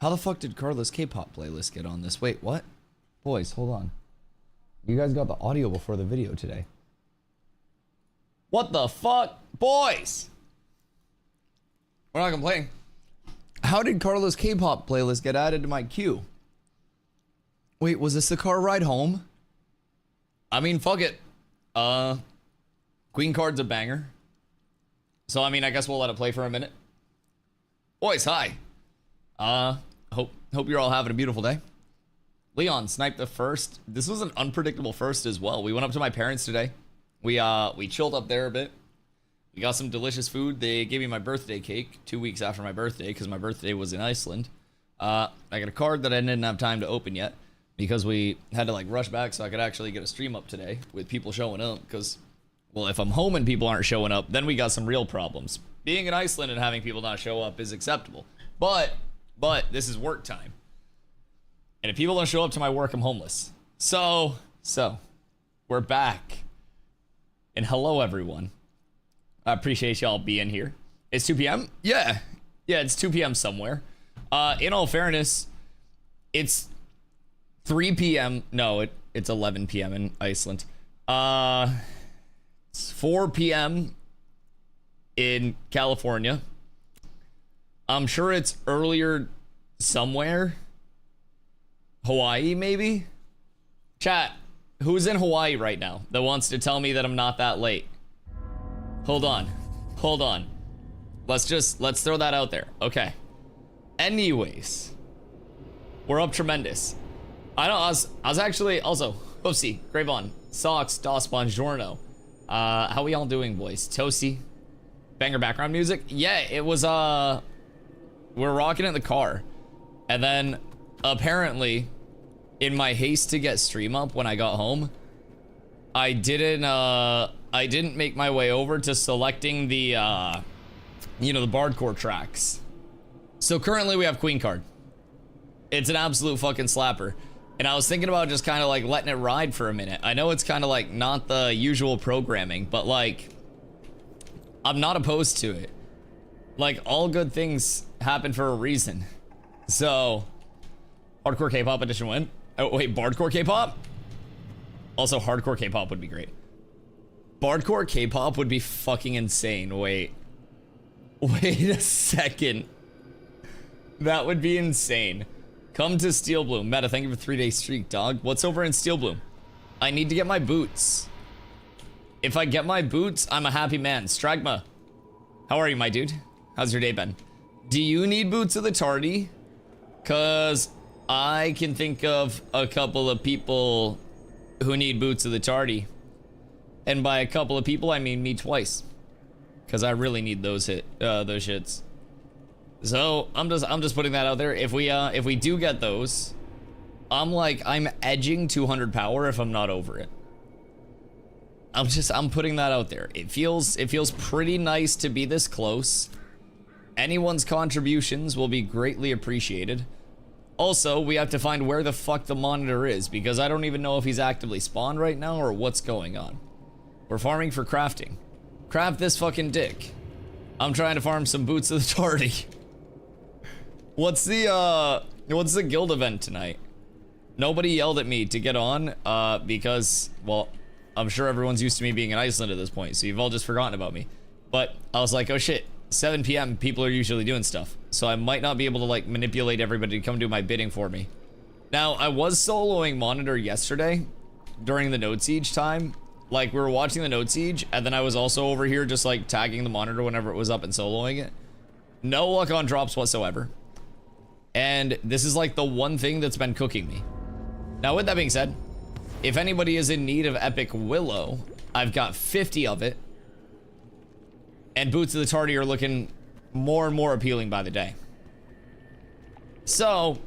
How the fuck did Carla's K-pop playlist get on this? Wait, what? Boys, hold on. You guys got the audio before the video today. What the fuck? Boys! We're not complaining. How did Carla's K-pop playlist get added to my queue? Wait, was this the car ride home? I mean, fuck it. Queen card's a banger. So, I mean, I guess we'll let it play for a minute. Boys, hi. Hope you're all having a beautiful day. Leon sniped the first. This was an unpredictable first as well. We went up to my parents today. We chilled up there a bit. We got some delicious food. They gave me my birthday cake 2 weeks after my birthday because my birthday was in Iceland. I got a card that I didn't have time to open yet because we had to like rush back so I could actually get a stream up today with people showing up because, well, if I'm home and people aren't showing up, then we got some real problems. Being in Iceland and having people not show up is acceptable. But this is work time. And if people don't show up to my work, I'm homeless. So, we're back. And hello, everyone. I appreciate y'all being here. It's 2 p.m.? Yeah, it's 2 p.m. somewhere. In all fairness, it's 3 p.m. No, it's 11 p.m. in Iceland. It's 4 p.m. in California. I'm sure it's earlier somewhere. Hawaii, maybe? Chat, who's in Hawaii right now that wants to tell me that I'm not that late? Hold on. Let's throw that out there. Okay. Anyways, we're up tremendous. I was actually also Oopsie, Gravon, Socks, Das Bongiorno. How we all doing, boys? Toasty, banger background music. Yeah, it was we're rocking it in the car, and then apparently, in my haste to get stream up when I got home, I didn't make my way over to selecting the the Bardcore tracks. So currently we have Queen Card. It's an absolute fucking slapper. And I was thinking about just kind of like letting it ride for a minute. I know it's kind of like not the usual programming, but like I'm not opposed to it. Like all good things happen for a reason. So Hardcore K-pop edition win. Oh wait, Bardcore K-pop? Also Hardcore K-pop would be great. Bardcore K-pop would be fucking insane. Wait a second. That would be insane. Come to Steel Bloom. Meta, thank you for 3-day streak, dog. What's over in Steel Bloom? I need to get my boots. If I get my boots, I'm a happy man. Stragma, how are you, my dude? How's your day been? Do you need boots of the tardy? Cause I can think of a couple of people who need boots of the tardy. And by a couple of people, I mean me twice. Cause I really need those shits. So I'm just putting that out there. If we do get those, I'm edging 200 power if I'm not over it. I'm putting that out there. It feels pretty nice to be this close. Anyone's contributions will be greatly appreciated. Also, we have to find where the fuck the monitor is because I don't even know if he's actively spawned right now or what's going on. We're farming for crafting. Craft this fucking dick. I'm trying to farm some boots of the tardy. What's the guild event tonight? Nobody yelled at me to get on because, well, I'm sure everyone's used to me being in Iceland at this point, so you've all just forgotten about me. But I was like, oh shit, 7 p.m. people are usually doing stuff, so I might not be able to like manipulate everybody to come do my bidding for me. Now, I was soloing monitor yesterday during the Node Siege time. Like, we were watching the Node Siege, and then I was also over here just like tagging the monitor whenever it was up and soloing it. No luck on drops whatsoever. And this is like the one thing that's been cooking me. Now, with that being said, if anybody is in need of Epic Willow, I've got 50 of it. And Boots of the Tardy are looking more and more appealing by the day. So,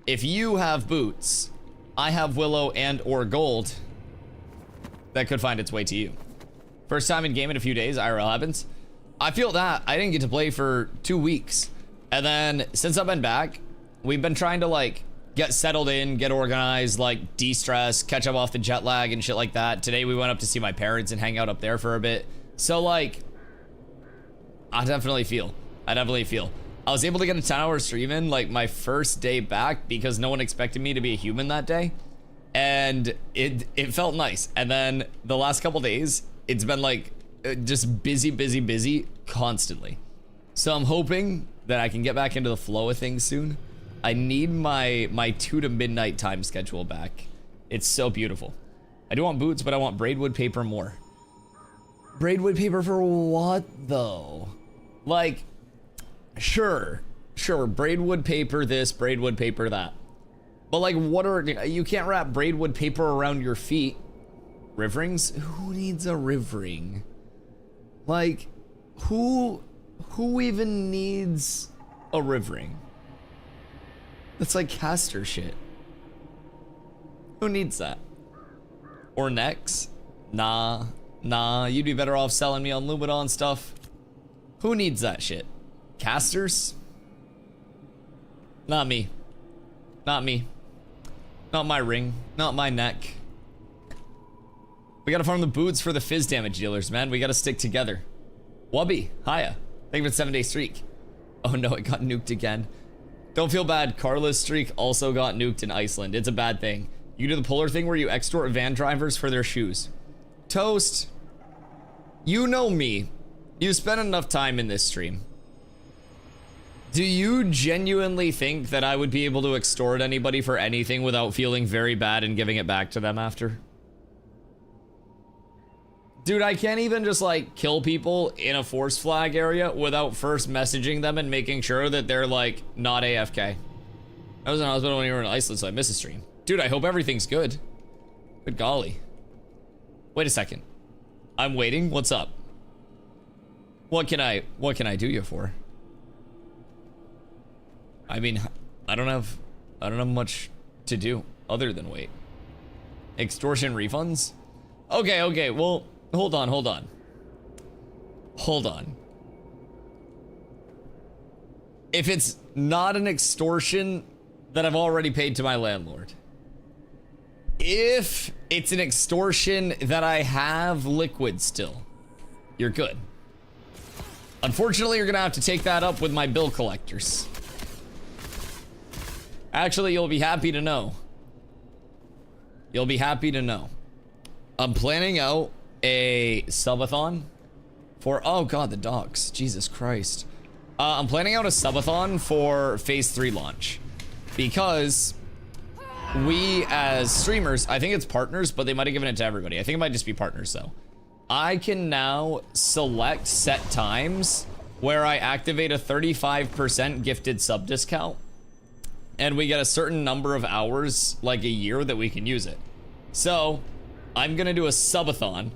if you have boots, I have Willow and or Gold that could find its way to you. First time in game in a few days, IRL happens. I feel that. I didn't get to play for 2 weeks. And then, since I've been back, we've been trying to, like, get settled in, get organized, like, de-stress, catch up off the jet lag and shit like that. Today, we went up to see my parents and hang out up there for a bit. So, like, I definitely feel. I was able to get a 10-hour stream in like my first day back because no one expected me to be a human that day. And it felt nice. And then the last couple days, it's been like just busy constantly. So I'm hoping that I can get back into the flow of things soon. I need my 2 to midnight time schedule back. It's so beautiful. I do want boots, but I want braidwood paper more. Braidwood paper for what though? Like, sure, braidwood paper this, braidwood paper that. But like, what are, you can't wrap braidwood paper around your feet. Riv rings? Who needs a riv ring? Like, who even needs a riv ring? That's like caster shit. Who needs that? Or necks? Nah, you'd be better off selling me on Lumidon stuff. Who needs that shit? Casters? Not me. Not me. Not my ring. Not my neck. We gotta farm the boots for the fizz damage dealers, man. We gotta stick together. Wubby, hiya. Thank you for the 7-day streak. Oh no, it got nuked again. Don't feel bad. Carla's streak also got nuked in Iceland. It's a bad thing. You do the Polar thing where you extort van drivers for their shoes. Toast. You know me. You spent enough time in this stream. Do you genuinely think that I would be able to extort anybody for anything without feeling very bad and giving it back to them after? Dude, I can't even just like kill people in a force flag area without first messaging them and making sure that they're like not AFK. I was in hospital when you were in Iceland, so I missed a stream. Dude, I hope everything's good. Good golly. Wait a second. I'm waiting. What's up? What can I do you for? I mean, I don't have much to do other than wait. Extortion refunds? Okay, well, hold on. If it's not an extortion, then I've already paid to my landlord. If it's an extortion that I have liquid still, you're good. Unfortunately, you're gonna have to take that up with my bill collectors. Actually, you'll be happy to know. You'll be happy to know. I'm planning out a subathon for, oh god, the docs, Jesus Christ. I'm planning out a subathon for phase 3 launch because we as streamers, I think it's partners, but they might have given it to everybody. I think it might just be partners though. I can now select set times where I activate a 35% gifted sub discount, and we get a certain number of hours, like a year, that we can use it. So I'm gonna do a subathon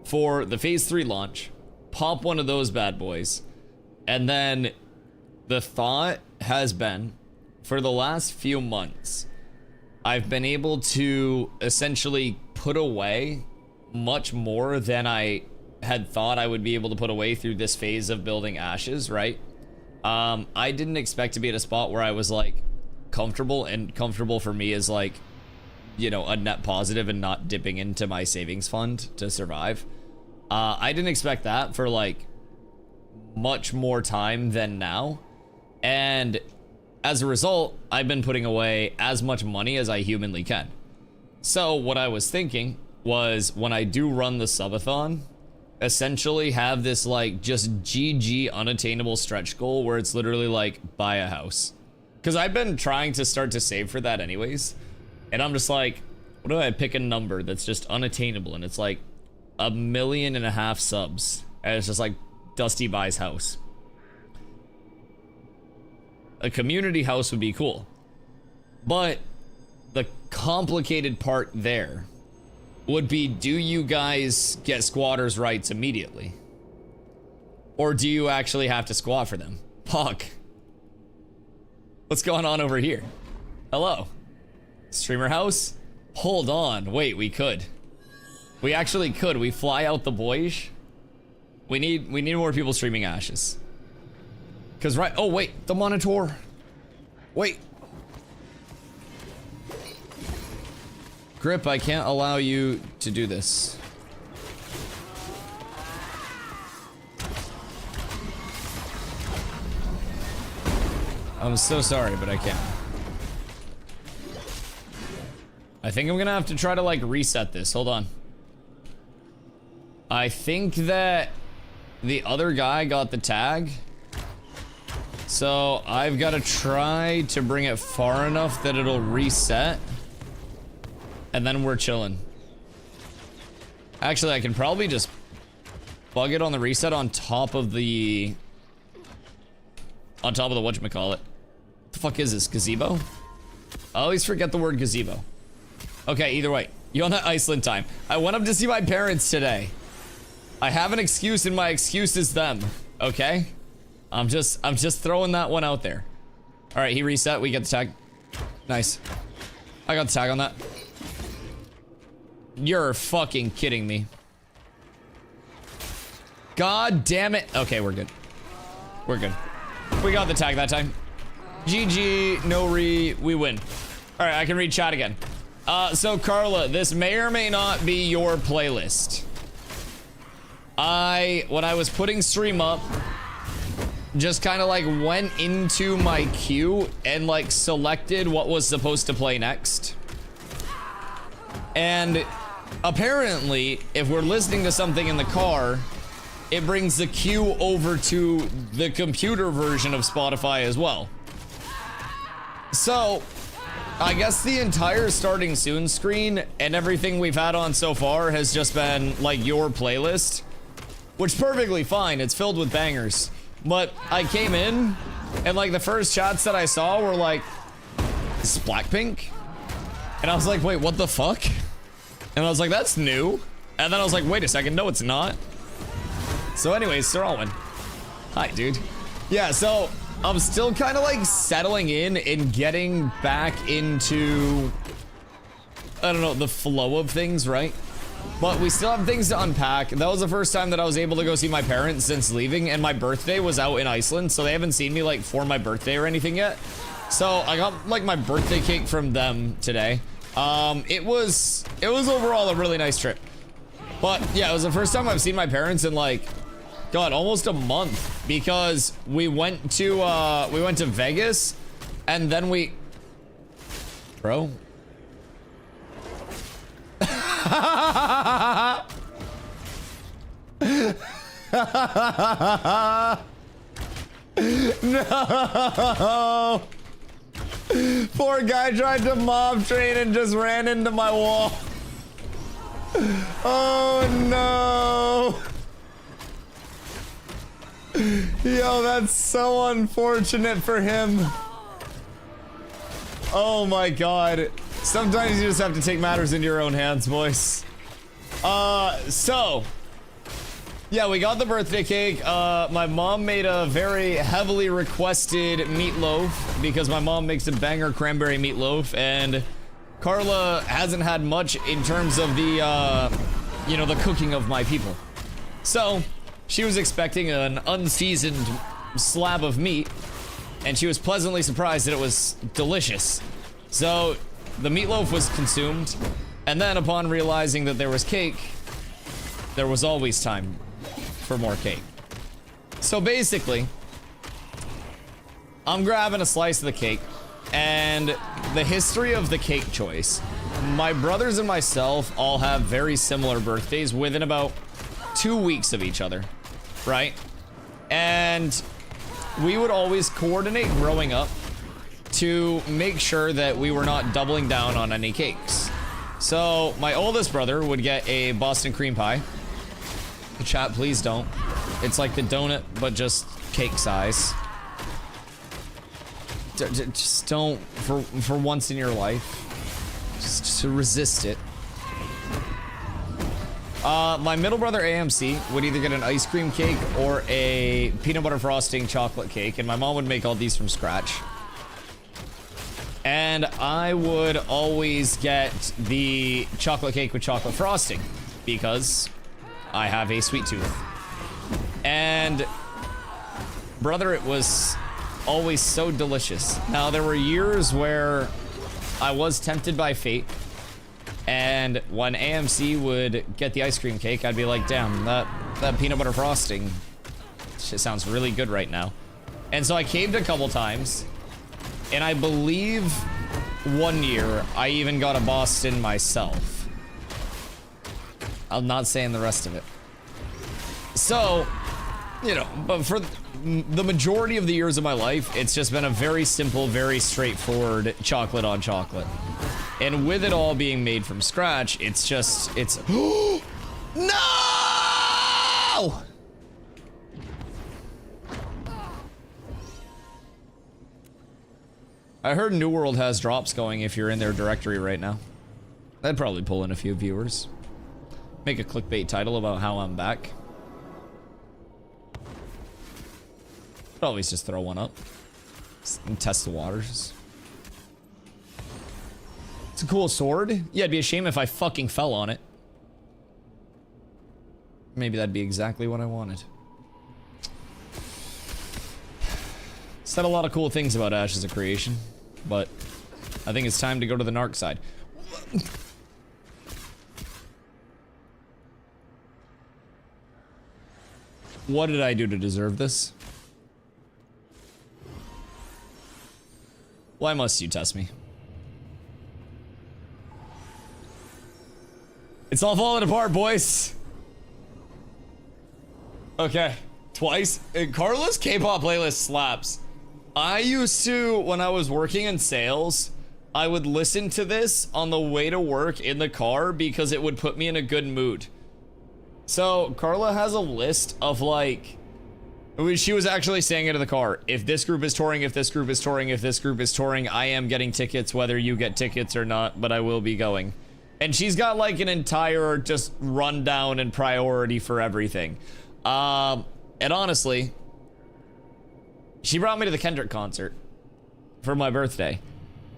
for the phase 3 launch, pop one of those bad boys, and then the thought has been, for the last few months, I've been able to essentially put away much more than I had thought I would be able to put away through this phase of building ashes, right? I didn't expect to be at a spot where I was like comfortable, and comfortable for me is like, you know, a net positive and not dipping into my savings fund to survive. I didn't expect that for like much more time than now, and as a result, I've been putting away as much money as I humanly can. So what I was thinking was, when I do run the subathon, essentially have this like just GG unattainable stretch goal where it's literally like buy a house, because I've been trying to start to save for that anyways, and I'm just like, what do I pick a number that's just unattainable, and it's like 1.5 million subs, and it's just like DustyWhy's house. A community house would be cool, but the complicated part there would be, do you guys get squatters' rights immediately? Or do you actually have to squat for them? Fuck. What's going on over here? Hello? Streamer house? Hold on, wait, we could. We actually could. We fly out the boys. We need more people streaming ashes. Cause right, oh wait, the monitor. Wait. Grip, I can't allow you to do this. I'm so sorry, but I can't. I think I'm gonna have to try to like reset this. Hold on. I think that the other guy got the tag. So I've got to try to bring it far enough that it'll reset. And then we're chilling. Actually, I can probably just bug it on the reset on top of the... whatchamacallit. What the fuck is this? Gazebo? I always forget the word gazebo. Okay, either way. You on that Iceland time. I went up to see my parents today. I have an excuse and my excuse is them. Okay? I'm just throwing that one out there. Alright, he reset. We get the tag. Nice. I got the tag on that. You're fucking kidding me. God damn it. Okay, we're good. We're good. We got the tag that time. GG, no re, we win. Alright, I can read chat again. So Carla, this may or may not be your playlist. When I was putting stream up, just kind of like went into my queue and like selected what was supposed to play next. And apparently, if we're listening to something in the car, it brings the queue over to the computer version of Spotify as well. So, I guess the entire starting soon screen and everything we've had on so far has just been like your playlist, which is perfectly fine. It's filled with bangers. But I came in and like the first chats that I saw were like, "This is Blackpink?" And I was like, wait, what the fuck? And I was like, that's new. And then I was like, wait a second, no it's not. So anyways, Sir Alwyn. Hi, dude. Yeah, so I'm still kind of like settling in and getting back into, I don't know, the flow of things, right? But we still have things to unpack. That was the first time that I was able to go see my parents since leaving, and my birthday was out in Iceland, so they haven't seen me like for my birthday or anything yet. So I got like my birthday cake from them today. It was overall a really nice trip. But yeah, it was the first time I've seen my parents in like, God, almost a month, because we went to Vegas and then we, bro. No. Poor guy tried to mob train and just ran into my wall. Oh no. Yo, that's so unfortunate for him. Oh my god. Sometimes you just have to take matters into your own hands, boys. So yeah, we got the birthday cake. My mom made a very heavily requested meatloaf because my mom makes a banger cranberry meatloaf, and Carla hasn't had much in terms of the, you know, the cooking of my people. So she was expecting an unseasoned slab of meat, and she was pleasantly surprised that it was delicious. So the meatloaf was consumed, and then upon realizing that there was cake, there was always time for more cake. So basically, I'm grabbing a slice of the cake, and the history of the cake choice. My brothers and myself all have very similar birthdays within about 2 weeks of each other, right? And we would always coordinate growing up to make sure that we were not doubling down on any cakes. So my oldest brother would get a Boston cream pie. Chat, please don't. It's like the donut, but just cake size. Just don't, for once in your life, just to resist it. My middle brother AMC would either get an ice cream cake or a peanut butter frosting chocolate cake, and my mom would make all these from scratch. And I would always get the chocolate cake with chocolate frosting because I have a sweet tooth. And brother, it was always so delicious. Now, there were years where I was tempted by fate, and when AMC would get the ice cream cake, I'd be like, damn, that peanut butter frosting shit sounds really good right now. And so I caved a couple times, And I believe one year I even got a Boston myself. I'm not saying the rest of it. So, you know, but for the majority of the years of my life, it's just been a very simple, very straightforward chocolate on chocolate. And with it all being made from scratch, it's just, it's... No! I heard New World has drops going if you're in their directory right now. That'd probably pull in a few viewers. Make a clickbait title about how I'm back. Always just throw one up and test the waters. It's a cool sword. Yeah, it'd be a shame if I fucking fell on it. Maybe that'd be exactly what I wanted. Said a lot of cool things about Ash as a creation, but I think it's time to go to the narc side. What did I do to deserve this? Why must you test me? It's all falling apart, boys. Okay, twice. Carla's K-pop playlist slaps. I used to, when I was working in sales, I would listen to this on the way to work in the car because it would put me in a good mood. So Carla has a list of like, she was actually saying it in the car. If this group is touring, if this group is touring, if this group is touring, I am getting tickets whether you get tickets or not, but I will be going. And she's got like an entire just rundown and priority for everything. And honestly, she brought me to the Kendrick concert for my birthday.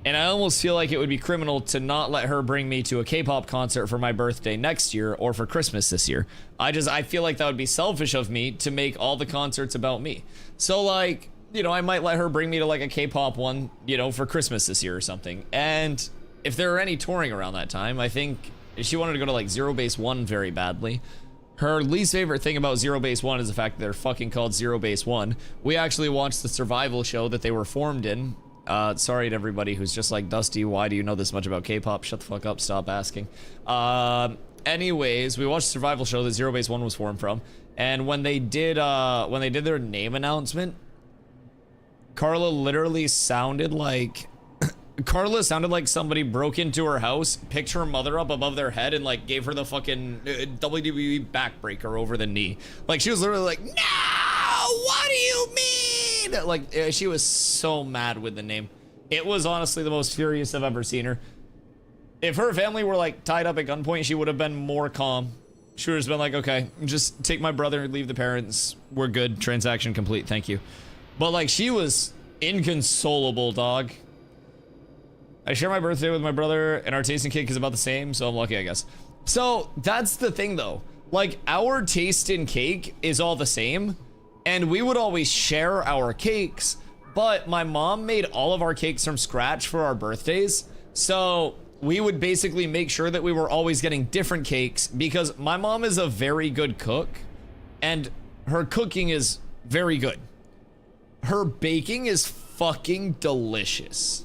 And I almost feel like it would be criminal to not let her bring me to a K-pop concert for my birthday next year or for Christmas this year. I feel like that would be selfish of me to make all the concerts about me. So like, you know, I might let her bring me to like a K-pop one, you know, for Christmas this year or something. And if there are any touring around that time, I think she wanted to go to like Zero Base One very badly. Her least favorite thing about Zero Base One is the fact that they're fucking called Zero Base One. We actually watched the survival show that they were formed in. Sorry to everybody who's just like, Dusty, why do you know this much about K-pop? Shut the fuck up, stop asking. Anyways, we watched the survival show that Zero Base One was formed from. And when they did their name announcement, Carla literally sounded like... Carla sounded like somebody broke into her house, picked her mother up above their head, and like gave her the fucking WWE backbreaker over the knee. Like she was literally like, "No, what do you mean?" Like she was so mad with the name. It was honestly the most furious I've ever seen her. If her family were like tied up at gunpoint, she would have been more calm. She would have been like, "Okay, just take my brother, leave the parents. We're good. Transaction complete. Thank you." But like she was inconsolable, dog. I share my birthday with my brother, and our taste in cake is about the same, so I'm lucky, I guess. So that's the thing, though. Like, our taste in cake is all the same, and we would always share our cakes, but my mom made all of our cakes from scratch for our birthdays, so we would basically make sure that we were always getting different cakes, because my mom is a very good cook, and her cooking is very good. Her baking is fucking delicious.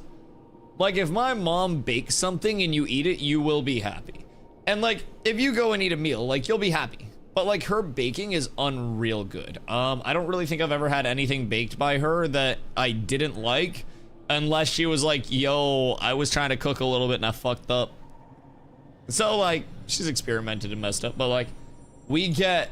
Like, if my mom bakes something and you eat it, you will be happy. And, like, if you go and eat a meal, like, you'll be happy. But, like, her baking is unreal good. I don't really think I've ever had anything baked by her that I didn't like, unless she was like, yo, I was trying to cook a little bit and I fucked up. So, like, she's experimented and messed up, but, like, we get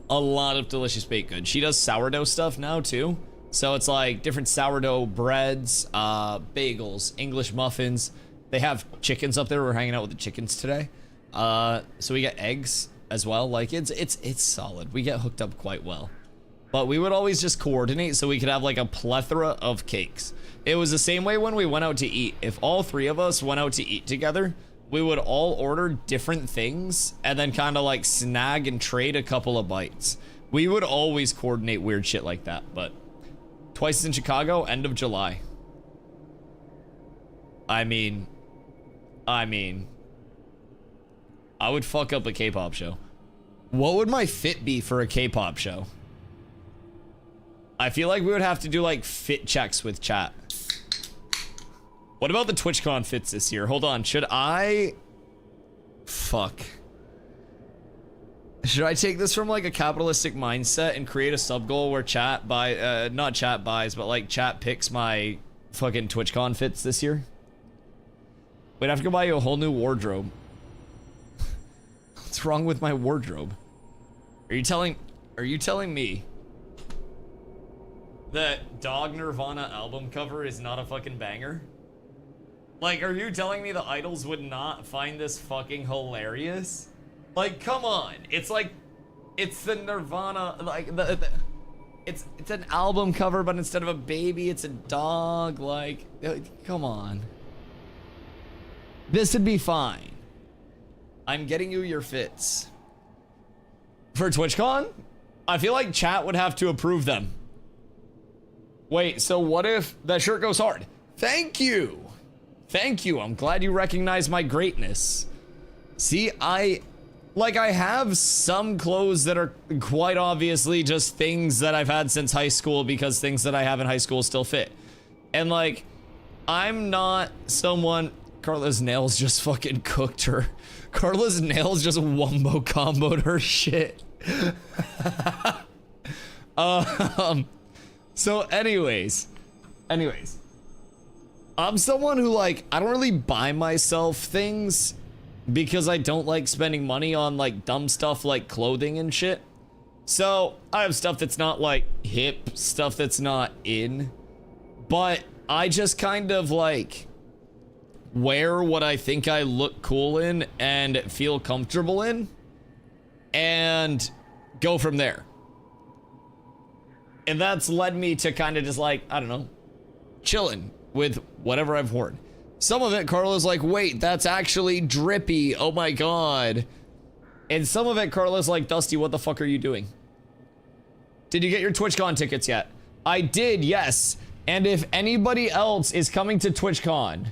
a lot of delicious baked goods. She does sourdough stuff now, too. So it's like different sourdough breads, bagels, English muffins. They have chickens up there. We're hanging out with the chickens today. So we get eggs as well. Like it's solid. We get hooked up quite well. But we would always just coordinate so we could have like a plethora of cakes. It was the same way when we went out to eat. If all three of us went out to eat together, we would all order different things and then kind of like snag and trade a couple of bites. We would always coordinate weird shit like that, but Twice in Chicago, end of July. I mean, I would fuck up a K-pop show. What would my fit be for a K-pop show? I feel like we would have to do like fit checks with chat. What about the TwitchCon fits this year? Hold on, should I... Fuck. Should I take this from like a capitalistic mindset and create a sub goal where chat buy, not chat buys, but like chat picks my fucking TwitchCon fits this year? Wait, I have to go buy you a whole new wardrobe. What's wrong with my wardrobe? Are you telling me that Dog Nirvana album cover is not a fucking banger? Like, are you telling me the idols would not find this fucking hilarious? Like, come on. It's like, it's the Nirvana, like, it's an album cover, but instead of a baby, it's a dog. Like, come on. This would be fine. I'm getting you your fits. For TwitchCon? I feel like chat would have to approve them. Wait, so what if that shirt goes hard? Thank you. Thank you. I'm glad you recognize my greatness. See, I have some clothes that are quite obviously just things that I've had since high school because things that I have in high school still fit. And like, I'm not someone... Carla's nails just fucking cooked her. Carla's nails just wombo comboed her shit. So anyways, I'm someone who like, I don't really buy myself things because I don't like spending money on like dumb stuff like clothing and shit. So I have stuff that's not like hip, stuff that's not in, but I just kind of like wear what I think I look cool in and feel comfortable in and go from there. And that's led me to kind of just like, I don't know, chilling with whatever I've worn. Some of it, Carla's like, wait, that's actually drippy. Oh my God. And some of it, Carla's like, Dusty, what the fuck are you doing? Did you get your TwitchCon tickets yet? I did, yes. And if anybody else is coming to TwitchCon,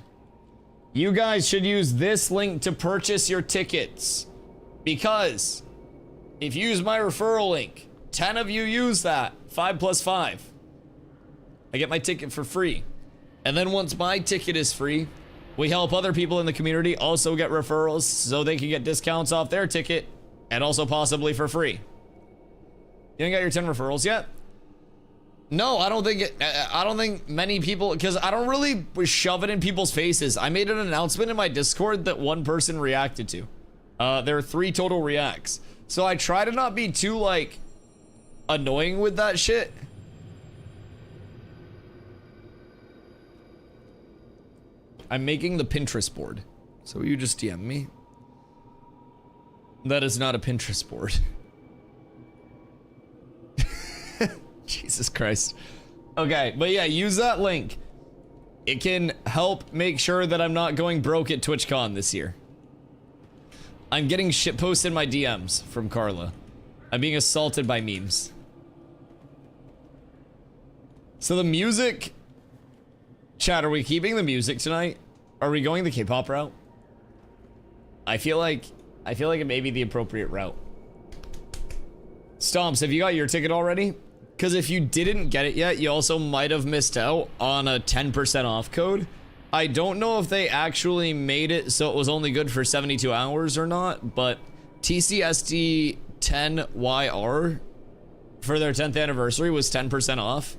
you guys should use this link to purchase your tickets. Because if you use my referral link, 10 of you use that, 5 plus 5. I get my ticket for free. And then once my ticket is free, we help other people in the community also get referrals so they can get discounts off their ticket and also possibly for free. You ain't got your 10 referrals yet? No, I don't think many people, because I don't really shove it in people's faces. I made an announcement in my Discord that one person reacted to. There are 3 total reacts. So I try to not be too, like, annoying with that shit. I'm making the Pinterest board. So you just DM me. That is not a Pinterest board. Jesus Christ. Okay, but yeah, use that link. It can help make sure that I'm not going broke at TwitchCon this year. I'm getting shitposts in my DMs from Carla. I'm being assaulted by memes. So the music... Chat, are we keeping the music tonight? Are we going the K-pop route? I feel like it may be the appropriate route. Stomps, have you got your ticket already? Because if you didn't get it yet, you also might have missed out on a 10% off code. I don't know if they actually made it so it was only good for 72 hours or not, but TCSD 10YR for their 10th anniversary was 10% off.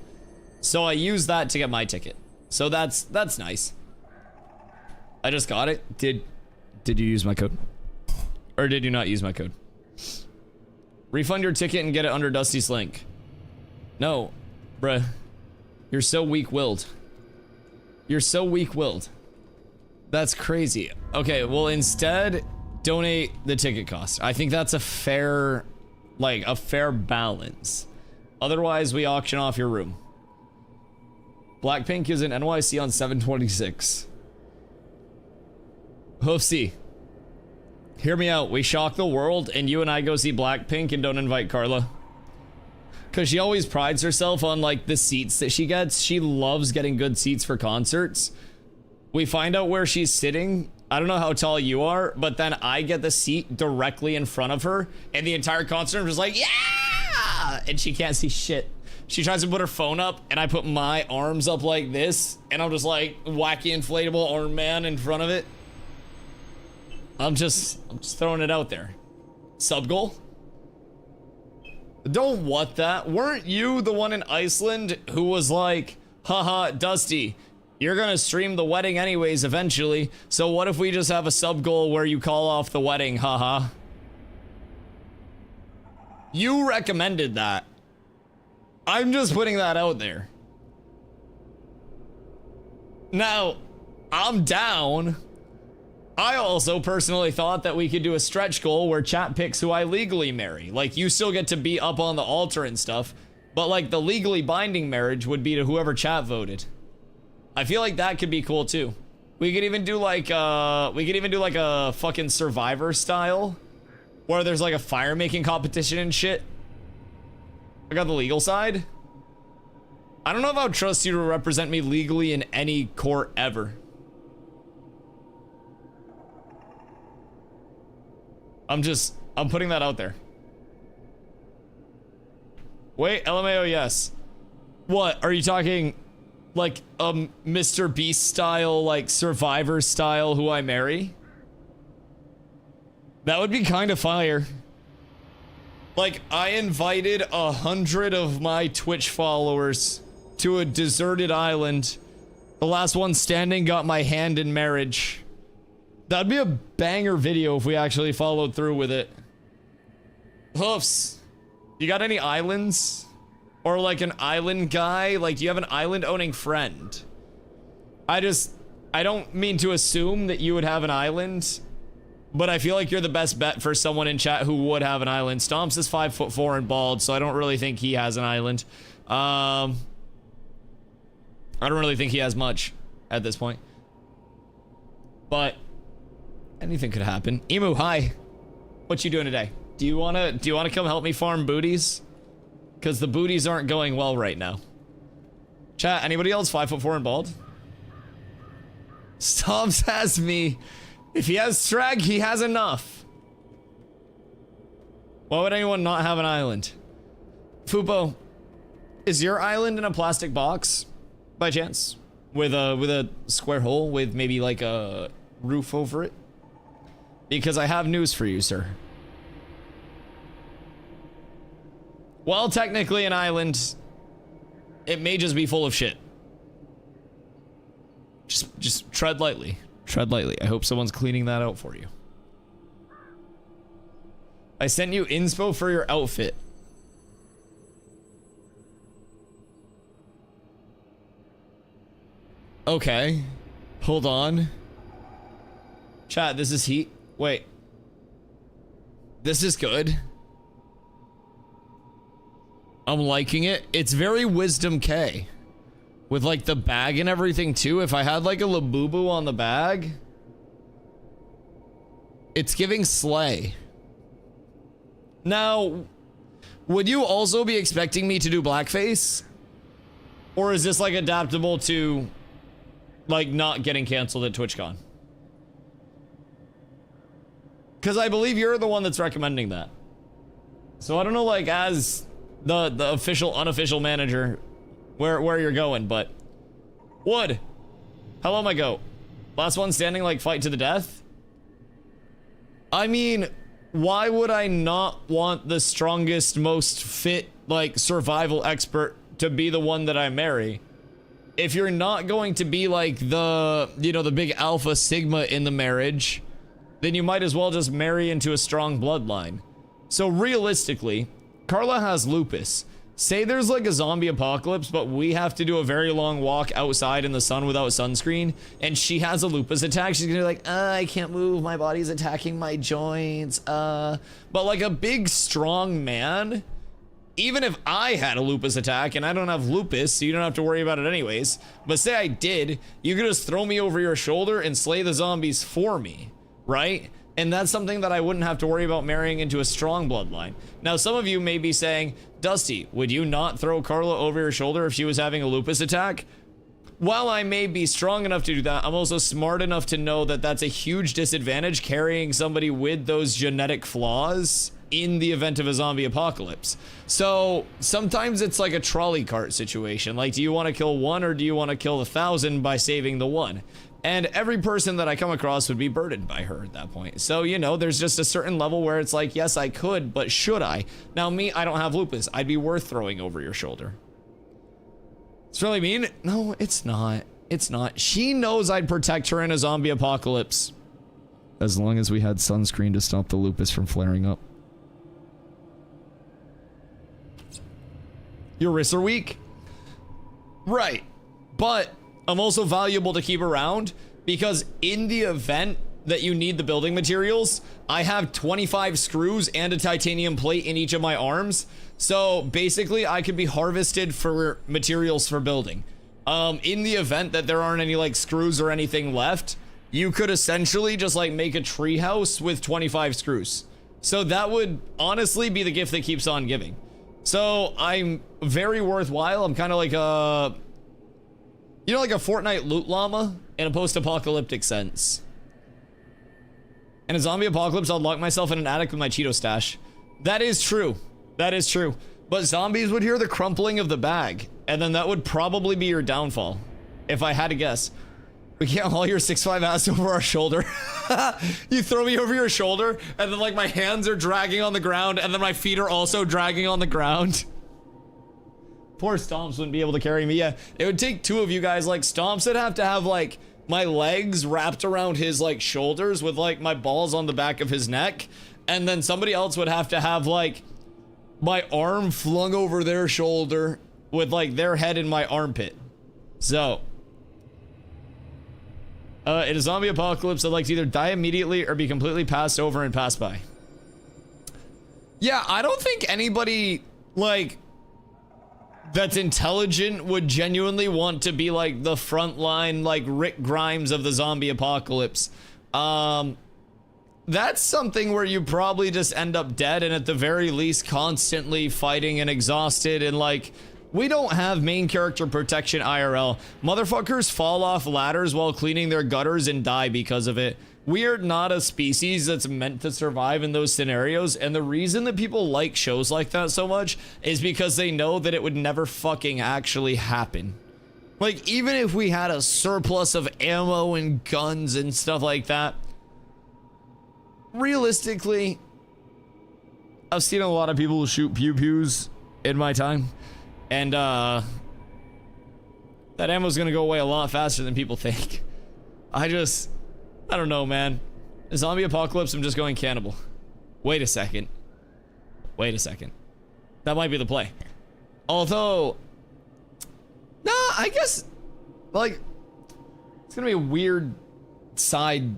So I used that to get my ticket. So that's nice. I just got it. Did you use my code? Or did you not use my code? Refund your ticket and get it under Dusty's link. No, bruh. You're so weak-willed. You're so weak-willed. That's crazy. Okay, well, instead, donate the ticket cost. I think that's a fair, like, a fair balance. Otherwise, we auction off your room. Blackpink is in NYC on 7/26. Hoofsy. Hear me out. We shock the world, and you and I go see Blackpink and don't invite Carla. Because she always prides herself on, like, the seats that she gets. She loves getting good seats for concerts. We find out where she's sitting. I don't know how tall you are, but then I get the seat directly in front of her, and the entire concert is like, yeah! And she can't see shit. She tries to put her phone up, and I put my arms up like this, and I'm just like wacky inflatable arm man in front of it. I'm just throwing it out there. Sub goal? Don't what that. Weren't you the one in Iceland who was like, haha, Dusty, you're gonna stream the wedding anyways eventually, so what if we just have a sub goal where you call off the wedding, haha? You recommended that. I'm just putting that out there. Now, I'm down. I also personally thought that we could do a stretch goal where chat picks who I legally marry. Like, you still get to be up on the altar and stuff, but like the legally binding marriage would be to whoever chat voted. I feel like that could be cool too. We could even do like a fucking Survivor style where there's like a fire making competition and shit. I got the legal side. I don't know if I would trust you to represent me legally in any court ever. I'm putting that out there. Wait, LMAO, yes. What, are you talking like a Mr. Beast style, like Survivor style who I marry? That would be kind of fire. Like, I invited 100 of my Twitch followers to a deserted island. The last one standing got my hand in marriage. That'd be a banger video if we actually followed through with it. Hoofs, you got any islands? Or like an island guy? Like, do you have an island owning friend? I don't mean to assume that you would have an island, but I feel like you're the best bet for someone in chat who would have an island. Stomps is 5'4" and bald, so I don't really think he has an island. I don't really think he has much at this point. But anything could happen. Emu, hi. What you doing today? Do you wanna come help me farm booties? Cause the booties aren't going well right now. Chat, anybody else 5'4" and bald? Stomps has me. If he has Strag, he has enough. Why would anyone not have an island? Fupo, is your island in a plastic box by chance? With a square hole with maybe like a roof over it? Because I have news for you, sir. Well, technically an island, it may just be full of shit. Just tread lightly. Tread lightly. I hope someone's cleaning that out for you. I sent you inspo for your outfit. Okay. Hold on. Chat, this is heat. Wait. This is good. I'm liking it. It's very Wisdom K. With like the bag and everything too. If I had like a Labubu on the bag. It's giving slay. Now, would you also be expecting me to do blackface? Or is this like adaptable to like not getting canceled at TwitchCon? Because I believe you're the one that's recommending that. So I don't know, like, as the official, unofficial manager, where you're going, but Wood, hello my goat. Last one standing, like, fight to the death? I mean, why would I not want the strongest, most fit, like, survival expert to be the one that I marry? If you're not going to be like the, you know, the big alpha sigma in the marriage, then you might as well just marry into a strong bloodline. So realistically, Carla has lupus. Say there's like a zombie apocalypse, but we have to do a very long walk outside in the sun without sunscreen, and she has a lupus attack. She's gonna be like, I can't move, my body's attacking my joints, But like a big, strong man, even if I had a lupus attack, and I don't have lupus, so you don't have to worry about it anyways, but say I did, you could just throw me over your shoulder and slay the zombies for me, right? And that's something that I wouldn't have to worry about marrying into a strong bloodline. Now, some of you may be saying, Dusty, would you not throw Carla over your shoulder if she was having a lupus attack? While I may be strong enough to do that, I'm also smart enough to know that that's a huge disadvantage carrying somebody with those genetic flaws in the event of a zombie apocalypse. So sometimes it's like a trolley cart situation. Like, do you want to kill one or do you want to kill 1,000 by saving the one? And every person that I come across would be burdened by her at that point. So, you know, there's just a certain level where it's like, yes, I could, but should I? Now, me, I don't have lupus. I'd be worth throwing over your shoulder. It's really mean? No, it's not. It's not. She knows I'd protect her in a zombie apocalypse. As long as we had sunscreen to stop the lupus from flaring up. Your wrists are weak? Right. But I'm also valuable to keep around because in the event that you need the building materials, I have 25 screws and a titanium plate in each of my arms. So basically I could be harvested for materials for building. In the event that there aren't any like screws or anything left, you could essentially just like make a tree house with 25 screws. So that would honestly be the gift that keeps on giving. So I'm very worthwhile. I'm kind of like a, you know, like a Fortnite loot llama in a post-apocalyptic sense. In a zombie apocalypse, I'll lock myself in an attic with my Cheeto stash. That is true. That is true. But zombies would hear the crumpling of the bag, and then that would probably be your downfall, if I had to guess. We can't haul your 6'5" ass over our shoulder. You throw me over your shoulder, and then like my hands are dragging on the ground, and then my feet are also dragging on the ground. Poor Stomps wouldn't be able to carry me. Yeah, it would take two of you guys. Like Stomps would have to have like my legs wrapped around his like shoulders with like my balls on the back of his neck, and then somebody else would have to have like my arm flung over their shoulder with like their head in my armpit. So in a zombie apocalypse, I'd like to either die immediately or be completely passed over and passed by. Yeah, I don't think anybody like that's intelligent would genuinely want to be like the front line, like Rick Grimes of the zombie apocalypse. That's something where you probably just end up dead and at the very least constantly fighting and exhausted, and like, we don't have main character protection IRL. Motherfuckers fall off ladders while cleaning their gutters and die because of it. We are not a species that's meant to survive in those scenarios, and the reason that people like shows like that so much is because they know that it would never fucking actually happen. Like, even if we had a surplus of ammo and guns and stuff like that, realistically, I've seen a lot of people shoot pew-pews in my time, and that ammo's gonna go away a lot faster than people think. I don't know, man. Zombie apocalypse, I'm just going cannibal. Wait a second. Wait a second. That might be the play. Although, nah, I guess, like, it's gonna be a weird side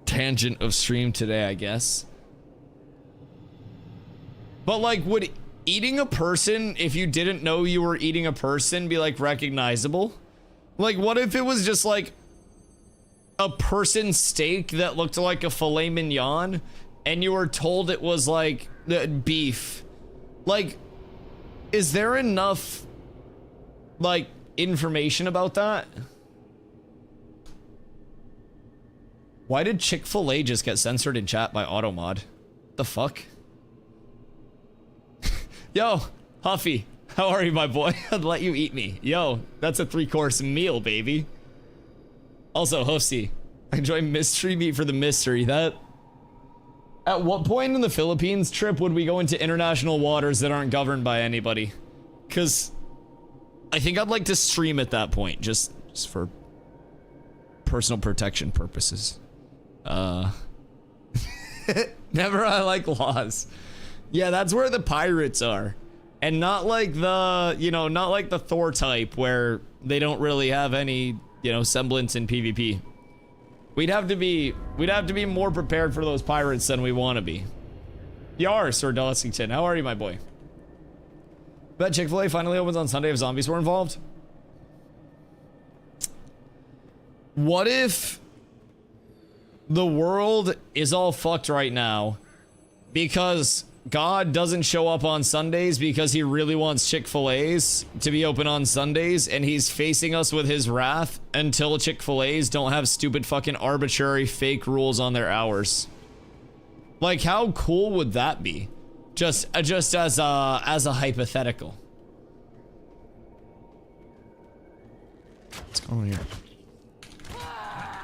tangent of stream today, I guess. But like, would eating a person, if you didn't know you were eating a person, be like recognizable? Like, what if it was just like a person steak that looked like a filet mignon and you were told it was like beef? Like, is there enough like information about that? Why did Chick-fil-A just get censored in chat by Automod? The fuck? Yo, Huffy, how are you, my boy? I'd let you eat me. Yo, that's a 3-course meal, baby. Also, Hoofsy, I enjoy mystery meat for the mystery. That... At what point in the Philippines trip would we go into international waters that aren't governed by anybody? Because I think I'd like to stream at that point, just for personal protection purposes. Never I like laws. Yeah, that's where the pirates are. And not like the, you know, not like the Thor type where they don't really have any, you know, semblance in PvP. We'd have to be more prepared for those pirates than we want to be. Yar, Sir Dullington, how are you, my boy? Bet Chick-fil-A finally opens on Sunday if zombies were involved. What if the world is all fucked right now because God doesn't show up on Sundays because he really wants Chick-fil-A's to be open on Sundays, and he's facing us with his wrath until Chick-fil-A's don't have stupid fucking arbitrary fake rules on their hours? Like, how cool would that be? Just as a hypothetical. What's going on here?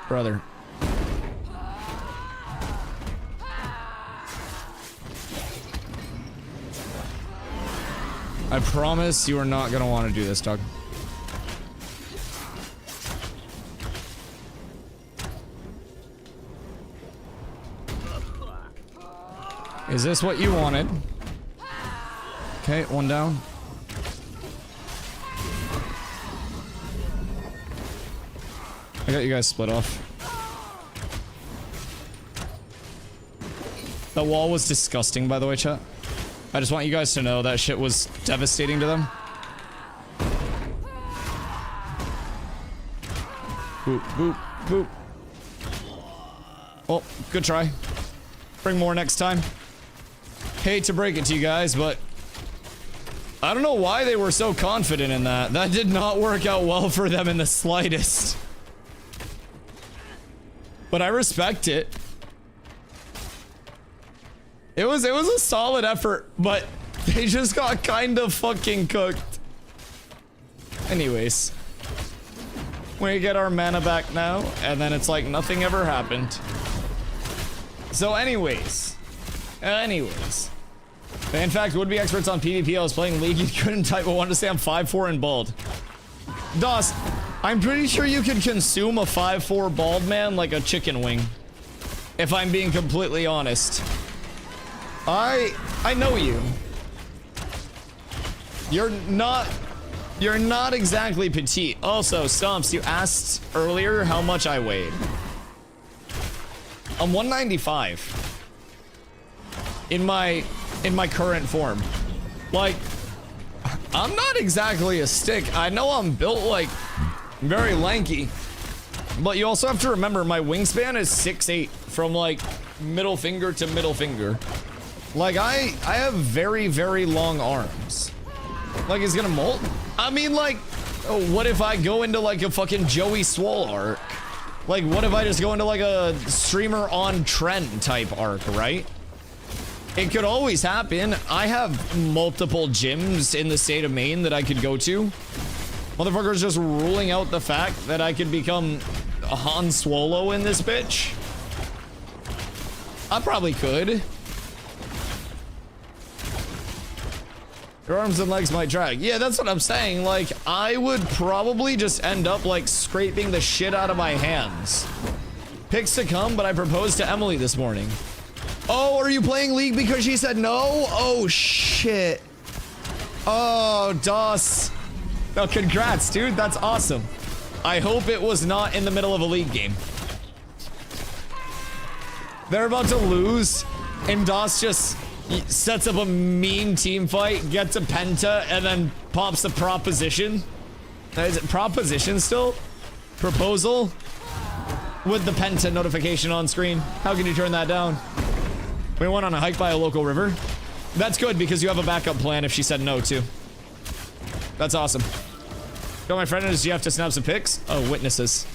Brother. I promise you are not gonna want to do this, dog. Is this what you wanted? Okay, one down. I got you guys split off. The wall was disgusting, by the way, chat. I just want you guys to know that shit was devastating to them. Boop, boop, boop. Oh, good try. Bring more next time. Hate to break it to you guys, but I don't know why they were so confident in that. That did not work out well for them in the slightest. But I respect it. It was a solid effort, but they just got kind of fucking cooked. Anyways, we get our mana back now, and then it's like nothing ever happened. So anyways. In fact, would be experts on PvP. I was playing League, you couldn't type, but wanted to say I'm 5'4" and bald. Doss, I'm pretty sure you could consume a 5'4" bald man like a chicken wing. If I'm being completely honest. I know you. You're not exactly petite. Also, Stomps, you asked earlier how much I weighed. I'm 195. In my current form. Like, I'm not exactly a stick. I know I'm built like very lanky. But you also have to remember my wingspan is 6'8" from like middle finger to middle finger. Like I have very, very long arms. Like, it's gonna molt? I mean, like, oh, what if I go into like a fucking Joey Swole arc? Like, what if I just go into like a streamer on trend type arc, right? It could always happen. I have multiple gyms in the state of Maine that I could go to. Motherfuckers just ruling out the fact that I could become a Han Swolo in this bitch. I probably could. Your arms and legs might drag. Yeah, that's what I'm saying. Like, I would probably just end up, like, scraping the shit out of my hands. Picks to come, but I proposed to Emily this morning. Oh, are you playing League because she said no? Oh, shit. Oh, Doss. Oh, congrats, dude. That's awesome. I hope it was not in the middle of a League game. They're about to lose, and Doss just sets up a mean team fight, gets a penta, and then pops the proposition. Is it proposition still? Proposal? With the penta notification on screen. How can you turn that down? We went on a hike by a local river. That's good because you have a backup plan if she said no too. That's awesome. Got my friend, does you have to snap some pics? Oh, witnesses.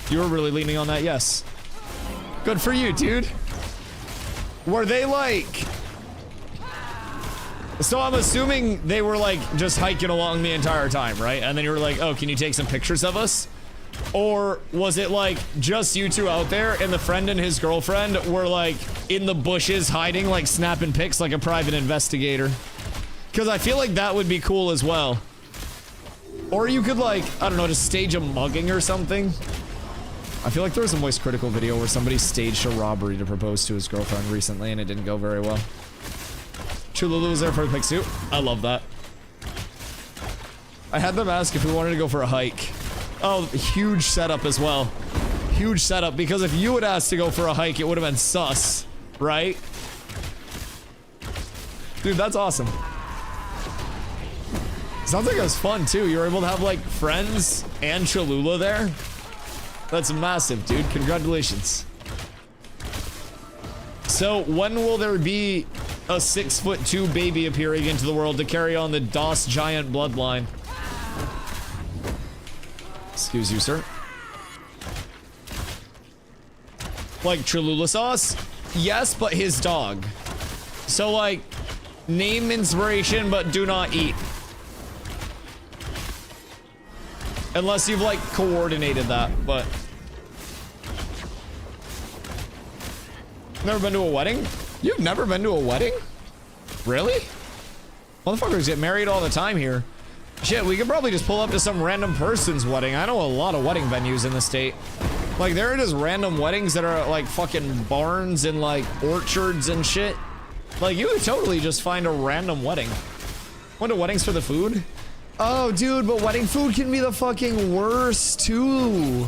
You were really leaning on that, yes. Good for you, dude. Were they like... So I'm assuming they were like just hiking along the entire time, right? And then you were like, oh, can you take some pictures of us? Or was it like just you two out there and the friend and his girlfriend were like in the bushes hiding, like snapping pics like a private investigator? Because I feel like that would be cool as well. Or you could like, I don't know, just stage a mugging or something. I feel like there was a Moist Critical video where somebody staged a robbery to propose to his girlfriend recently and it didn't go very well. Chululu was there for a pic suit. I love that. I had them ask if we wanted to go for a hike. Oh, huge setup as well. Huge setup, because if you had asked to go for a hike, it would have been sus, right? Dude, that's awesome. Sounds like it was fun, too. You were able to have, like, friends and Cholula there. That's massive, dude. Congratulations. So, when will there be a 6'2" baby appearing into the world to carry on the Doss giant bloodline? Excuse you, sir. Like Cholula sauce? yes, but his dog. So like, name inspiration, but do not eat. Unless you've like coordinated that, but. Never been to a wedding? You've never been to a wedding? Really? Motherfuckers get married all the time here. Shit, we could probably just pull up to some random person's wedding. I know a lot of wedding venues in the state. Like, there are just random weddings that are like fucking barns and like orchards and shit. Like, you could totally just find a random wedding. Went to weddings for the food? Oh, dude, but wedding food can be the fucking worst, too.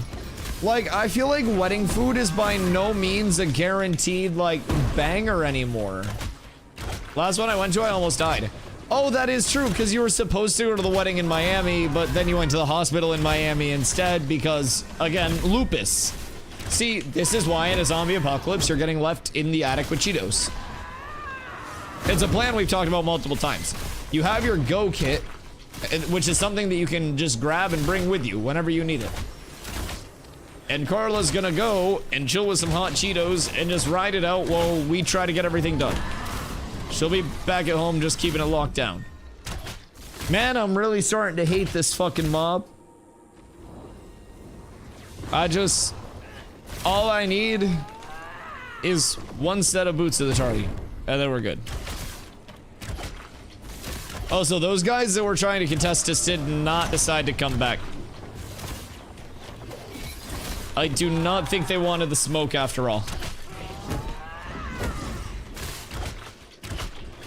Like, I feel like wedding food is by no means a guaranteed, like, banger anymore. Last one I went to, I almost died. Oh, that is true, because you were supposed to go to the wedding in Miami, but then you went to the hospital in Miami instead because, again, lupus. See, this is why in a zombie apocalypse, you're getting left in the attic with Cheetos. It's a plan we've talked about multiple times. You have your go kit, which is something that you can just grab and bring with you whenever you need it. And Carla's gonna go and chill with some hot Cheetos and just ride it out while we try to get everything done. She'll be back at home just keeping it locked down. Man, I'm really starting to hate this fucking mob. All I need is one set of boots to the target, and then we're good. Oh, so those guys that were trying to contest us did not decide to come back. I do not think they wanted the smoke after all.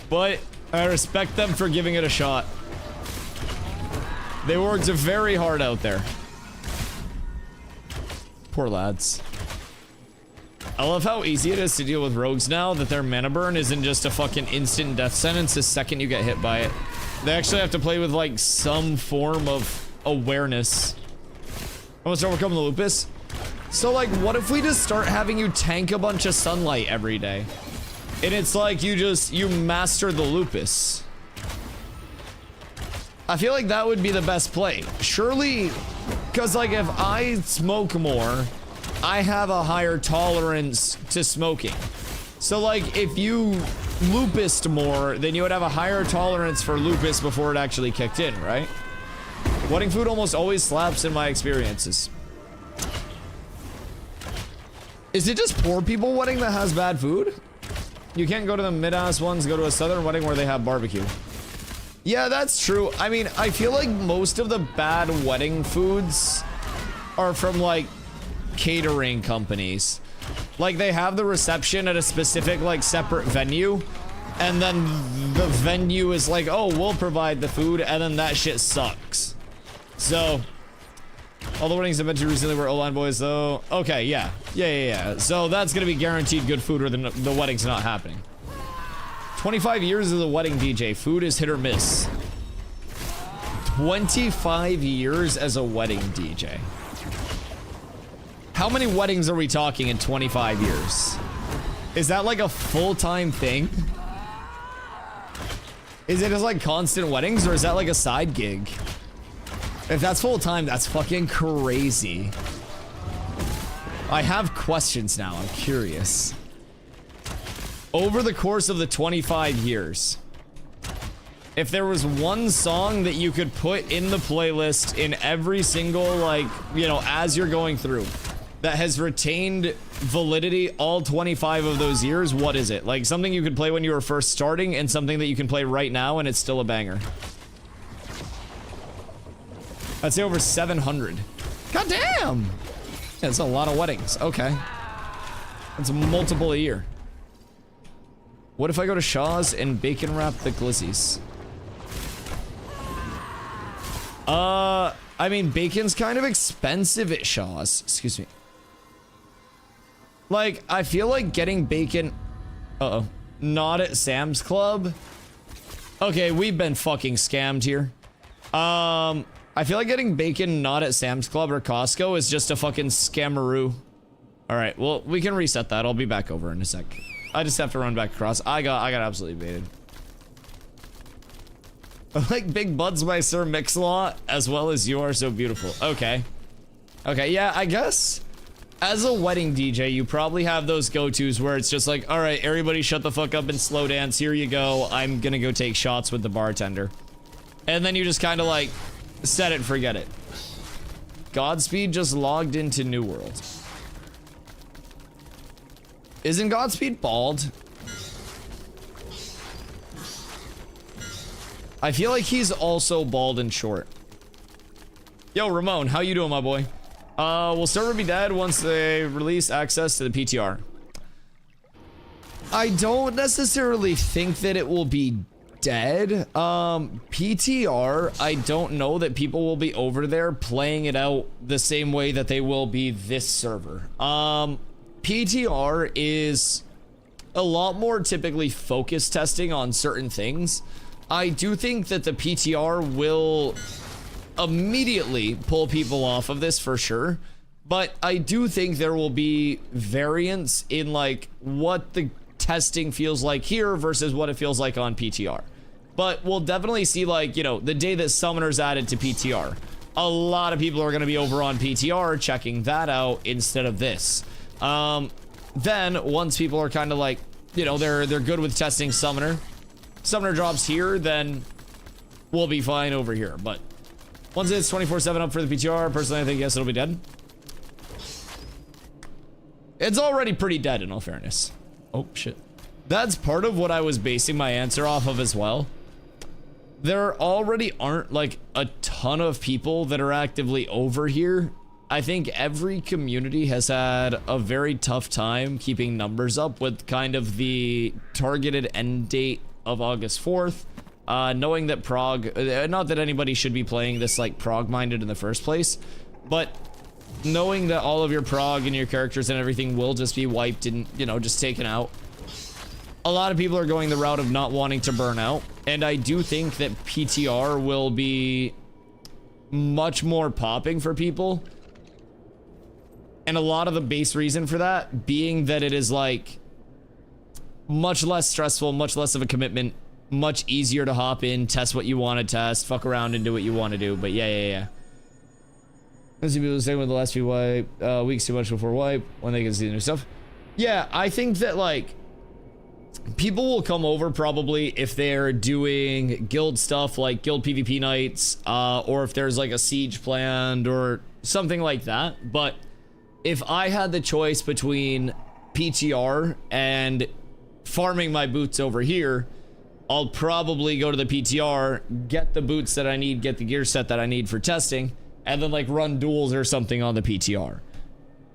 But I respect them for giving it a shot. They worked very hard out there. Poor lads. I love how easy it is to deal with rogues now that their mana burn isn't just a fucking instant death sentence the second you get hit by it. They actually have to play with like some form of awareness. Almost overcome the lupus. So like, what if we just start having you tank a bunch of sunlight every day? And it's like you master the lupus. I feel like that would be the best play. Surely, because like if I smoke more, I have a higher tolerance to smoking. So like if you lupused more, then you would have a higher tolerance for lupus before it actually kicked in, right? Wedding food almost always slaps in my experiences. Is it just poor people wedding that has bad food? You can't go to the mid-ass ones, go to a southern wedding where they have barbecue. Yeah, that's true. I mean, I feel like most of the bad wedding foods are from like catering companies. Like they have the reception at a specific like separate venue, and then the venue is like, oh, we'll provide the food, and then that shit sucks. So all the weddings I've been to recently were O-line boys, though. Okay, yeah. So that's gonna be guaranteed good food, or the wedding's not happening. 25 years as a wedding DJ. Food is hit or miss. 25 years as a wedding DJ. How many weddings are we talking in 25 years? Is that like a full-time thing? Is it just like constant weddings, or is that like a side gig? If that's full-time, that's fucking crazy. I have questions now. I'm curious. Over the course of the 25 years, if there was one song that you could put in the playlist in every single, like, you know, as you're going through, that has retained validity all 25 of those years, what is it? Like something you could play when you were first starting and something that you can play right now and it's still a banger. I'd say over 700. God damn! That's a lot of weddings. Okay. That's multiple a year. What if I go to Shaw's and bacon wrap the glizzies? I mean, bacon's kind of expensive at Shaw's. Excuse me. Like, I feel like getting bacon... Uh-oh. Not at Sam's Club? Okay, we've been fucking scammed here. I feel like getting bacon not at Sam's Club or Costco is just a fucking scammeroo. Alright, well, we can reset that. I'll be back over in a sec. I just have to run back across. I got absolutely baited. I like Big Buds by Sir Mix-a-Lot, as well as You Are So Beautiful. Okay. Okay, yeah, I guess. as a wedding DJ, you probably have those go-tos where it's just like, all right, everybody shut the fuck up and slow dance. Here you go. I'm gonna go take shots with the bartender. And then you just kind of like set it and forget it. Godspeed just logged into New World. Isn't Godspeed bald? I feel like he's also bald and short. Yo, Ramon, how you doing, my boy? Will server be dead once they release access to the PTR? I don't necessarily think that it will be dead. PTR, I don't know that people will be over there playing it out the same way that they will be this server. PTR is a lot more typically focus testing on certain things. I do think that the PTR will immediately pull people off of this for sure, but I do think there will be variance in like what the testing feels like here versus what it feels like on PTR. But we'll definitely see, like, you know, the day that Summoners added to PTR, a lot of people are going to be over on PTR checking that out instead of this. Then once people are kind of like, you know, they're good with testing Summoner drops here, then we'll be fine over here. But once it's 24/7 up for the PTR, personally I think yes, it'll be dead. It's already pretty dead in all fairness. Oh shit. That's part of what I was basing my answer off of as well. There already aren't like a ton of people that are actively over here. I think every community has had a very tough time keeping numbers up with kind of the targeted end date of August 4th. Knowing that Prague, not that anybody should be playing this like Prague-minded in the first place, but knowing that all of your Prague and your characters and everything will just be wiped and, you know, just taken out. A lot of people are going the route of not wanting to burn out, and I do think that PTR will be much more popping for people. And a lot of the base reason for that being that it is like much less stressful, much less of a commitment, much easier to hop in, test what you want to test, fuck around and do what you want to do. But yeah. Let's see people saying with the last few weeks too much before wipe when they can see the new stuff. Yeah, I think that like people will come over probably if they're doing guild stuff like guild PvP nights, or if there's like a siege planned or something like that. But if I had the choice between PTR and farming my boots over here, I'll probably go to the PTR, get the boots that I need, get the gear set that I need for testing, and then like run duels or something on the PTR.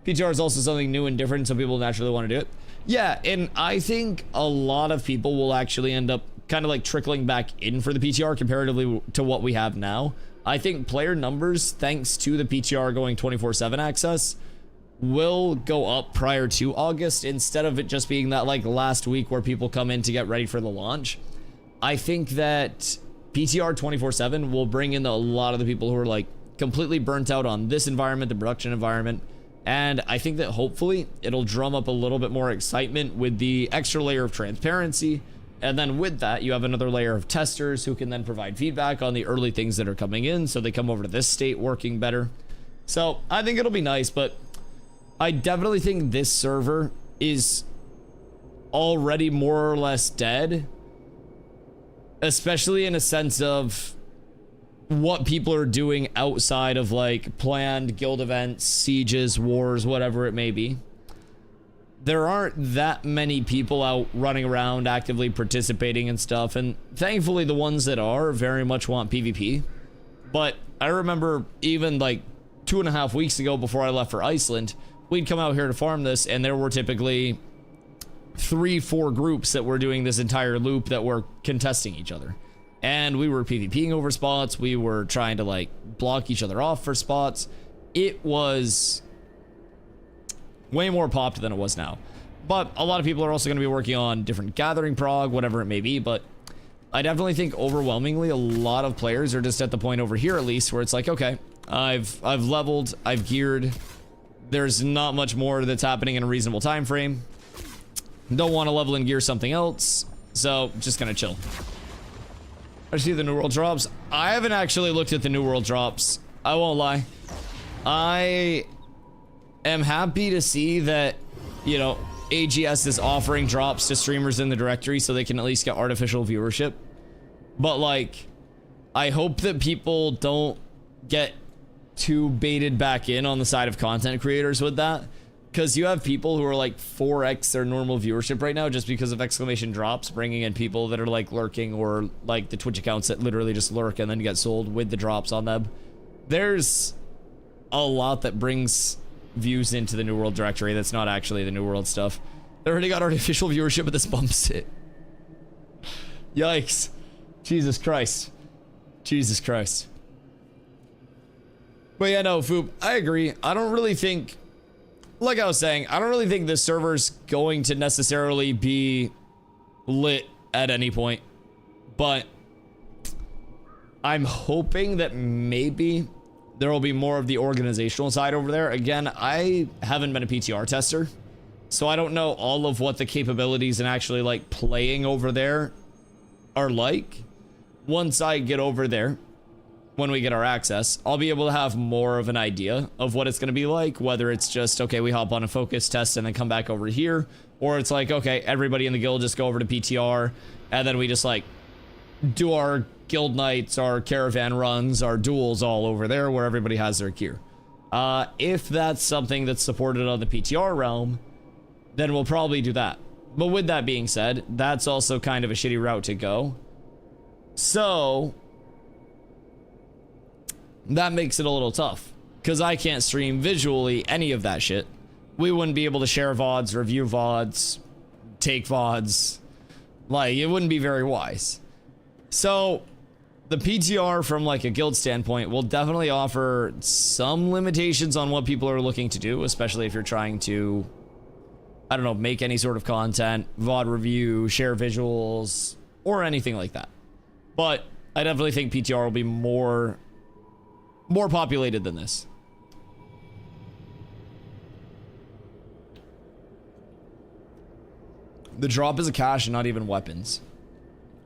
PTR is also something new and different, so people naturally want to do it. Yeah, and I think a lot of people will actually end up kind of like trickling back in for the PTR comparatively to what we have now. I think player numbers, thanks to the PTR going 24/7 access, will go up prior to August instead of it just being that like last week where people come in to get ready for the launch. I think that PTR 24/7 will bring in a lot of the people who are like completely burnt out on this environment, the production environment. And I think that hopefully it'll drum up a little bit more excitement with the extra layer of transparency. And then with that, you have another layer of testers who can then provide feedback on the early things that are coming in, so they come over to this state working better. So I think it'll be nice, but I definitely think this server is already more or less dead, especially in a sense of what people are doing outside of like planned guild events, sieges, wars, whatever it may be. There aren't that many people out running around actively participating in stuff, and thankfully the ones that are very much want PvP. But I remember even like 2.5 weeks ago before I left for Iceland, we'd come out here to farm this, and there were typically 3-4 groups that were doing this entire loop that were contesting each other. And we were PvPing over spots. We were trying to like block each other off for spots. It was way more popped than it was now. But a lot of people are also going to be working on different gathering prog, whatever it may be. But I definitely think overwhelmingly a lot of players are just at the point over here at least where it's like, okay, I've leveled, I've geared. There's not much more that's happening in a reasonable time frame. Don't want to level and gear something else, so just gonna chill. I see the New World drops. I haven't actually looked at the New World drops. I won't lie. I am happy to see that, you know, AGS is offering drops to streamers in the directory so they can at least get artificial viewership. But like, I hope that people don't get too baited back in on the side of content creators with that. Because you have people who are like 4x their normal viewership right now just because of exclamation drops, bringing in people that are like lurking, or like the Twitch accounts that literally just lurk and then get sold with the drops on them. There's a lot that brings views into the New World directory that's not actually the New World stuff. They already got artificial viewership, but this bumps it. Yikes. Jesus Christ. Jesus Christ. But yeah, no, Foop, I agree. I don't really think, like I was saying, I don't really think this server's going to necessarily be lit at any point. But I'm hoping that maybe there will be more of the organizational side over there. Again, I haven't been a PTR tester, so I don't know all of what the capabilities and actually like playing over there are like. Once I get over there, when we get our access, I'll be able to have more of an idea of what it's going to be like, whether it's just, okay, we hop on a focus test and then come back over here, or it's like, okay, everybody in the guild just go over to PTR, and then we just like do our guild nights, our caravan runs, our duels all over there where everybody has their gear. If that's something that's supported on the PTR realm, then we'll probably do that. But with that being said, that's also kind of a shitty route to go. So that makes it a little tough, because I can't stream visually any of that shit. We wouldn't be able to share VODs, review VODs, take VODs. Like, it wouldn't be very wise. So the PTR from like a guild standpoint will definitely offer some limitations on what people are looking to do, especially if you're trying to, I don't know, make any sort of content, VOD review, share visuals, or anything like that. But I definitely think PTR will be more populated than this. The drop is a cache and not even weapons.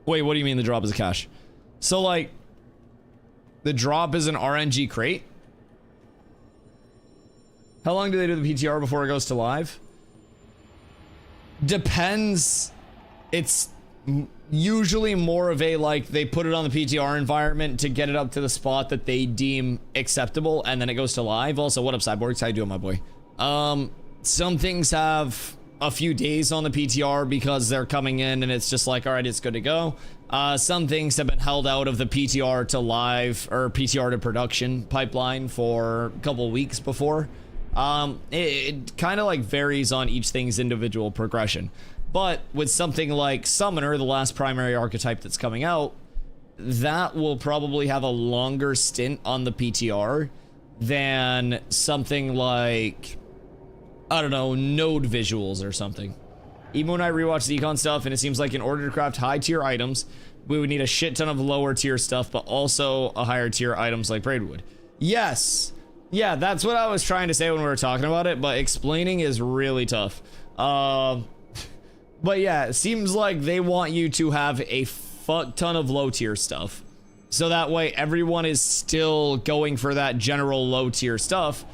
Wait, what do you mean the drop is a cache? So like, the drop is an RNG crate? How long do they do the PTR before it goes to live? Depends. It's usually more of a, like, they put it on the PTR environment to get it up to the spot that they deem acceptable, and then it goes to live. Also, what up, Cyborgs? How you doing, my boy? Some things have a few days on the PTR because they're coming in and it's just like, all right, it's good to go. Some things have been held out of the PTR to live, or PTR to production pipeline for a couple weeks before. It kind of like varies on each thing's individual progression. But with something like Summoner, the last primary archetype that's coming out, that will probably have a longer stint on the PTR than something like, I don't know, node visuals or something. Even when I rewatch the econ stuff, and it seems like in order to craft high tier items, we would need a shit ton of lower tier stuff, but also a higher tier items like Braidwood. Yes. Yeah, that's what I was trying to say when we were talking about it, but explaining is really tough. But yeah, it seems like they want you to have a fuck ton of low tier stuff. So that way everyone is still going for that general low tier stuff.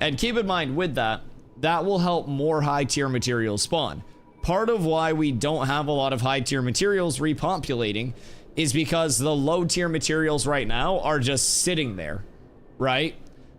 And keep in mind with that, that will help more high tier materials spawn. Part of why we don't have a lot of high tier materials repopulating is because the low tier materials right now are just sitting there, right?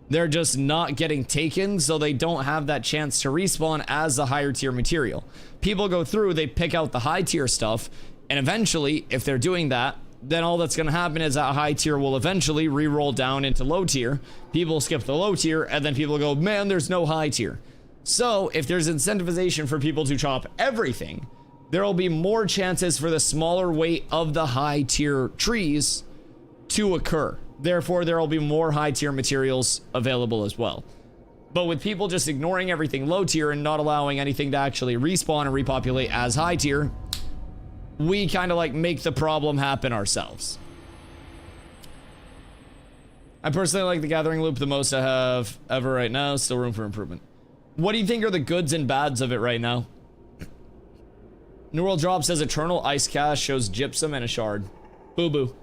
They're just not getting taken, so they don't have that chance to respawn as a higher tier material. People go through, they pick out the high tier stuff, and eventually, if they're doing that, then all that's going to happen is that high tier will eventually re-roll down into low tier. People skip the low tier, and then people go, man, there's no high tier. So if there's incentivization for people to chop everything, there will be more chances for the smaller weight of the high tier trees to occur. Therefore, there will be more high tier materials available as well. But with people just ignoring everything low tier and not allowing anything to actually respawn and repopulate as high tier, we kind of like make the problem happen ourselves. I personally like the gathering loop the most I have ever right now. Still room for improvement. What do you think are the goods and bads of it right now? New World Drop says Eternal Ice Cache shows gypsum and a shard. Boo boo.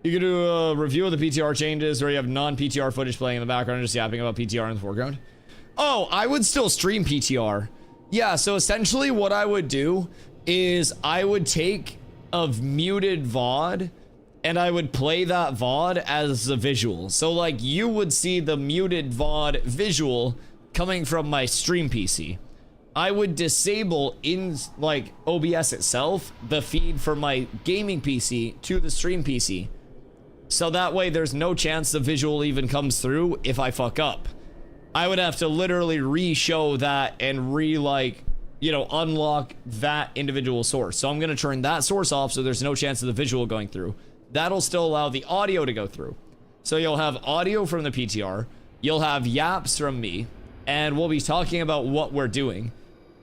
You can do a review of the PTR changes, or you have non-PTR footage playing in the background and just yapping about PTR in the foreground. Oh, I would still stream PTR. Yeah, so essentially what I would do is I would take a muted VOD and I would play that VOD as a visual. So like you would see the muted VOD visual coming from my stream PC. I would disable in like OBS itself the feed from my gaming PC to the stream PC. So that way there's no chance the visual even comes through if I fuck up. I would have to literally re-show that and unlock that individual source. So I'm gonna turn that source off so there's no chance of the visual going through. That'll still allow the audio to go through. So you'll have audio from the PTR, you'll have yaps from me, and we'll be talking about what we're doing.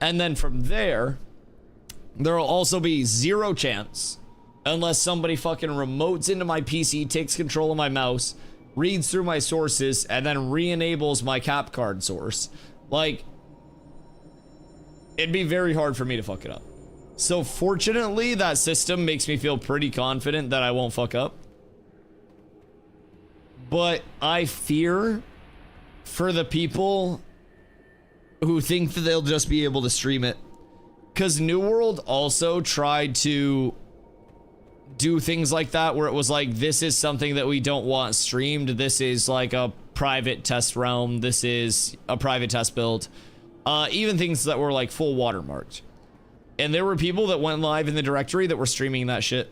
And then from there, there'll also be zero chance, unless somebody fucking remotes into my PC, takes control of my mouse, reads through my sources, and then re-enables my cap card source. Like, it'd be very hard for me to fuck it up. So fortunately, that system makes me feel pretty confident that I won't fuck up. But I fear for the people who think that they'll just be able to stream it. Because New World also tried to do things like that, where it was like, this is something that we don't want streamed. This is like a private test realm. This is a private test build. Even things that were like full watermarked. And there were people that went live in the directory that were streaming that shit.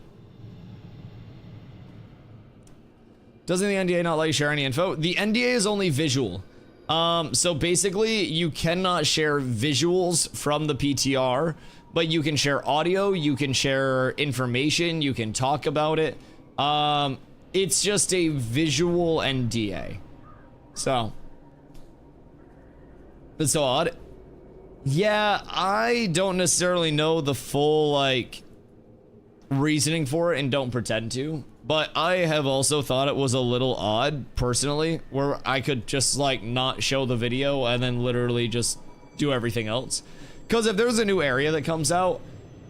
Doesn't the NDA not let you share any info? The NDA is only visual. So basically, you cannot share visuals from the PTR, but you can share audio, you can share information, you can talk about it. It's just a visual NDA. So. That's so odd. Yeah, I don't necessarily know the full, like, reasoning for it and don't pretend to. But I have also thought it was a little odd, personally, where I could just, like, not show the video and then literally just do everything else. Because if there's a new area that comes out,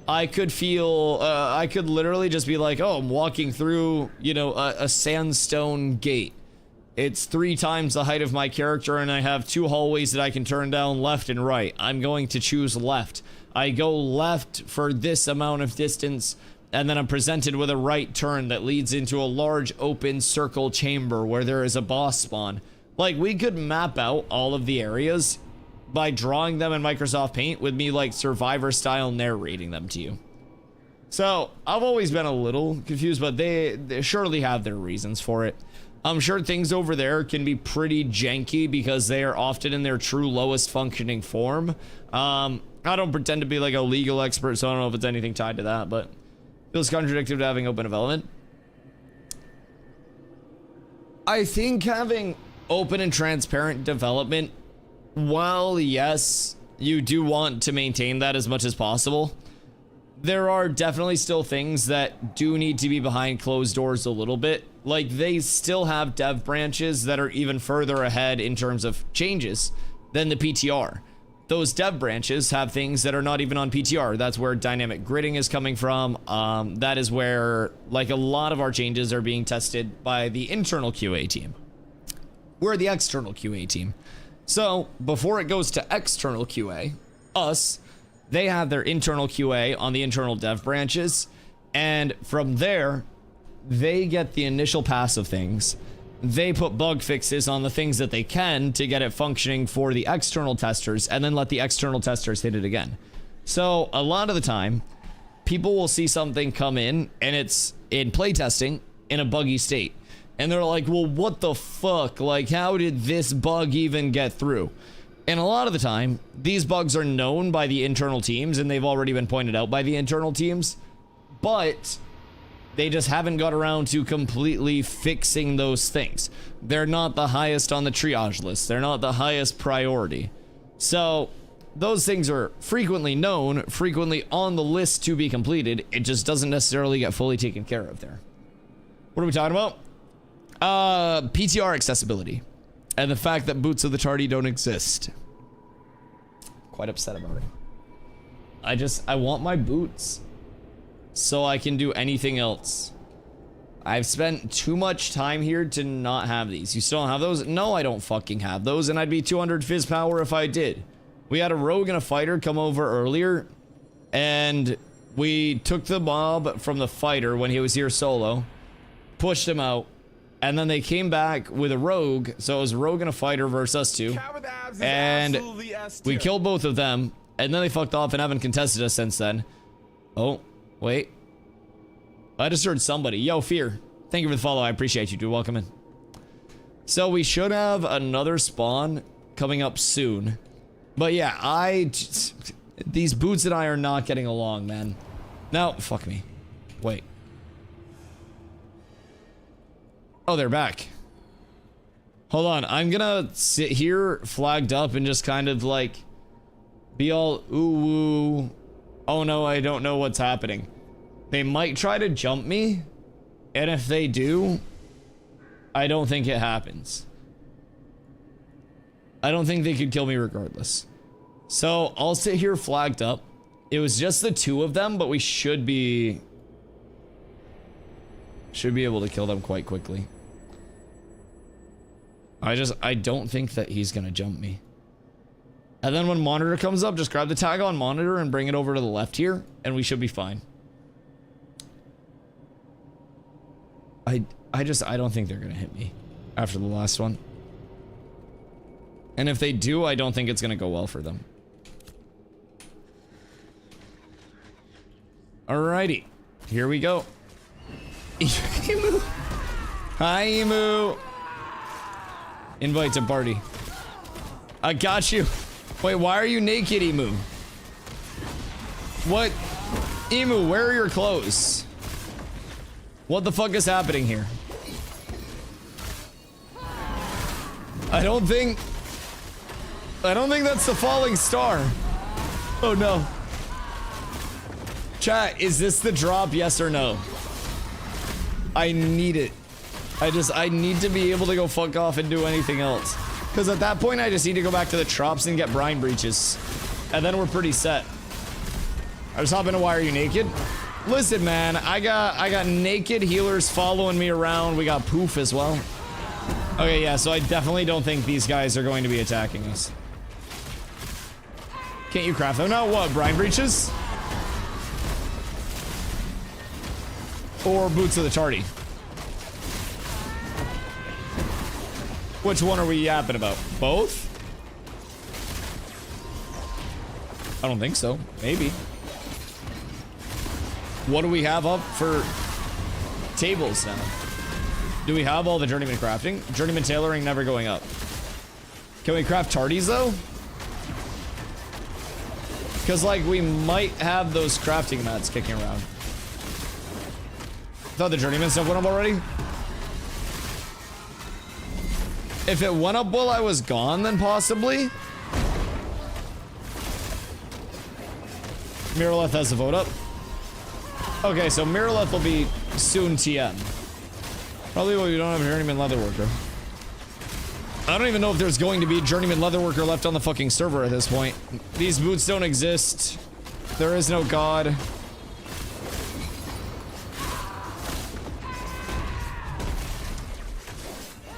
I could feel, I could literally just be like, oh, I'm walking through, you know, a sandstone gate. It's 3 times the height of my character, and I have 2 hallways that I can turn down left and right. I'm going to choose left. I go left for this amount of distance, and then I'm presented with a right turn that leads into a large open circle chamber where there is a boss spawn. Like, we could map out all of the areas by drawing them in Microsoft Paint with me, like, Survivor style narrating them to you. So, I've always been a little confused, but they surely have their reasons for it. I'm sure things over there can be pretty janky because they are often in their true lowest functioning form. I don't pretend to be like a legal expert, so I don't know if it's anything tied to that, but it feels contradictory to having open development. I think having open and transparent development, while yes, you do want to maintain that as much as possible, there are definitely still things that do need to be behind closed doors a little bit. Like, they still have dev branches that are even further ahead in terms of changes than the PTR. Those dev branches have things that are not even on PTR. That's where dynamic gridding is coming from. That is where, like, a lot of our changes are being tested by the internal QA team. We're the external QA team. So, before it goes to external QA, us, they have their internal QA on the internal dev branches, and from there, they get the initial pass of things. They put bug fixes on the things that they can to get it functioning for the external testers, and then let the external testers hit it again. So a lot of the time, people will see something come in, and it's in playtesting in a buggy state. And they're like, well, what the fuck? Like, how did this bug even get through? And a lot of the time, these bugs are known by the internal teams, and they've already been pointed out by the internal teams, but they just haven't got around to completely fixing those things. They're not the highest on the triage list. They're not the highest priority. So those things are frequently known, frequently on the list to be completed. It just doesn't necessarily get fully taken care of there. What are we talking about? PTR accessibility. And the fact that boots of the tardy don't exist. Quite upset about it. I want my boots so I can do anything else. I've spent too much time here to not have these. You still don't have those? No, I don't fucking have those, and I'd be 200 fizz power if I did. We had a rogue and a fighter come over earlier, and we took the mob from the fighter when he was here solo, pushed him out, and then they came back with a rogue, so it was a rogue and a fighter versus us two, and we killed both of them, and then they fucked off and haven't contested us since then. Oh, wait. I just heard somebody. Yo, Fear. Thank you for the follow. I appreciate you, dude. Welcome in. So we should have another spawn coming up soon. But yeah, these boots and I are not getting along, man. Now, fuck me. Wait. Oh, they're back. Hold on. I'm gonna sit here flagged up and just kind of like be all ooh. Oh no, I don't know what's happening. They might try to jump me, and if they do, I don't think it happens. I don't think they could kill me regardless. So I'll sit here flagged up. It was just the two of them, but we should be able to kill them quite quickly. I don't think that he's gonna jump me. And then when monitor comes up, just grab the tag on monitor and bring it over to the left here, and we should be fine. I don't think they're gonna hit me after the last one. And if they do, I don't think it's gonna go well for them. Alrighty, here we go. Emu. Hi, Emu. Invite to party. I got you. Wait, why are you naked, Emu? What? Emu, where are your clothes? What the fuck is happening here? I don't think that's the falling star. Oh no. Chat, is this the drop, yes or no? I need it. I need to be able to go fuck off and do anything else. Because at that point, I just need to go back to the Trops and get brine breaches. And then we're pretty set. I just hop into Why Are You Naked? Listen, man, I got naked healers following me around. We got Poof as well. Okay, yeah, so I definitely don't think these guys are going to be attacking us. Can't you craft them? No, what, brine breaches? Or Boots of the Tardy? Which one are we yapping about? Both? I don't think so. Maybe. What do we have up for tables now? Do we have all the journeyman crafting? Journeyman tailoring never going up. Can we craft tardies though? Because like we might have those crafting mats kicking around. Thought the journeyman stuff went up already? If it went up while I was gone, then possibly. Miraleth has a vote up. Okay, so Miraleth will be soon TM. Probably when we don't have a journeyman leatherworker. I don't even know if there's going to be a journeyman leatherworker left on the fucking server at this point. These boots don't exist. There is no god.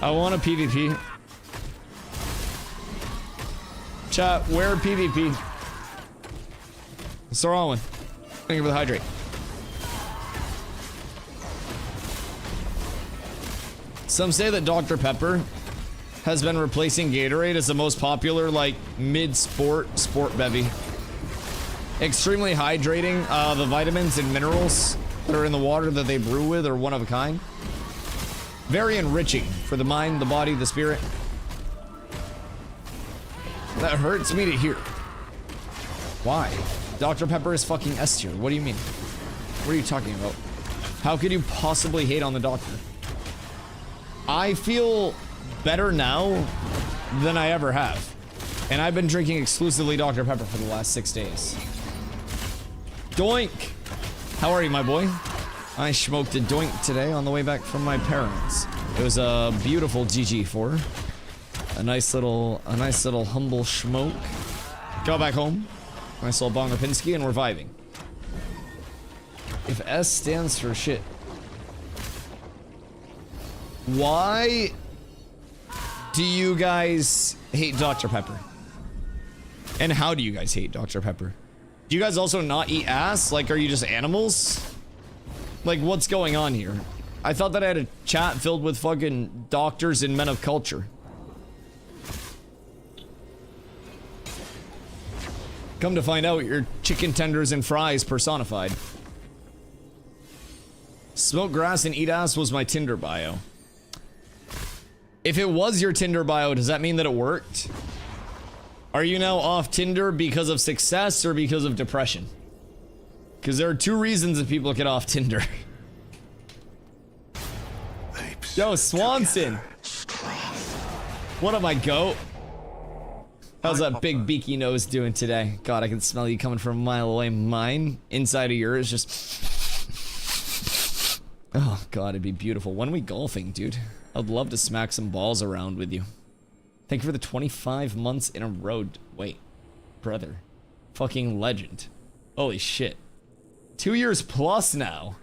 I want a PvP. Chat, where PvP? Sir Alwyn, thank you for the hydrate. Some say that Dr. Pepper has been replacing Gatorade as the most popular, like, mid-sport bevy. Extremely hydrating. The vitamins and minerals that are in the water that they brew with are one of a kind. Very enriching for the mind, the body, the spirit. That hurts me to hear. Why? Dr. Pepper is fucking S tier. What do you mean? What are you talking about? How could you possibly hate on the doctor? I feel better now than I ever have. And I've been drinking exclusively Dr. Pepper for the last 6 days. Doink! How are you, my boy? I smoked a doink today on the way back from my parents. It was a beautiful GG4. A nice little humble smoke. Got back home. Nice little Bongo Pinsky, and we're vibing. If S stands for shit. Why do you guys hate Dr. Pepper? And how do you guys hate Dr. Pepper? Do you guys also not eat ass? Like, are you just animals? Like, what's going on here? I thought that I had a chat filled with fucking doctors and men of culture. Come to find out, you're chicken tenders and fries personified. Smoke grass and eat ass was my Tinder bio. If it was your Tinder bio, does that mean that it worked? Are you now off Tinder because of success or because of depression? Because there are two reasons that people get off Tinder. Yo, Swanson! What am I, goat? How's that big beaky nose doing today? God, I can smell you coming from a mile away. Mine, inside of yours, just... Oh, God, it'd be beautiful. When are we golfing, dude? I'd love to smack some balls around with you. Thank you for the 25 months in a row. Wait, brother. Fucking legend. Holy shit. 2 years plus now.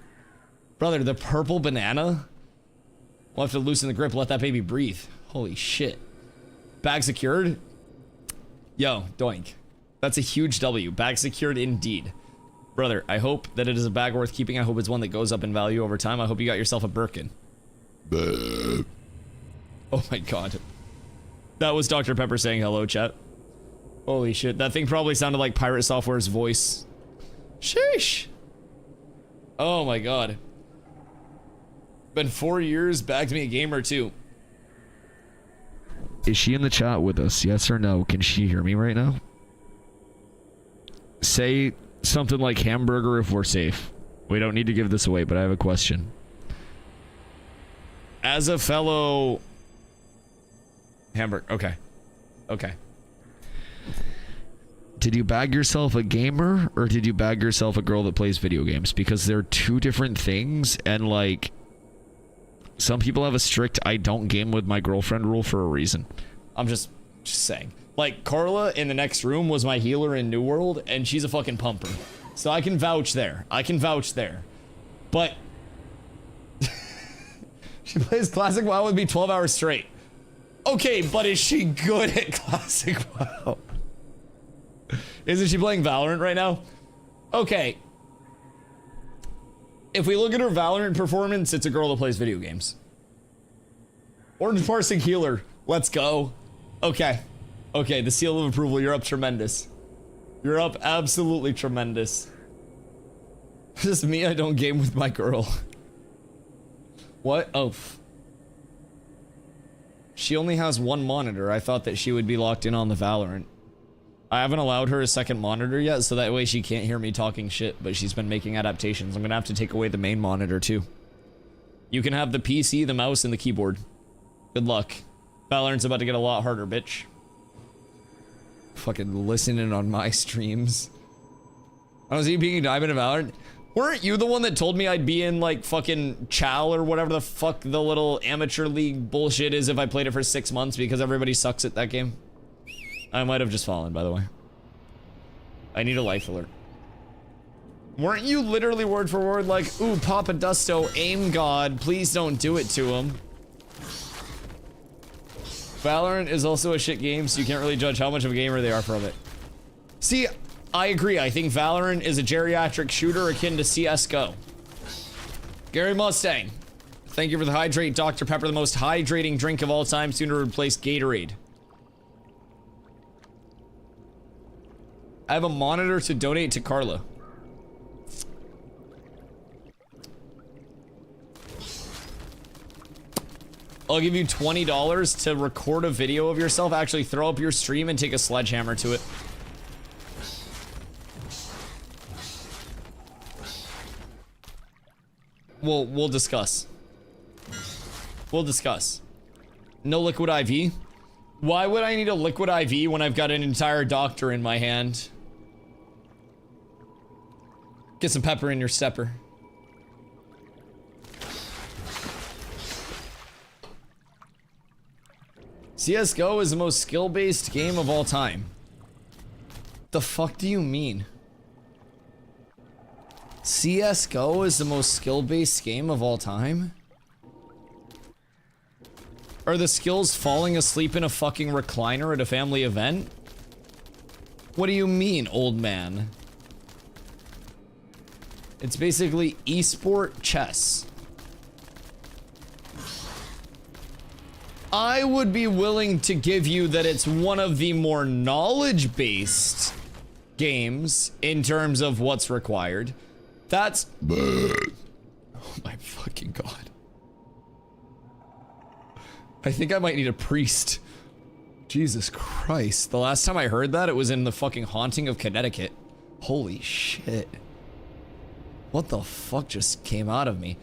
Brother, the purple banana? We'll have to loosen the grip, let that baby breathe. Holy shit. Bag secured? Yo, doink. That's a huge W. Bag secured indeed. Brother, I hope that it is a bag worth keeping. I hope it's one that goes up in value over time. I hope you got yourself a Birkin. Oh my god. That was Dr. Pepper saying hello, chat. Holy shit. That thing probably sounded like Pirate Software's voice. Sheesh. Oh my god. Been 4 years, bagged me a game or two. Is she in the chat with us? Yes or no? Can she hear me right now? Say something like hamburger if we're safe. We don't need to give this away, but I have a question. As a fellow... Hamburger, okay. Okay. Did you bag yourself a gamer, or did you bag yourself a girl that plays video games? Because they're two different things, and like... Some people have a strict I don't game with my girlfriend rule for a reason. I'm just saying. Like, Carla in the next room was my healer in New World, and she's a fucking pumper. So I can vouch there. I can vouch there. But... she plays Classic WoW with me 12 hours straight. Okay, but is she good at Classic WoW? Isn't she playing Valorant right now? Okay. If we look at her Valorant performance, it's a girl that plays video games. Orange parsing healer. Let's go. Okay. Okay, the seal of approval. You're up tremendous. You're up absolutely tremendous. Just me, I don't game with my girl. What? Oh. She only has one monitor. I thought that she would be locked in on the Valorant. I haven't allowed her a second monitor yet, so that way she can't hear me talking shit, but she's been making adaptations. I'm gonna have to take away the main monitor, too. You can have the PC, the mouse, and the keyboard. Good luck. Valorant's about to get a lot harder, bitch. Fucking listening on my streams. I was being a diamond in Valorant. Weren't you the one that told me I'd be in, like, fucking Chow or whatever the fuck the little amateur league bullshit is if I played it for 6 months because everybody sucks at that game? I might have just fallen, by the way. I need a life alert. Weren't you literally word for word like, ooh, Papa Dusto, aim god, please don't do it to him? Valorant is also a shit game, so you can't really judge how much of a gamer they are from it. See, I agree. I think Valorant is a geriatric shooter akin to CSGO. Gary Mustang, thank you for the hydrate. Dr. Pepper, the most hydrating drink of all time, soon to replace Gatorade. I have a monitor to donate to Carla. I'll give you $20 to record a video of yourself, actually throw up your stream and take a sledgehammer to it. We'll discuss. We'll discuss. No liquid IV? Why would I need a liquid IV when I've got an entire doctor in my hand? Get some pepper in your stepper. CSGO is the most skill-based game of all time. The fuck do you mean? CSGO is the most skill-based game of all time? Are the skills falling asleep in a fucking recliner at a family event? What do you mean, old man? It's basically esport chess. I would be willing to give you that it's one of the more knowledge-based games in terms of what's required. That's... Oh my fucking god. I think I might need a priest. Jesus Christ. The last time I heard that, it was in the fucking Haunting of Connecticut. Holy shit. What the fuck just came out of me?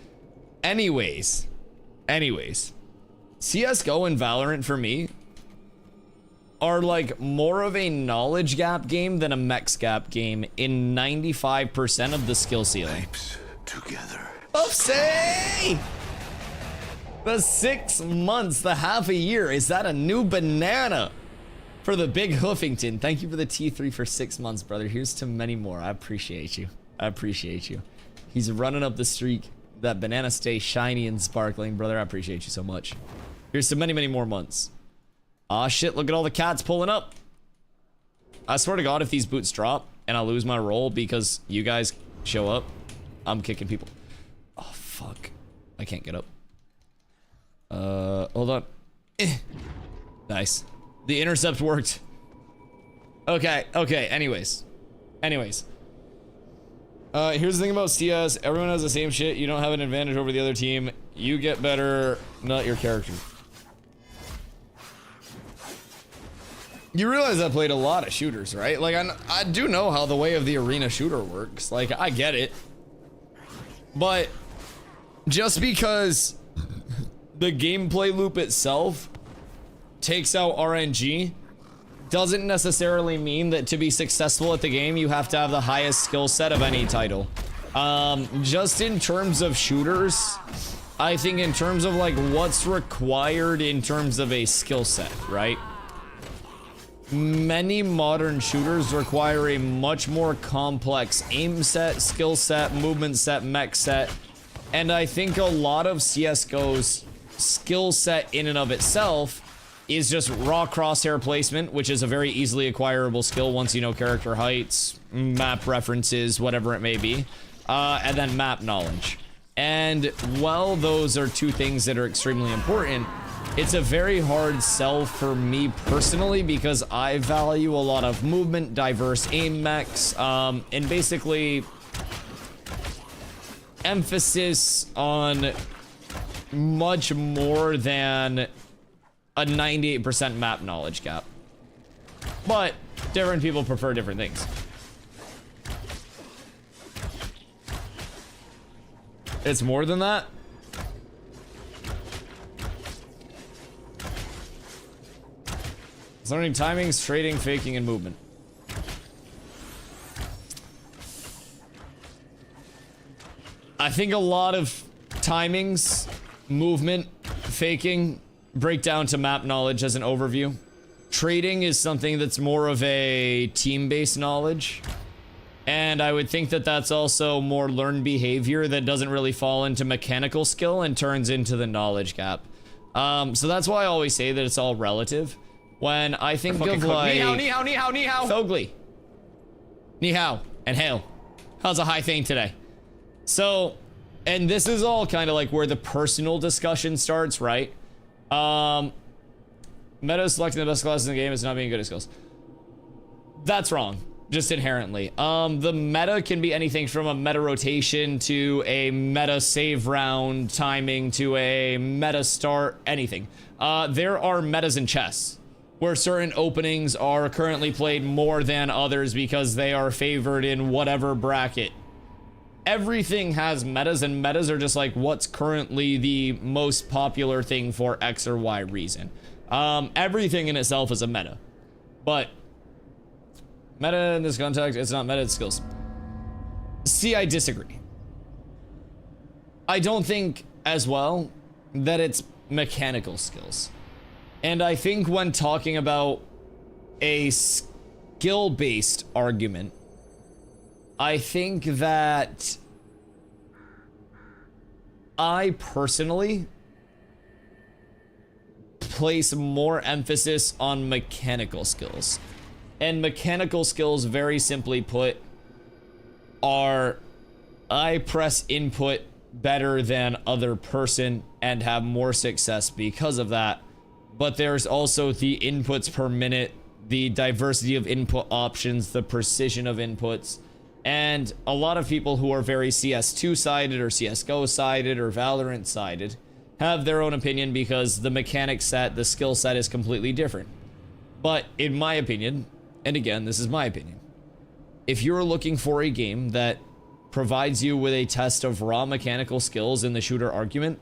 Anyways. CSGO and Valorant for me are like more of a knowledge gap game than a mech gap game in 95% of the skill ceiling. Together. Oopsie! The 6 months, the half a year. Is that a new banana? For the big Hoofington. Thank you for the T3 for 6 months, brother. Here's to many more. I appreciate you. He's running up the streak. That banana stays shiny and sparkling, brother. I appreciate you so much. Here's to many, many more months. Aw, shit, look at all the cats pulling up. I swear to God, if these boots drop and I lose my role because you guys show up, I'm kicking people. Oh, fuck. I can't get up. Hold on. Nice. The intercept worked. Okay, anyways. Here's the thing about CS. Everyone has the same shit. You don't have an advantage over the other team. You get better, not your character. You realize I played a lot of shooters, right? Like, I do know how the way of the arena shooter works. Like, I get it. But just because the gameplay loop itself takes out RNG doesn't necessarily mean that to be successful at the game, you have to have the highest skill set of any title. Just in terms of shooters, I think in terms of like what's required in terms of a skill set, right? Many modern shooters require a much more complex aim set, skill set, movement set, mech set, and I think a lot of CSGO's skill set in and of itself is just raw crosshair placement, which is a very easily acquirable skill once you know character heights, map references, whatever it may be, and then map knowledge. And while those are two things that are extremely important, it's a very hard sell for me personally because I value a lot of movement, diverse aim mechs, and basically emphasis on much more than a 98% map knowledge gap. But different people prefer different things. It's more than that? It's learning timings, trading, faking, and movement. I think a lot of timings, movement, faking break down to map knowledge as an overview. Trading is something that's more of a team-based knowledge. And I would think that that's also more learned behavior that doesn't really fall into mechanical skill and turns into the knowledge gap. So that's why I always say that it's all relative. When I think of like... Ni hao. Thogli. Ni hao. And hail. How's a high thing today? So, and this is all kind of like where the personal discussion starts, right? Meta selecting the best classes in the game is not being good at skills. That's wrong. Just inherently. The meta can be anything from a meta rotation to a meta save round timing to a meta start, anything. There are metas in chess where certain openings are currently played more than others because they are favored in whatever bracket. Everything has metas, and metas are just like what's currently the most popular thing for X or Y reason. Everything in itself is a meta, but meta in this context, it's not meta, it's skills. See, I disagree. I don't think as well that it's mechanical skills. And I think when talking about a skill-based argument, I think that I personally place more emphasis on mechanical skills. And mechanical skills, very simply put, are I press input better than other person and have more success because of that. But there's also the inputs per minute, the diversity of input options, the precision of inputs. And a lot of people who are very CS2 sided or CSGO sided or Valorant sided have their own opinion because the mechanic set, the skill set is completely different. But in my opinion, and again, this is my opinion, if you're looking for a game that provides you with a test of raw mechanical skills in the shooter argument,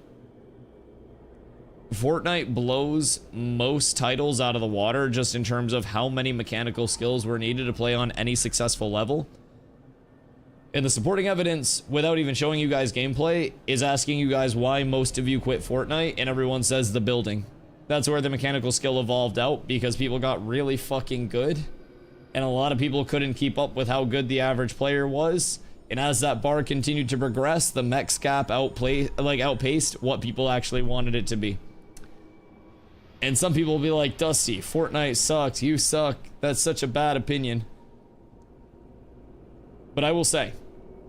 Fortnite blows most titles out of the water just in terms of how many mechanical skills were needed to play on any successful level. And the supporting evidence, without even showing you guys gameplay, is asking you guys why most of you quit Fortnite, and everyone says the building. That's where the mechanical skill evolved out, because people got really fucking good, and a lot of people couldn't keep up with how good the average player was. And as that bar continued to progress, the mech gap outpaced what people actually wanted it to be. And some people will be like, Dusty, Fortnite sucks, you suck, that's such a bad opinion. But I will say,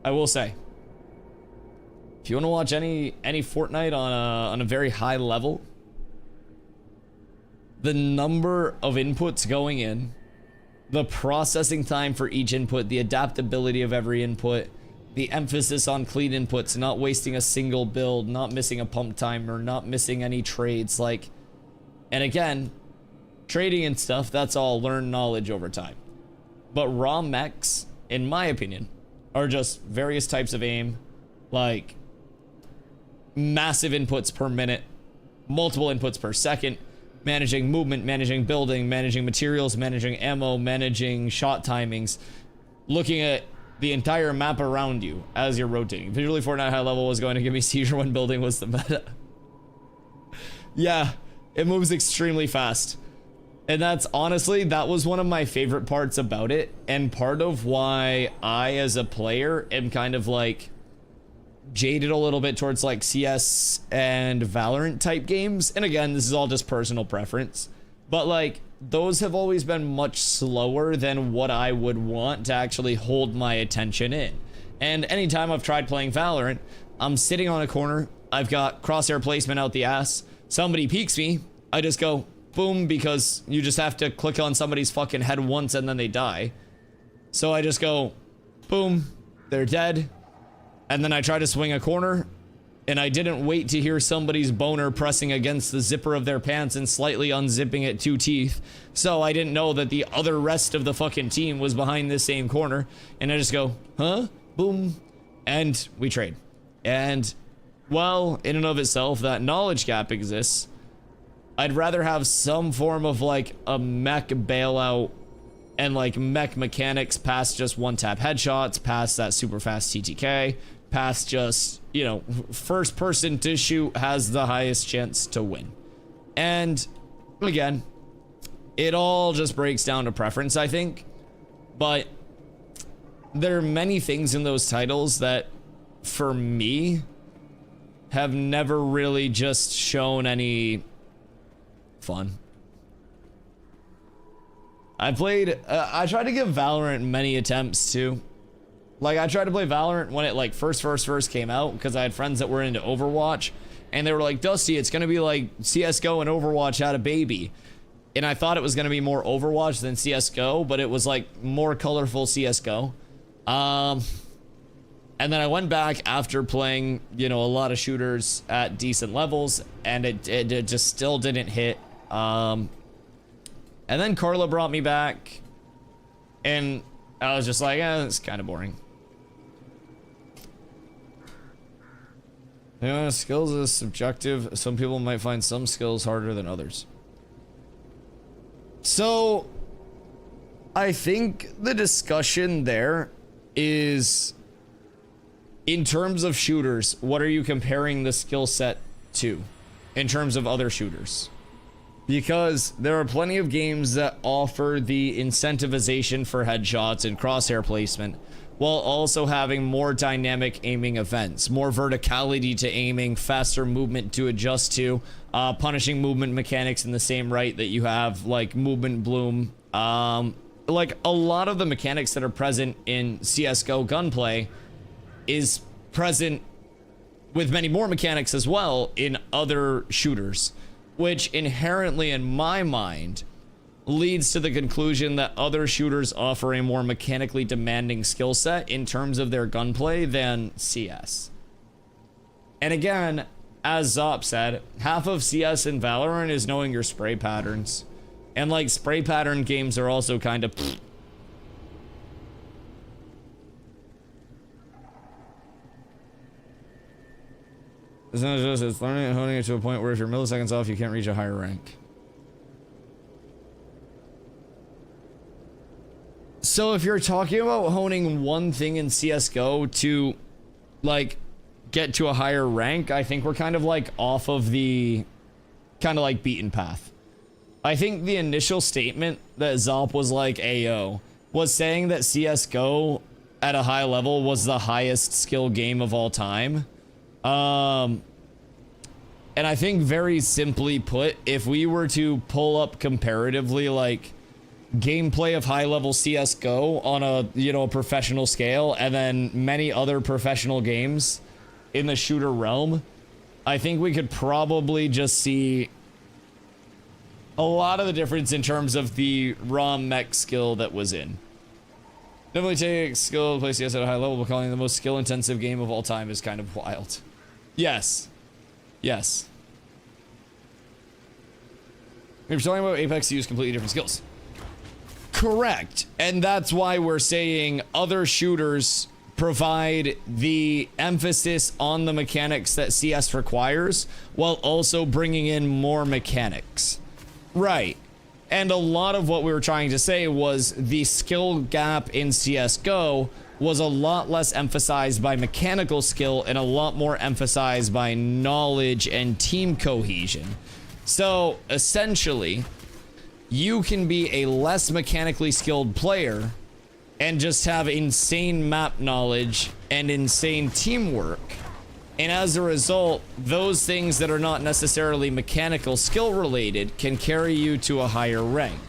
if you want to watch any Fortnite on a very high level, the number of inputs going in, the processing time for each input, the adaptability of every input, the emphasis on clean inputs, not wasting a single build, not missing a pump timer, not missing any trades, like, and again, trading and stuff, that's all learned knowledge over time. But raw mechs, in my opinion, are just various types of aim, like massive inputs per minute, multiple inputs per second, managing movement, managing building, managing materials, managing ammo, managing shot timings, looking at the entire map around you as you're rotating. Visually, Fortnite high level was going to give me seizure when building was the meta. Yeah, it moves extremely fast. And that's honestly, that was one of my favorite parts about it, and part of why I, as a player, am kind of like jaded a little bit towards like CS and Valorant type games. And again, this is all just personal preference, but like those have always been much slower than what I would want to actually hold my attention in. And anytime I've tried playing Valorant, I'm sitting on a corner, I've got crosshair placement out the ass, somebody peeks me, I just go boom, because you just have to click on somebody's fucking head once and then they die. So I just go boom, they're dead. And then I try to swing a corner, and I didn't wait to hear somebody's boner pressing against the zipper of their pants and slightly unzipping it 2 teeth. So I didn't know that the other rest of the fucking team was behind this same corner. And I just go, huh? Boom. And we trade. And while in and of itself that knowledge gap exists, I'd rather have some form of like a mech bailout and like mech mechanics past just one tap headshots, past that super fast TTK, past just, you know, first person to shoot has the highest chance to win. And again, it all just breaks down to preference, I think. But there are many things in those titles that, for me, have never really just shown any fun. I tried to give Valorant many attempts too. Like, I tried to play Valorant when it like first came out, because I had friends that were into Overwatch, and they were like, Dusty, it's gonna be like CSGO and Overwatch had a baby. And I thought it was gonna be more Overwatch than CSGO, but it was like more colorful CSGO. And then I went back after playing, you know, a lot of shooters at decent levels, and it just still didn't hit. And then Carla brought me back, and I was just like, it's kind of boring. You know, skills is subjective. Some people might find some skills harder than others. So, I think the discussion there is, in terms of shooters, what are you comparing the skill set to in terms of other shooters? Because there are plenty of games that offer the incentivization for headshots and crosshair placement, while also having more dynamic aiming events, more verticality to aiming, faster movement to adjust to, punishing movement mechanics in the same right that you have like movement bloom. Like a lot of the mechanics that are present in CSGO gunplay is present with many more mechanics as well in other shooters, which inherently in my mind leads to the conclusion that other shooters offer a more mechanically demanding skill set in terms of their gunplay than CS. And again, as Zop said, half of CS and Valorant is knowing your spray patterns. And like spray pattern games are also kind of it's not just, it's learning and honing it to a point where if you're milliseconds off, you can't reach a higher rank. So if you're talking about honing one thing in CSGO to like get to a higher rank, I think we're kind of like off of the kind of like beaten path. I think the initial statement that Zop was like AO was saying that CSGO at a high level was the highest skill game of all time. And I think very simply put, if we were to pull up comparatively like gameplay of high-level CSGO on a, you know, professional scale, and then many other professional games in the shooter realm, I think we could probably just see a lot of the difference in terms of the raw mech skill that was in. Definitely take skill to play CS at a high level, but calling it the most skill-intensive game of all time is kind of wild. Yes. Yes. If you're talking about Apex, you use completely different skills. Correct, and that's why we're saying other shooters provide the emphasis on the mechanics that CS requires while also bringing in more mechanics. Right, and a lot of what we were trying to say was the skill gap in CSGO was a lot less emphasized by mechanical skill and a lot more emphasized by knowledge and team cohesion. So essentially, you can be a less mechanically skilled player and just have insane map knowledge and insane teamwork. And as a result, those things that are not necessarily mechanical skill related can carry you to a higher rank.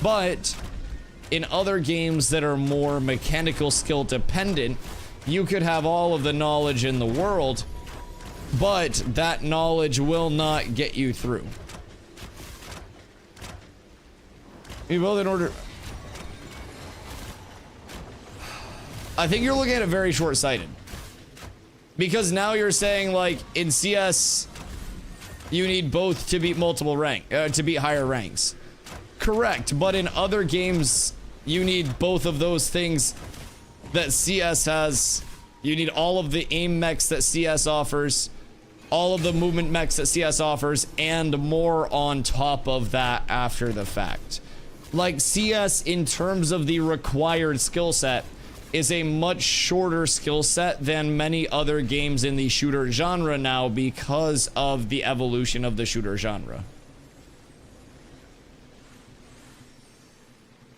But in other games that are more mechanical skill dependent, you could have all of the knowledge in the world, but that knowledge will not get you through. Well, in order, I think you're looking at it very short-sighted, because now you're saying like in CS you need both to beat multiple to beat higher ranks. Correct, but in other games you need both of those things that CS has. You need all of the aim mechs that CS offers, all of the movement mechs that CS offers, and more on top of that after the fact. Like CS, in terms of the required skill set, is a much shorter skill set than many other games in the shooter genre now because of the evolution of the shooter genre.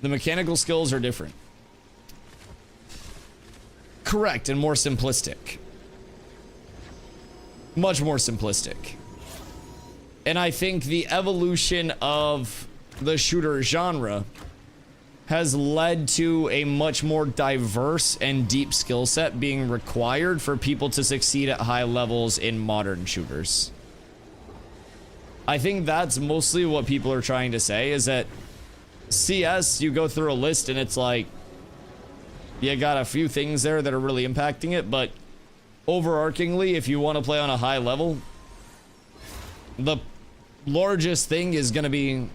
The mechanical skills are different. Correct, and more simplistic. Much more simplistic. And I think the evolution of the shooter genre has led to a much more diverse and deep skill set being required for people to succeed at high levels in modern shooters. I think that's mostly what people are trying to say, is that CS, you go through a list and it's like, you got a few things there that are really impacting it, but overarchingly, if you want to play on a high level, the largest thing is going to be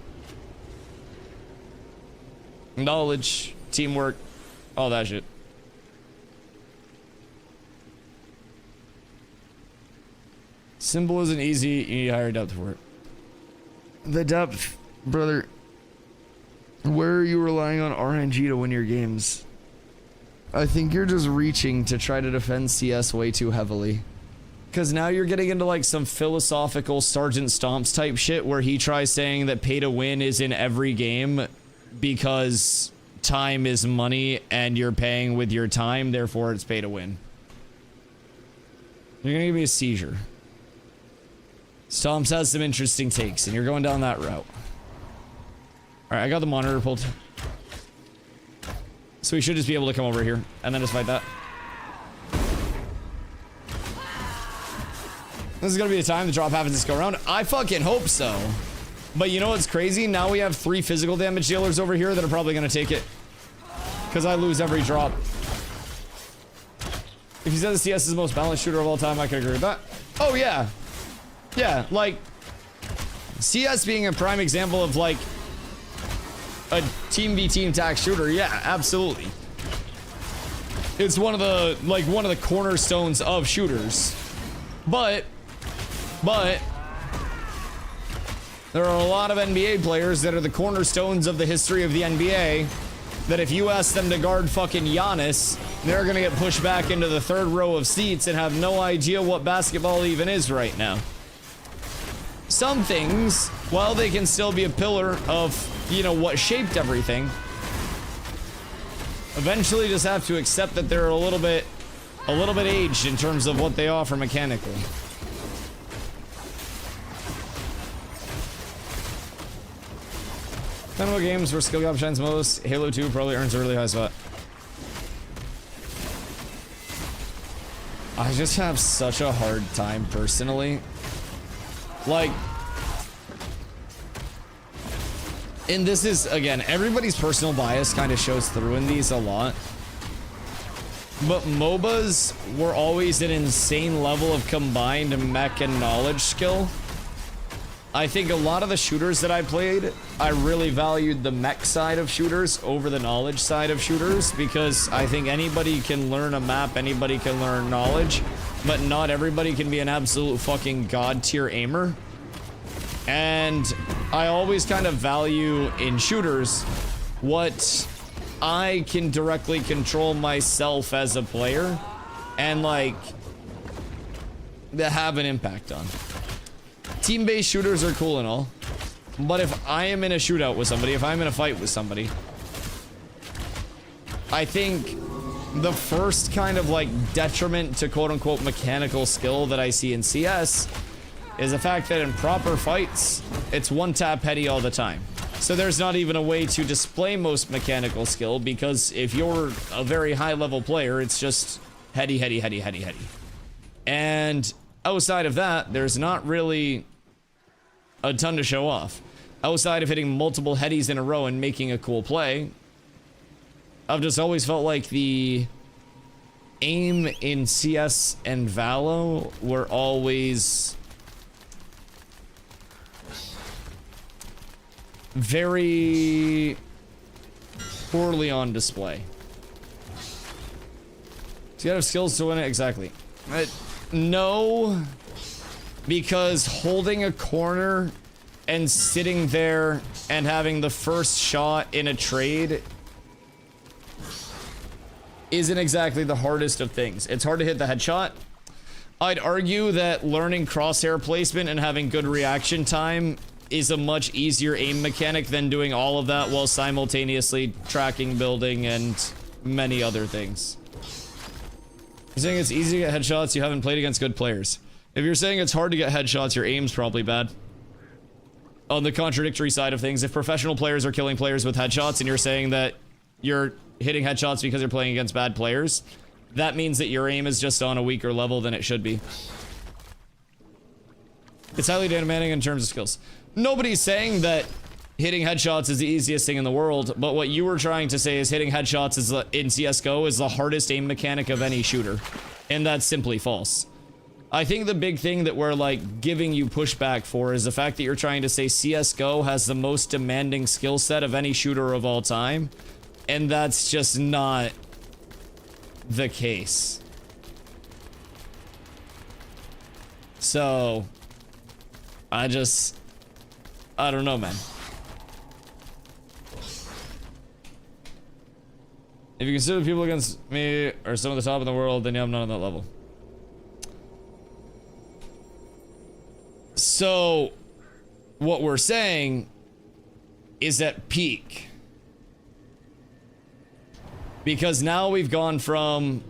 knowledge, teamwork, all that shit. Simple isn't easy, you need higher depth for it. The depth, brother. Where are you relying on RNG to win your games? I think you're just reaching to try to defend CS way too heavily. Because now you're getting into like some philosophical Sergeant Stomps type shit where he tries saying that pay to win is in every game because time is money and you're paying with your time, therefore it's pay to win. You're gonna give me a seizure. Stomps has some interesting takes, and you're going down that route. Alright, I got the monitor pulled. So we should just be able to come over here, and then just fight that. This is gonna be the time the drop happens this go around. I fucking hope so. But you know what's crazy? Now we have 3 physical damage dealers over here that are probably gonna take it. Because I lose every drop. If you said the CS is the most balanced shooter of all time, I could agree with that. Oh yeah. Yeah, like CS being a prime example of like a team v team tax shooter. Yeah, absolutely. It's one of the cornerstones of shooters. But there are a lot of NBA players that are the cornerstones of the history of the NBA that if you ask them to guard fucking Giannis, they're gonna get pushed back into the 3rd row of seats and have no idea what basketball even is right now. Some things, while they can still be a pillar of, you know, what shaped everything, eventually just have to accept that they're a little bit aged in terms of what they offer mechanically. Kind of what games where skill gap shines most. Halo 2 probably earns a really high spot. I just have such a hard time personally. Like, and this is, again, everybody's personal bias kind of shows through in these a lot. But MOBAs were always an insane level of combined mech and knowledge skill. I think a lot of the shooters that I played, I really valued the mech side of shooters over the knowledge side of shooters, because I think anybody can learn a map, anybody can learn knowledge, but not everybody can be an absolute fucking god tier aimer. And I always kind of value in shooters what I can directly control myself as a player and like that have an impact on. Team-based shooters are cool and all, but if I am in a shootout with somebody, if I'm in a fight with somebody, I think the first kind of like detriment to quote-unquote mechanical skill that I see in CS is the fact that in proper fights, it's one-tap heady all the time. So there's not even a way to display most mechanical skill, because if you're a very high-level player, it's just heady, heady, heady, heady, heady. And outside of that, there's not really a ton to show off. Outside of hitting multiple headies in a row and making a cool play, I've just always felt like the aim in CS and Valo were always very poorly on display. So you gotta have skills to win it, exactly. No, because holding a corner and sitting there and having the first shot in a trade isn't exactly the hardest of things. It's hard to hit the headshot. I'd argue that learning crosshair placement and having good reaction time is a much easier aim mechanic than doing all of that while simultaneously tracking, building, and many other things. You're saying it's easy to get headshots, you haven't played against good players. If you're saying it's hard to get headshots, your aim's probably bad. On the contradictory side of things, if professional players are killing players with headshots and you're saying that you're hitting headshots because you're playing against bad players, that means that your aim is just on a weaker level than it should be. It's highly demanding in terms of skills. Nobody's saying that hitting headshots is the easiest thing in the world, but what you were trying to say is hitting headshots is in CSGO is the hardest aim mechanic of any shooter. And that's simply false. I think the big thing that we're like giving you pushback for is the fact that you're trying to say CSGO has the most demanding skill set of any shooter of all time. And that's just not the case. So, I don't know, man. If you consider the people against me are some of the top in the world, then yeah, I'm not on that level. So, what we're saying is at peak, Because now we've gone from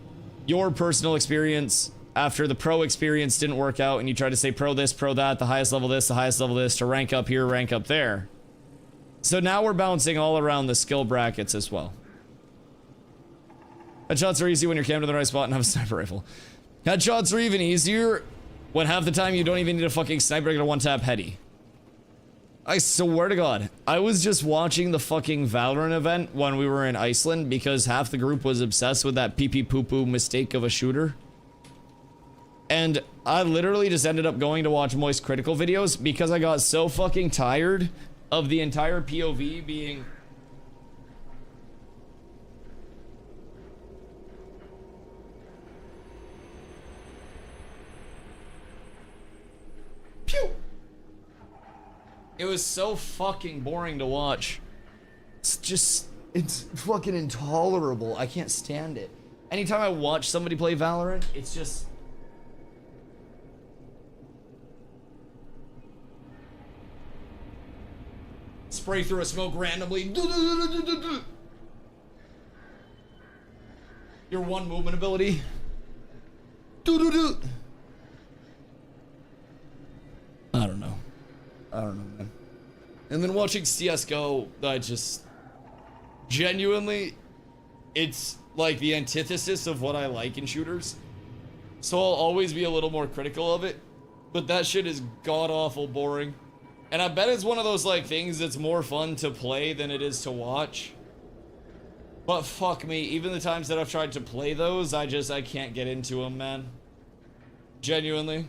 your personal experience after the pro experience didn't work out and you tried to say pro this, pro that, the highest level this, the highest level this, to rank up here, rank up there. So now we're bouncing all around the skill brackets as well. Headshots are easy when you're camped in the right spot and have a sniper rifle. Headshots are even easier when half the time you don't even need a fucking sniper, get a one-tap heady. I swear to God, I was just watching the fucking Valorant event when we were in Iceland because half the group was obsessed with that pee-pee poo-poo mistake of a shooter. And I literally just ended up going to watch Moist Critical videos because I got so fucking tired of the entire POV being... Pew! It was so fucking boring to watch. It's fucking intolerable. I can't stand it. Anytime I watch somebody play Valorant, it's just... Spray through a smoke randomly. Your one movement ability. I don't know. I don't know, man. And then watching CSGO, I just... Genuinely, it's like the antithesis of what I like in shooters. So I'll always be a little more critical of it. But that shit is god-awful boring. And I bet it's one of those, like, things that's more fun to play than it is to watch. But fuck me, even the times that I've tried to play those, I can't get into them, man. Genuinely.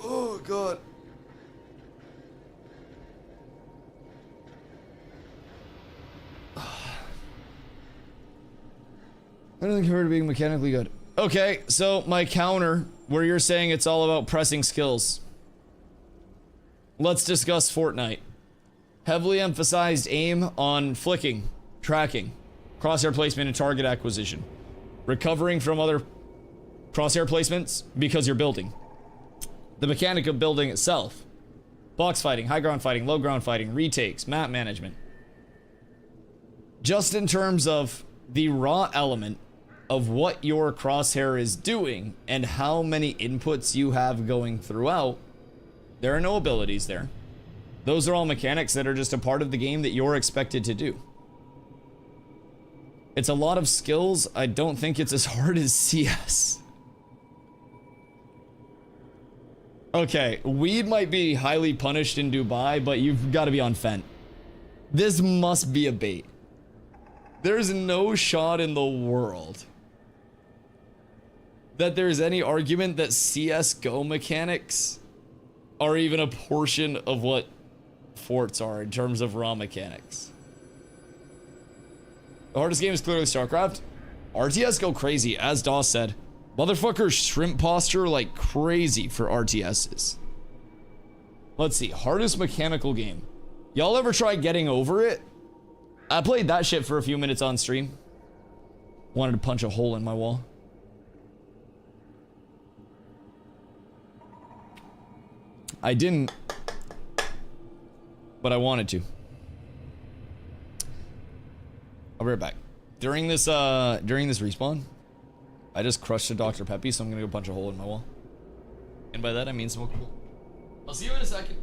Oh, God. I don't think you're being mechanically good. Okay, so my counter, where you're saying it's all about pressing skills. Let's discuss Fortnite. Heavily emphasized aim on flicking, tracking, crosshair placement, and target acquisition. Recovering from other crosshair placements because you're building. The mechanic of building itself. Box fighting, high ground fighting, low ground fighting, retakes, map management. Just in terms of the raw element of what your crosshair is doing and how many inputs you have going throughout, there are no abilities there. Those are all mechanics that are just a part of the game that you're expected to do. It's a lot of skills. I don't think it's as hard as CS. Okay, weed might be highly punished in Dubai, but you've got to be on Fent. This must be a bait. There's no shot in the world that there's any argument that CSGO mechanics are even a portion of what forts are in terms of raw mechanics. The hardest game is clearly StarCraft. RTS go crazy, as Doss said. Motherfuckers shrimp posture like crazy for RTSs. Let's see, hardest mechanical game. Y'all ever try Getting Over It? I played that shit for a few minutes on stream. Wanted to punch a hole in my wall. I didn't, but I wanted to. I'll be right back. During this respawn, I just crushed a Dr. Peppy, so I'm gonna go punch a hole in my wall. And by that I mean smoke a hole. I'll see you in a second.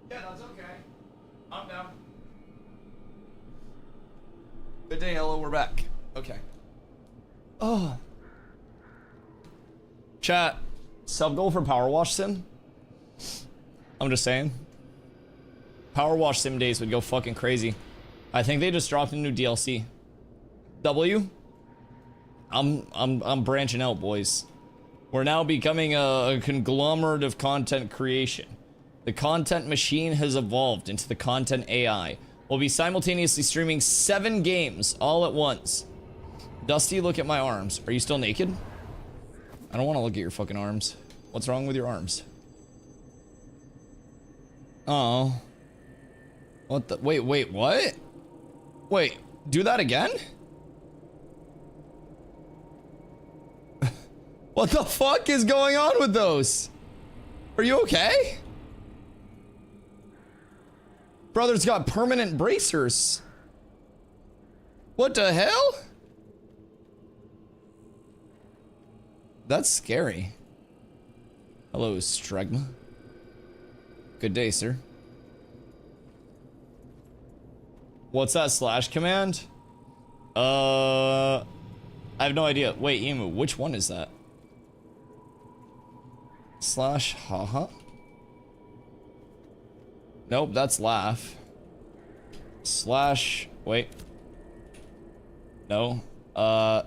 Yeah, that's okay. I'm down. Good day, hello, we're back. Okay. Oh. Chat, sub goal for Power Wash Sim? I'm just saying. Power Wash Sim days would go fucking crazy. I think they just dropped a new DLC. W? I'm branching out, boys. We're now becoming a conglomerate of content creation. The content machine has evolved into the content AI. We'll be simultaneously streaming 7 games all at once. Dusty, look at my arms. Are you still naked? I don't want to look at your fucking arms. What's wrong with your arms? Oh. What the? Wait, what? Wait, do that again? What the fuck is going on with those? Are you okay? Brother's got permanent bracers. What the hell? That's scary. Hello, Stregma. Good day, sir. What's that slash command? I have no idea. Wait, Emu, which one is that? Slash haha? Nope, that's laugh. Slash, wait. No.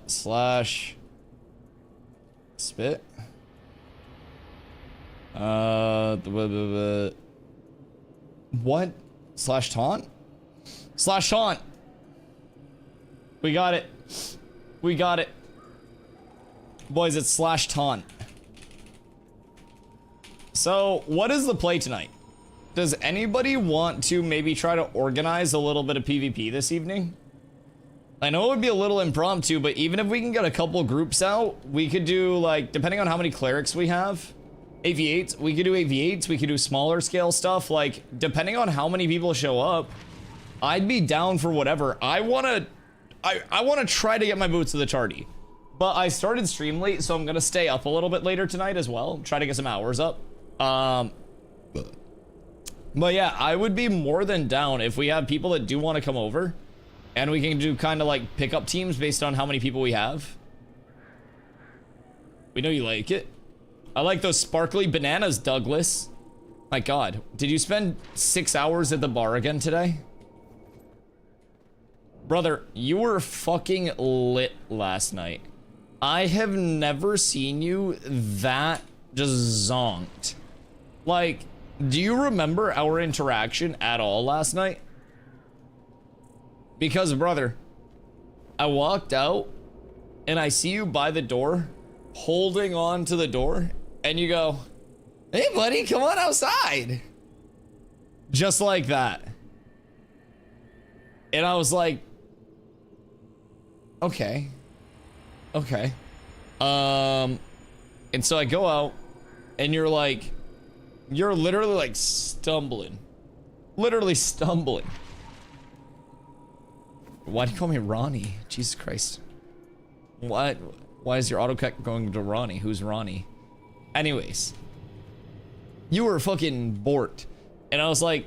Slash spit. What? Slash taunt? Slash taunt. We got it. We got it. Boys, it's slash taunt. So, what is the play tonight? Does anybody want to maybe try to organize a little bit of PvP this evening? I know it would be a little impromptu, but even if we can get a couple groups out, we could do, like, depending on how many clerics we have, AV8s, we could do AV8s, we could do smaller scale stuff, like, depending on how many people show up, I'd be down for whatever. I wanna try to get my boots to the charty. But I started stream late, so I'm gonna stay up a little bit later tonight as well, try to get some hours up. But yeah, I would be more than down if we have people that do want to come over and we can do kind of like pickup teams based on how many people we have. We know you like it. I like those sparkly bananas, Douglas. My God, did you spend 6 hours at the bar again today? Brother, you were fucking lit last night. I have never seen you that just zonked. Like, do you remember our interaction at all last night? Because, brother, I walked out and I see you by the door, holding on to the door, and you go, "Hey, buddy, come on outside." Just like that. And I was like, okay. Okay. And so I go out, and you're like, you're literally like stumbling. Literally stumbling. Why do you call me Ronnie? Jesus Christ. What? Why is your autocorrect going to Ronnie? Who's Ronnie? Anyways. You were fucking bored. And I was like,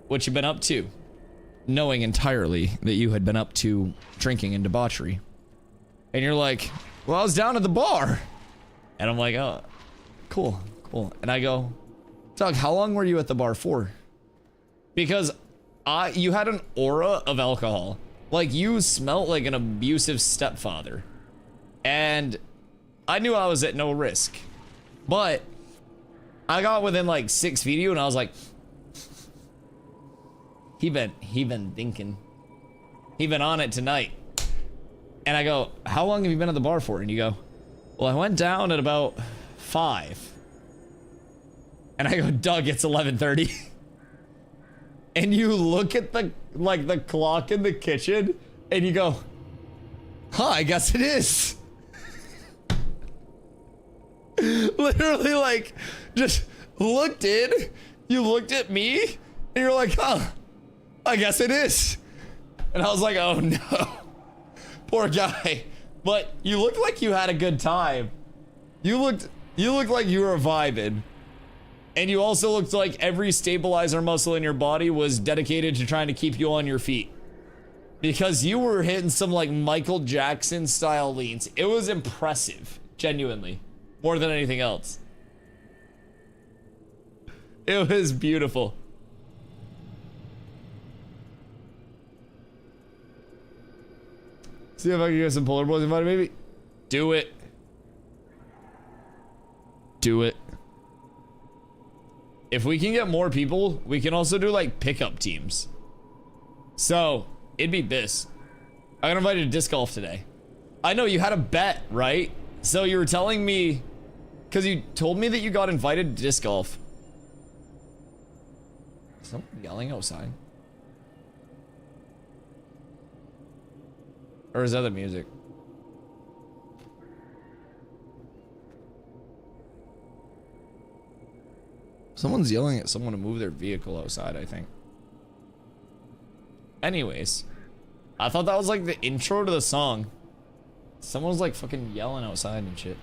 what you been up to? Knowing entirely that you had been up to drinking and debauchery. And you're like, well, I was down at the bar. And I'm like, oh, cool, cool. And I go, Doug, how long were you at the bar for? Because you had an aura of alcohol. Like, you smelt like an abusive stepfather. And I knew I was at no risk. But I got within like 6 feet of you and I was like, he been thinking. He been on it tonight. And I go, how long have you been at the bar for? And you go, well, I went down at about 5. And I go, Doug, it's 11:30. And you look at the clock in the kitchen and you go, huh, I guess it is. Literally, like, just looked in, you looked at me, and you're like, huh, I guess it is. And I was like, oh no, poor guy. But you looked like you had a good time. You looked like you were vibing. And you also looked like every stabilizer muscle in your body was dedicated to trying to keep you on your feet. Because you were hitting some like Michael Jackson style leans. It was impressive, genuinely, more than anything else. It was beautiful. See if I can get some polar boys invited, maybe. Do it. Do it. If we can get more people, we can also do like pickup teams. So it'd be BIS. I got invited to disc golf today. I know you had a bet, right? So you were telling me, because you told me that you got invited to disc golf. Is someone yelling outside? Or is that the music? Someone's yelling at someone to move their vehicle outside, I think. Anyways, I thought that was like the intro to the song. Someone was like fucking yelling outside and shit.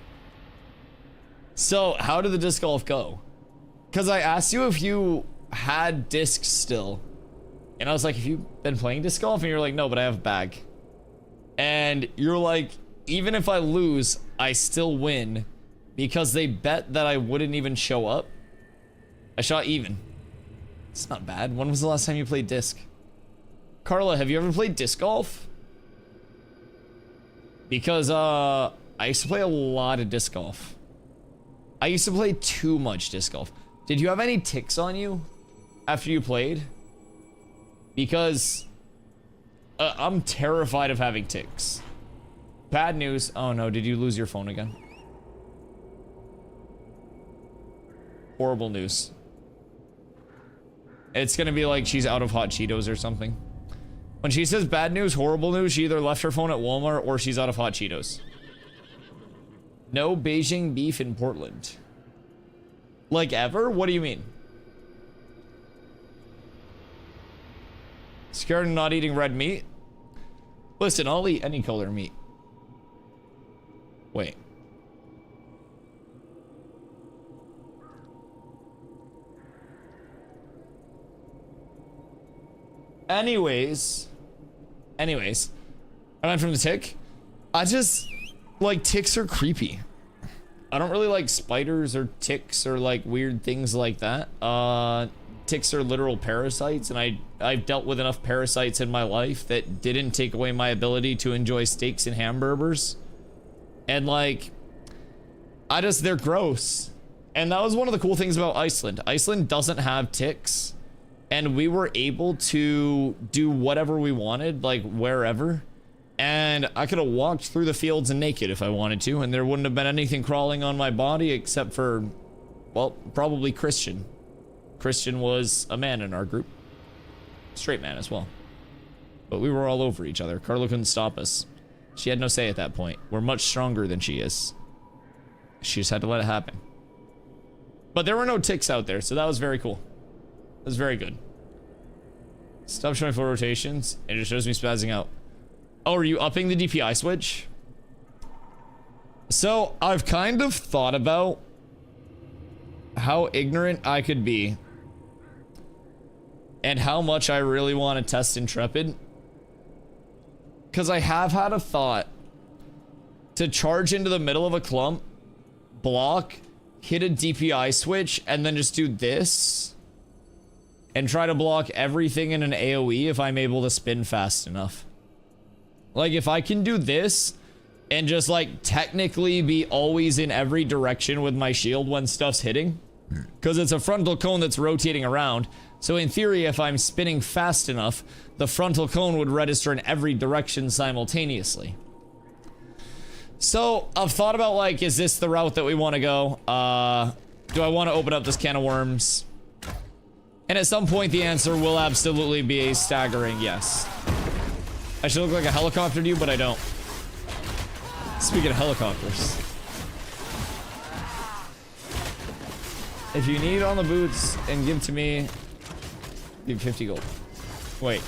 So, how did the disc golf go? Because I asked you if you had discs still. And I was like, have you been playing disc golf? And you're like, no, but I have a bag. And you're like, even if I lose, I still win. Because they bet that I wouldn't even show up. I shot even. It's not bad. When was the last time you played disc? Carla, have you ever played disc golf? Because, I used to play a lot of disc golf. I used to play too much disc golf. Did you have any ticks on you after you played? Because, I'm terrified of having ticks. Bad news. Oh no, did you lose your phone again? Horrible news. It's gonna be like she's out of hot Cheetos or something. When she says bad news, horrible news, she either left her phone at Walmart or she's out of hot Cheetos. No Beijing beef in Portland. Like ever? What do you mean? Scared of not eating red meat? Listen, I'll eat any color meat. Wait. Anyways, I went from the tick. I just, like, ticks are creepy. I don't really like spiders or ticks or, like, weird things like that. Ticks are literal parasites, and I've dealt with enough parasites in my life that didn't take away my ability to enjoy steaks and hamburgers. And, like, they're gross. And that was one of the cool things about Iceland. Iceland doesn't have ticks. And we were able to do whatever we wanted, like wherever. And I could have walked through the fields naked if I wanted to, and there wouldn't have been anything crawling on my body except for, well, probably Christian. Christian was a man in our group. Straight man as well. But we were all over each other. Carla couldn't stop us. She had no say at that point. We're much stronger than she is. She just had to let it happen. But there were no ticks out there, so that was very cool. It was very good. Stop showing full rotations. It just shows me spazzing out. Oh, are you upping the DPI switch? So, I've kind of thought about how ignorant I could be and how much I really want to test Intrepid. Because I have had a thought to charge into the middle of a clump, block, hit a DPI switch, and then just do this. And try to block everything in an AoE if I'm able to spin fast enough. Like, if I can do this and just, like, technically be always in every direction with my shield when stuff's hitting. Because it's a frontal cone that's rotating around. So in theory, if I'm spinning fast enough, the frontal cone would register in every direction simultaneously. So, I've thought about, like, is this the route that we want to go? Do I want to open up this can of worms? And at some point, the answer will absolutely be a staggering yes. I should look like a helicopter to you, but I don't. Speaking of helicopters. If you need on the boots and give to me, give 50 gold. Wait.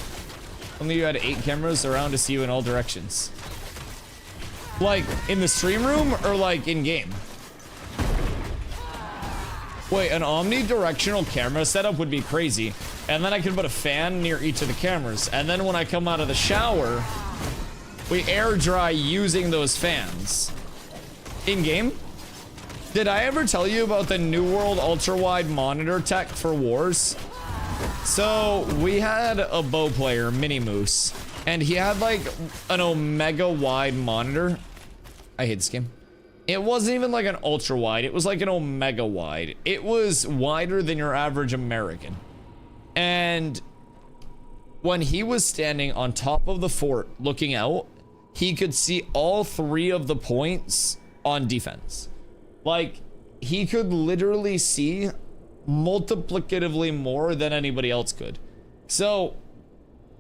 Only you had 8 cameras around to see you in all directions. Like, in the stream room or like in game? Wait, an omnidirectional camera setup would be crazy. And then I could put a fan near each of the cameras. And then when I come out of the shower, we air dry using those fans. In-game? Did I ever tell you about the New World ultra-wide monitor tech for Wars? So, we had a bow player, Mini Moose, and he had like an Omega wide monitor. I hate this game. It wasn't even like an ultra wide, it was like an Omega wide. It was wider than your average American. And when he was standing on top of the fort looking out, he could see all 3 of the points on defense. Like, he could literally see multiplicatively more than anybody else could. So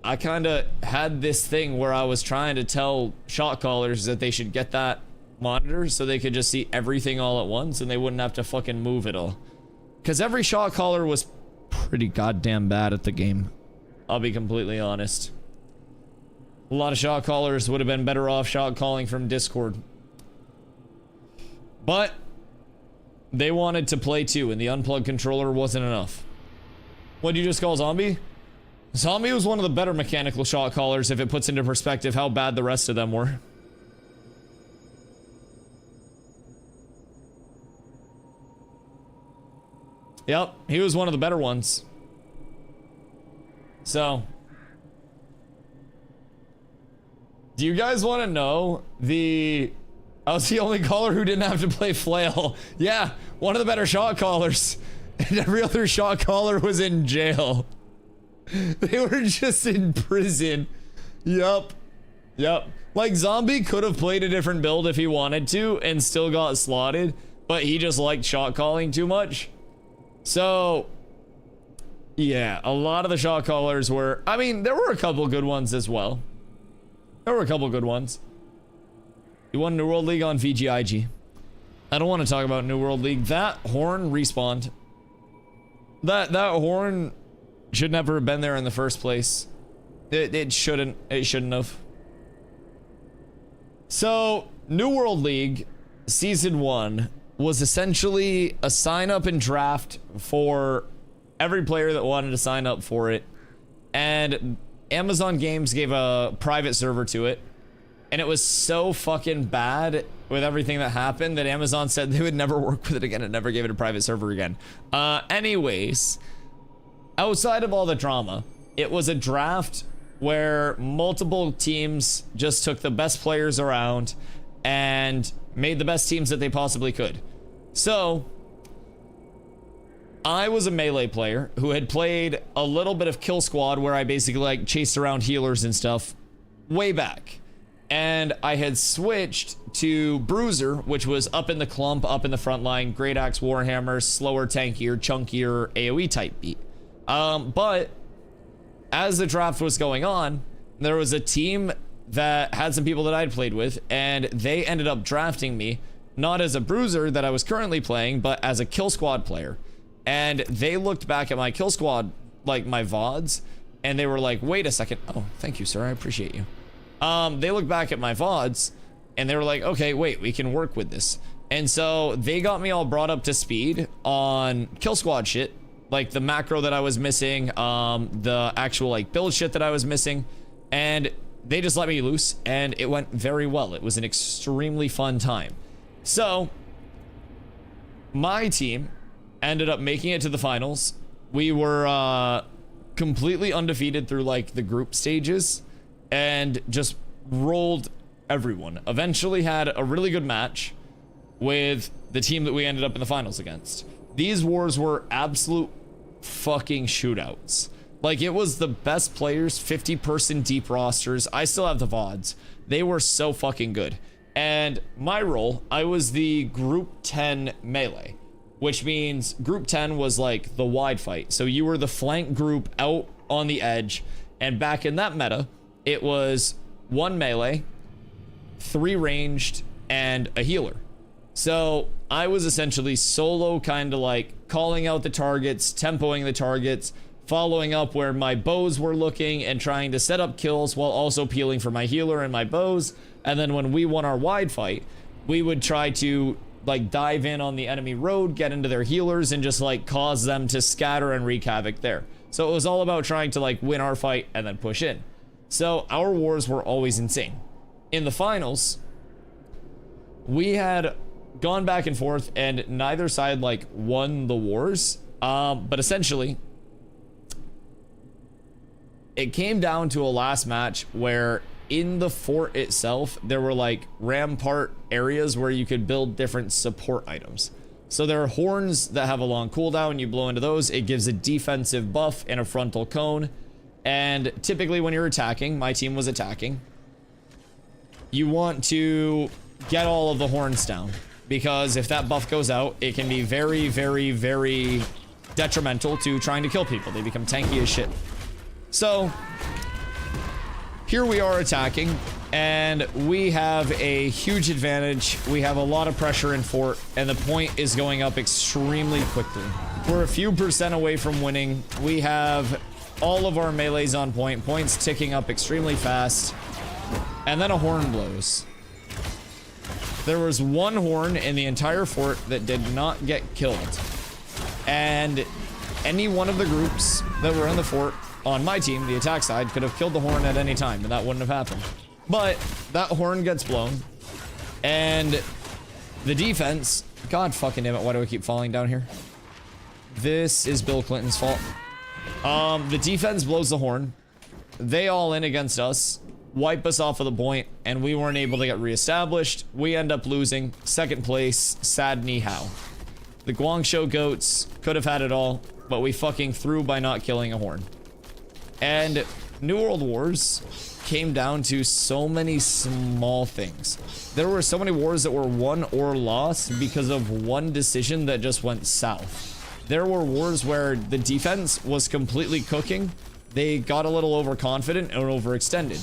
I kind of had this thing where I was trying to tell shot callers that they should get that monitor so they could just see everything all at once and they wouldn't have to fucking move it all. Because every shot caller was pretty goddamn bad at the game. I'll be completely honest. A lot of shot callers would have been better off shot calling from Discord. But they wanted to play too, and the unplugged controller wasn't enough. What'd you just call Zombie? Zombie was one of the better mechanical shot callers if it puts into perspective how bad the rest of them were. Yep, he was one of the better ones. So, do you guys want to know I was the only caller who didn't have to play Flail. Yeah, one of the better shot callers. And every other shot caller was in jail. They were just in prison. Yup. Yup. Like, Zombie could have played a different build if he wanted to and still got slotted, but he just liked shot calling too much. So, yeah, a lot of the shot callers were... I mean, there were a couple good ones as well. There were a couple good ones. You won New World League on VGIG. I don't want to talk about New World League. That horn respawned. That horn should never have been there in the first place. It shouldn't have. So, New World League Season 1 was essentially a sign up and draft for every player that wanted to sign up for it. And Amazon Games gave a private server to it. And it was so fucking bad with everything that happened that Amazon said they would never work with it again and never gave it a private server again. Anyways, outside of all the drama, it was a draft where multiple teams just took the best players around and made the best teams that they possibly could. So, I was a melee player who had played a little bit of Kill Squad where I basically like chased around healers and stuff way back. And I had switched to Bruiser, which was up in the clump, up in the front line, Great Axe Warhammer, slower, tankier, chunkier, AoE type beat. But as the draft was going on, there was a team that had some people that I'd played with, and they ended up drafting me, not as a Bruiser that I was currently playing, but as a Kill Squad player. And they looked back at my Kill Squad, like my VODs, and they were like, wait a second. Oh, thank you, sir. I appreciate you. They looked back at my VODs and they were like, okay, wait, we can work with this. And so they got me all brought up to speed on Kill Squad shit, like the macro that I was missing, the actual like build shit that I was missing, and they just let me loose and it went very well. It was an extremely fun time. So my team ended up making it to the finals. We were completely undefeated through like the group stages and just rolled everyone. Eventually had a really good match with the team that we ended up in the finals against. These wars were absolute fucking shootouts. Like, it was the best players, 50-person deep rosters. I still have the VODs. They were so fucking good. And my role, I was the Group 10 melee, which means Group 10 was like the wide fight. So you were the flank group out on the edge. And back in that meta, it was 1 melee, 3 ranged, and a healer. So I was essentially solo, kind of like calling out the targets, tempoing the targets, following up where my bows were looking, and trying to set up kills while also peeling for my healer and my bows. And then when we won our wide fight, we would try to like dive in on the enemy road, get into their healers, and just like cause them to scatter and wreak havoc there. So it was all about trying to like win our fight and then push in. So our wars were always insane. In the finals, we had gone back and forth and neither side like won the wars. But essentially, it came down to a last match where in the fort itself, there were like rampart areas where you could build different support items. So there are horns that have a long cooldown. You blow into those, it gives a defensive buff and a frontal cone. And typically when you're attacking, my team was attacking, you want to get all of the horns down, because if that buff goes out, it can be very, very, very detrimental to trying to kill people. They become tanky as shit. So here we are attacking, and we have a huge advantage. We have a lot of pressure in fort, and the point is going up extremely quickly. We're a few percent away from winning. We have all of our melees on point, points ticking up extremely fast, and then a horn blows. There was one horn in the entire fort that did not get killed, and any one of the groups that were in the fort on my team, the attack side, could have killed the horn at any time, and that wouldn't have happened. But that horn gets blown, and the defense, god fucking damn it, why do I keep falling down here? This is Bill Clinton's fault. The defense blows the horn, they all in against us, wipe us off of the point, and we weren't able to get reestablished. We end up losing second place, sad ni hao. The Guangzhou goats could have had it all, but we fucking threw by not killing a horn. And New World Wars came down to so many small things. There were so many wars that were won or lost because of one decision that just went south. There were wars where the defense was completely cooking. They got a little overconfident and overextended.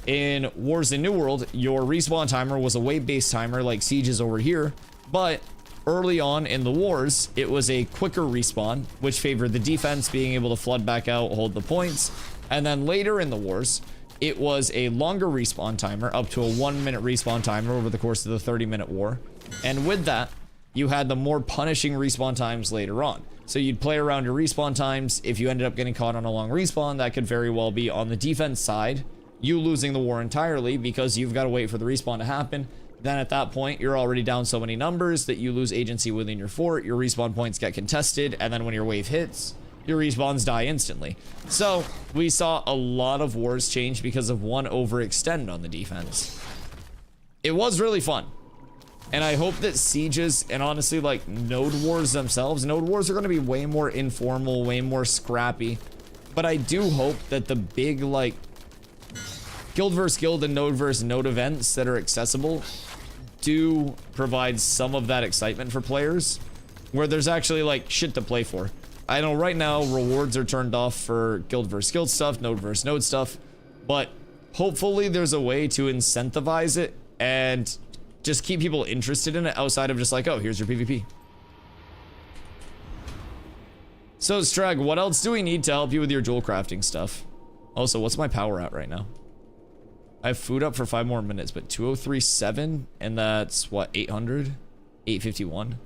In Wars in New World, your respawn timer was a wave-based timer like Siege's over here, but early on in the wars, it was a quicker respawn, which favored the defense being able to flood back out, hold the points. And then later in the wars, it was a longer respawn timer, up to a 1-minute respawn timer over the course of the 30-minute war. And with that, you had the more punishing respawn times later on. So you'd play around your respawn times. If you ended up getting caught on a long respawn, that could very well be on the defense side, you losing the war entirely because you've got to wait for the respawn to happen. Then at that point, you're already down so many numbers that you lose agency within your fort, your respawn points get contested, and then when your wave hits, your respawns die instantly. So we saw a lot of wars change because of one overextend on the defense. It was really fun. And I hope that sieges and honestly like node wars themselves, node wars are going to be way more informal, way more scrappy. But I do hope that the big like guild versus guild and node versus node events that are accessible do provide some of that excitement for players where there's actually like shit to play for. I know right now rewards are turned off for guild versus guild stuff, node versus node stuff, but hopefully there's a way to incentivize it and just keep people interested in it outside of just like, oh, here's your PvP. So Strag, what else do we need to help you with your jewel crafting stuff? Also, what's my power at right now? I have food up for 5 more minutes, but 2037, and that's what, 800? 851.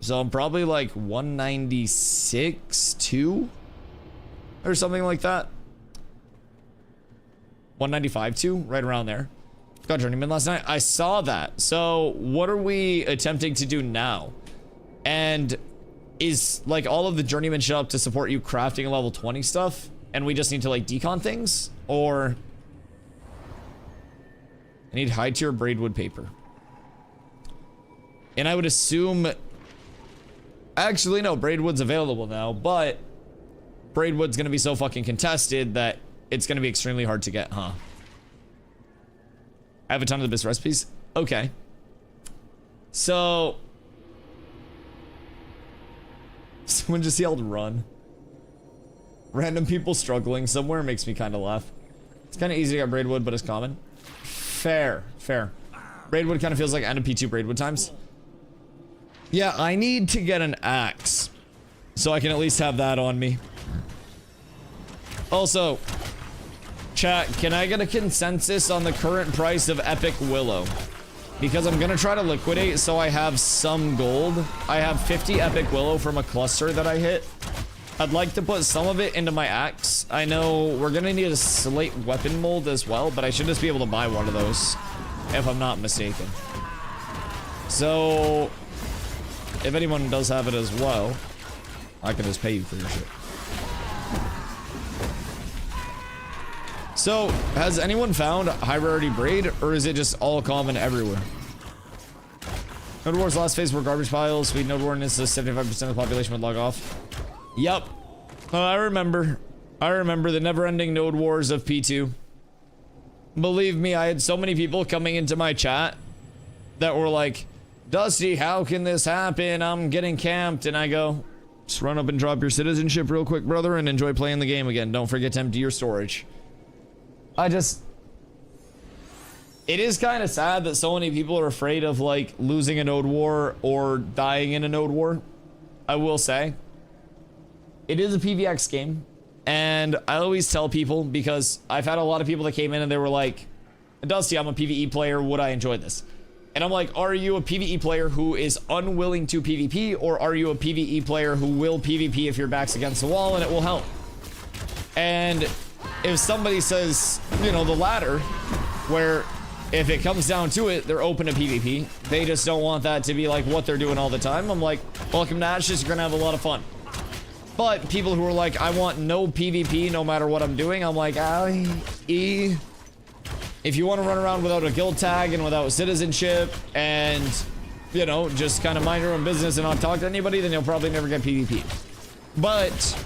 So I'm probably like 196 2 or something like that. 195 2, right around there. Got journeyman last night. I saw that. So what are we attempting to do now? And is like all of the journeyman shit up to support you crafting level 20 stuff? And we just need to like decon things? Or I need high tier braidwood paper. And I would assume, actually no, braidwood's available now, but braidwood's gonna be so fucking contested that it's gonna be extremely hard to get, huh? I have a ton of the best recipes. Okay. So someone just yelled run. Random people struggling somewhere makes me kind of laugh. It's kind of easy to get braidwood, but it's common. Fair, fair. Braidwood kind of feels like end of P2 braidwood times. Yeah, I need to get an axe so I can at least have that on me. Also, chat, can I get a consensus on the current price of Epic Willow? because I'm gonna try to liquidate so I have some gold. I have 50 epic willow from a cluster that I hit. I'd like to put some of it into my axe. I know we're gonna need a slate weapon mold as well, but I should just be able to buy one of those if I'm not mistaken. So if anyone does have it as well, I can just pay you for your shit. So, has anyone found high rarity braid, or is it just all common everywhere? Node Wars last phase were garbage piles. We Node War instances 75% of the population would log off. Yep. I remember. I remember the never-ending Node Wars of P2. Believe me, I had so many people coming into my chat that were like, Dusty, how can this happen? I'm getting camped. And I go, just run up and drop your citizenship real quick, brother, and enjoy playing the game again. Don't forget to empty your storage. It is kind of sad that so many people are afraid of, like, losing a node war or dying in a node war. I will say. It is a PvX game. And I always tell people, because I've had a lot of people that came in and they were like, Dusty, I'm a PvE player. Would I enjoy this? And I'm like, are you a PvE player who is unwilling to PvP, or are you a PvE player who will PvP if your back's against the wall and it will help? And if somebody says, you know, the latter, where if it comes down to it, they're open to PvP, they just don't want that to be like what they're doing all the time, I'm like, welcome to Ashes, you're gonna have a lot of fun. But people who are like, I want no PvP no matter what I'm doing, I'm like, if you want to run around without a guild tag and without citizenship and, you know, just kind of mind your own business and not talk to anybody, then you'll probably never get PvP. But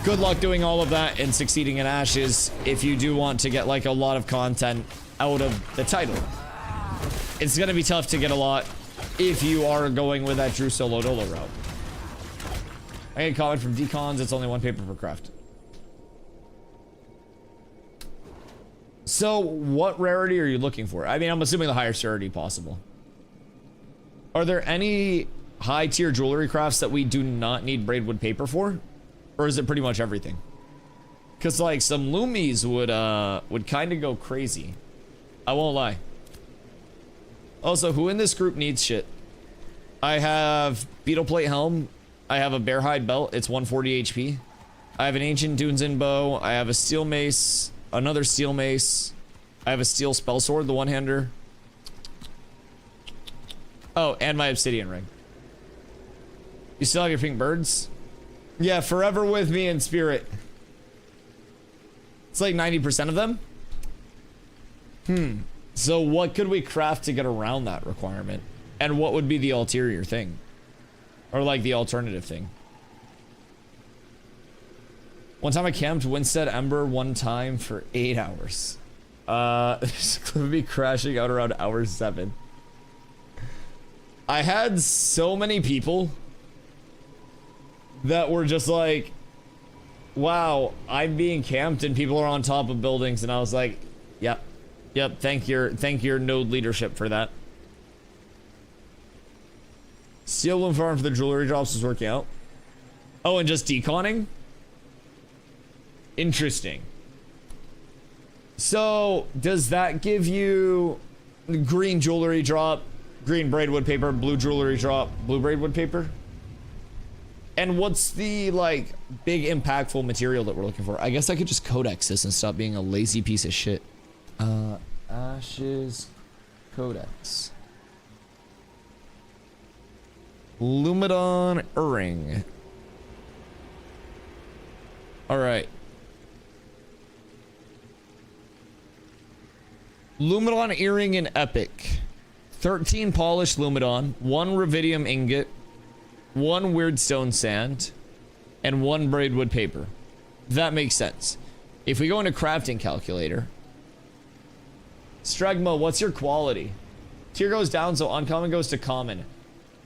good luck doing all of that and succeeding in Ashes if you do want to get, like, a lot of content out of the title. It's going to be tough to get a lot if you are going with that true solo dolo route. I get a comment from Decons, it's only one paper per craft. So, what rarity are you looking for? I mean, I'm assuming the highest rarity possible. Are there any high tier jewelry crafts that we do not need braidwood paper for? Or is it pretty much everything? Because, like, some loomies would kind of go crazy. I won't lie. Also, who in this group needs shit? I have beetle plate helm. I have a bear hide belt. It's 140 HP. I have an ancient Dunzin bow. I have a steel mace. Another steel mace. I have a steel spell sword, the one-hander. Oh, and my obsidian ring. You still have your pink birds? Yeah, forever with me in spirit. It's like 90% of them. So what could we craft to get around that requirement? And what would be the ulterior thing? Or like the alternative thing? One time I camped Winstead Ember one time for 8 hours. This would be crashing out around hour 7. I had so many people that were just like, wow, I'm being camped and people are on top of buildings, and I was like, yep, thank your node leadership for that. Steel Bloom Farm for the jewelry drops is working out. Oh, and just deconning? Interesting. So, does that give you green jewelry drop, green braidwood paper, blue jewelry drop, blue braidwood paper? And what's the, like, big impactful material that we're looking for? I guess I could just codex this and stop being a lazy piece of shit. Ashes codex. Lumidon Ring. Alright. Lumidon earring in epic. 13 polished Lumidon, 1 rubidium ingot, 1 weird stone sand, and 1 braidwood paper. That makes sense. If we go into crafting calculator, Stragma, what's your quality? Tier goes down, so uncommon goes to common.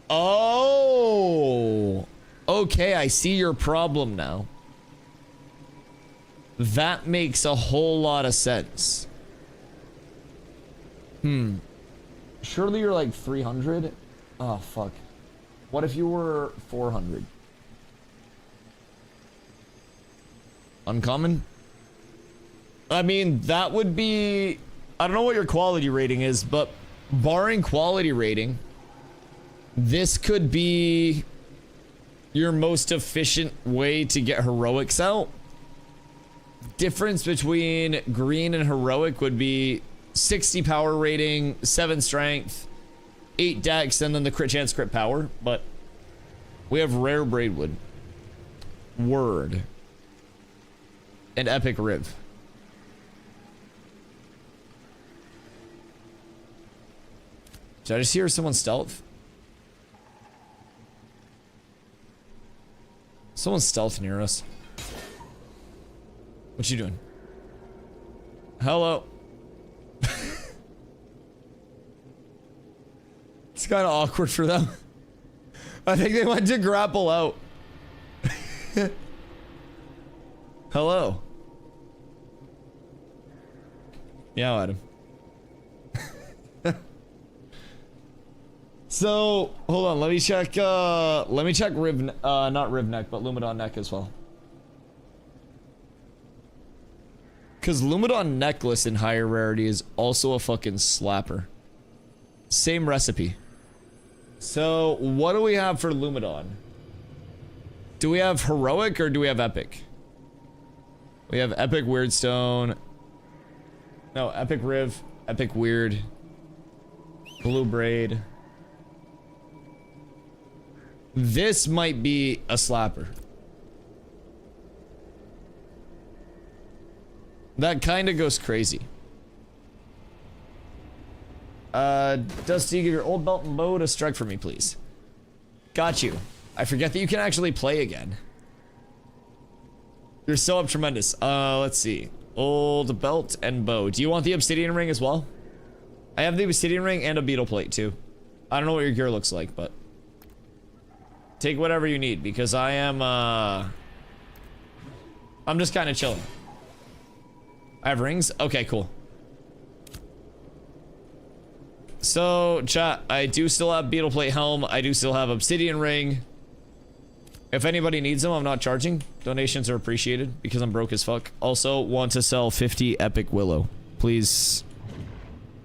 Oh, okay, I see your problem now. That makes a whole lot of sense. Surely you're like 300? Oh, fuck. What if you were 400? Uncommon? I mean, that would be I don't know what your quality rating is, but barring quality rating, this could be your most efficient way to get heroics out. Difference between green and heroic would be 60 power rating, 7 strength, 8 dex, and then the crit chance, crit power. But we have rare braidwood, word, and epic riv. Did I just hear someone stealth? Someone's stealth near us. What you doing? Hello. It's kind of awkward for them. I think they went to grapple out. Hello. Yeah, Adam. So, hold on, let me check Riv, not Riv neck, but Lumadon neck as well. Cause Lumadon necklace in higher rarity is also a fucking slapper. Same recipe. So, what do we have for Lumadon? Do we have heroic or do we have epic? We have epic weirdstone. No, epic riv, epic weird, blue braid. This might be a slapper. That kind of goes crazy. Dusty, give your old belt and bow to strike for me, please. Got you. I forget that you can actually play again. You're so up tremendous. Let's see. Old belt and bow. Do you want the obsidian ring as well? I have the obsidian ring and a beetle plate too. I don't know what your gear looks like, but take whatever you need because I am, I'm just kind of chilling. I have rings? Okay, cool. So, chat, I do still have beetle plate helm. I do still have obsidian ring. If anybody needs them, I'm not charging. Donations are appreciated because I'm broke as fuck. Also, want to sell 50 epic willow. Please,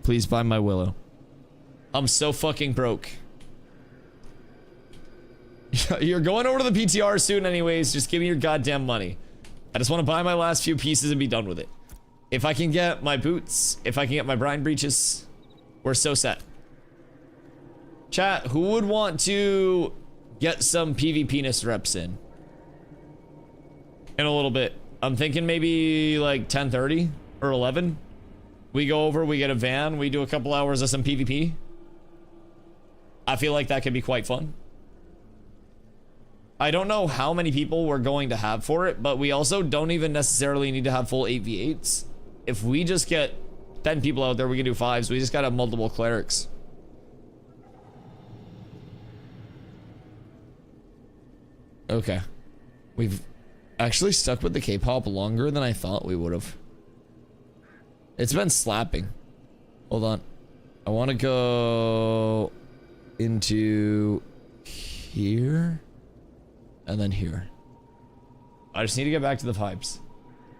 please buy my willow. I'm so fucking broke. You're going over to the PTR soon anyways. Just give me your goddamn money. I just want to buy my last few pieces and be done with it. If I can get my boots, if I can get my brine breeches, we're so set. Chat, who would want to get some PvP-ness reps in a little bit? I'm thinking maybe like 10:30 or 11. We go over, we get a van, we do a couple hours of some PvP. I feel like that could be quite fun. I don't know how many people we're going to have for it, but we also don't even necessarily need to have full 8v8s. If we just get 10 people out there, we can do 5s. We just gotta have multiple clerics. Okay. We've actually stuck with the K-pop longer than I thought we would have. It's been slapping. Hold on. I want to go into here and then here. I just need to get back to the vibes.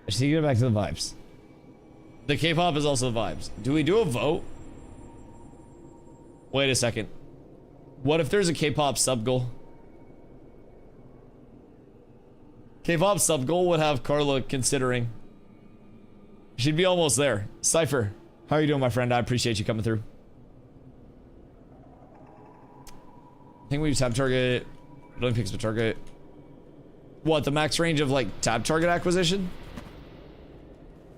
I just need to get back to the vibes. The K-pop is also the vibes. Do we do a vote? Wait a second. What if there's a K-pop sub-goal? K-pop sub-goal would have Carla considering. She'd be almost there. Cypher, how are you doing, my friend? I appreciate you coming through. I think we tab target. It only picks the target. What, the max range of like tab target acquisition?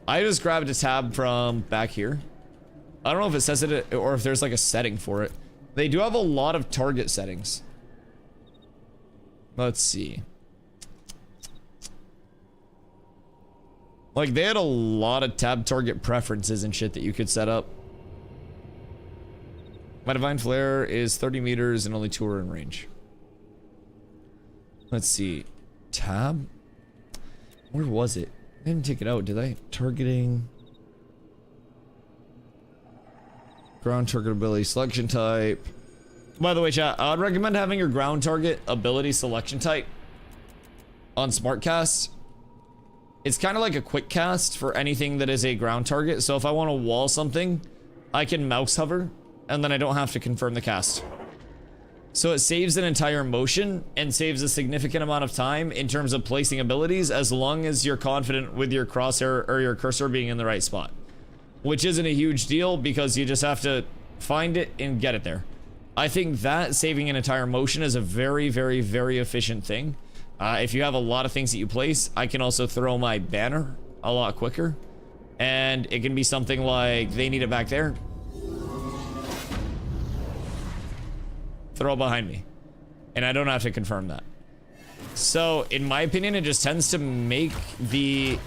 I just grabbed a tab from back here. I don't know if it says it or if there's like a setting for it. They do have a lot of target settings. Let's see. Like they had a lot of tab target preferences and shit that you could set up. My divine flare is 30 meters and only 2 are in range. Let's see. Tab? Where was it? I didn't take it out, did I? Targeting. Ground target ability selection type. By the way, chat, I'd recommend having your ground target ability selection type on SmartCast. It's kind of like a quick cast for anything that is a ground target. So if I want to wall something, I can mouse hover, and then I don't have to confirm the cast. So it saves an entire motion and saves a significant amount of time in terms of placing abilities, as long as you're confident with your crosshair or your cursor being in the right spot. Which isn't a huge deal because you just have to find it and get it there. I think that saving an entire motion is a very, very, very efficient thing. If you have a lot of things that you place, I can also throw my banner a lot quicker. And it can be something like, they need it back there. Throw it behind me. And I don't have to confirm that. So, in my opinion, it just tends to make the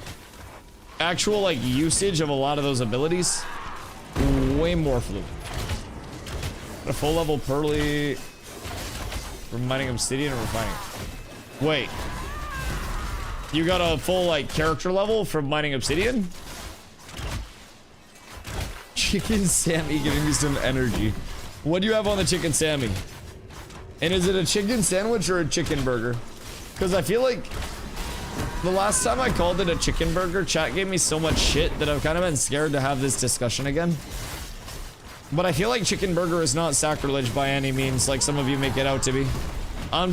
actual, like, usage of a lot of those abilities way more fluid. A full level Pearly for mining obsidian or refining. Wait. You got a full, like, character level from mining obsidian? Chicken Sammy giving me some energy. What do you have on the Chicken Sammy? And is it a chicken sandwich or a chicken burger? Because I feel like the last time I called it a chicken burger, chat gave me so much shit that I've kind of been scared to have this discussion again. But I feel like chicken burger is not sacrilege by any means, like some of you make it out to be. I'm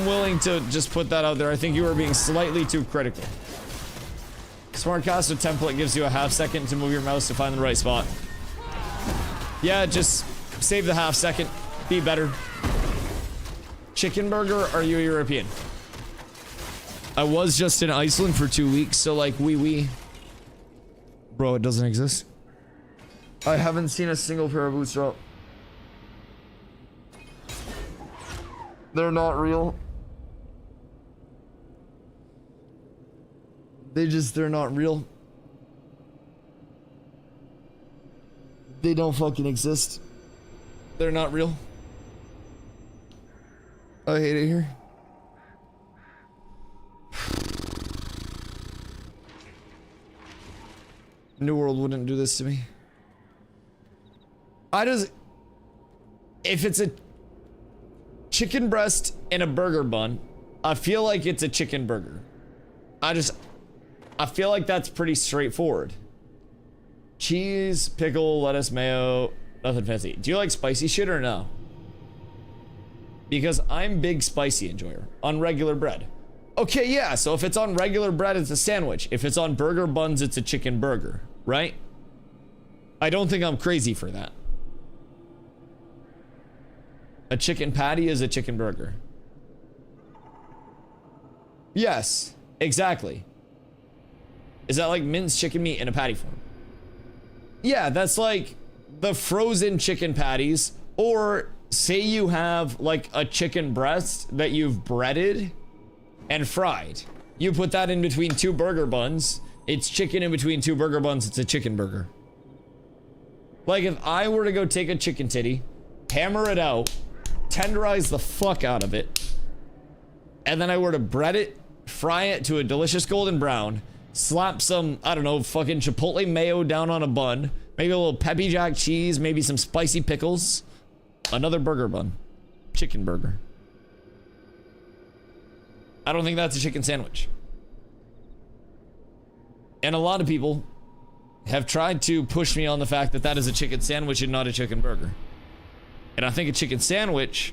willing to just put that out there. I think you are being slightly too critical. Smartcaster template gives you a half second to move your mouse to find the right spot. Yeah, just save the half second. Be better. Chicken burger, are you European? I was just in Iceland for 2 weeks, so like wee. Bro, it doesn't exist. I haven't seen a single pair of boots drop. They're not real. They're not real. They don't fucking exist. They're not real. I hate it here. New World wouldn't do this to me. If it's a chicken breast and a burger bun, I feel like it's a chicken burger. I feel like that's pretty straightforward. Cheese, pickle, lettuce, mayo, nothing fancy. Do you like spicy shit or no? Because I'm big spicy enjoyer on regular bread. Okay, yeah, so if it's on regular bread, it's a sandwich. If it's on burger buns, it's a chicken burger, right? I don't think I'm crazy for that. A chicken patty is a chicken burger. Yes, exactly. Is that like minced chicken meat in a patty form? Yeah, that's like the frozen chicken patties, or say you have like a chicken breast that you've breaded and fried. You put that in between two burger buns. It's chicken in between two burger buns. It's a chicken burger. Like if I were to go take a chicken titty, hammer it out, tenderize the fuck out of it, and then I were to bread it, fry it to a delicious golden brown, slap some, I don't know, fucking chipotle mayo down on a bun, maybe a little peppy jack cheese, maybe some spicy pickles, another burger bun. Chicken burger. I don't think that's a chicken sandwich. And a lot of people have tried to push me on the fact that that is a chicken sandwich and not a chicken burger. And I think a chicken sandwich,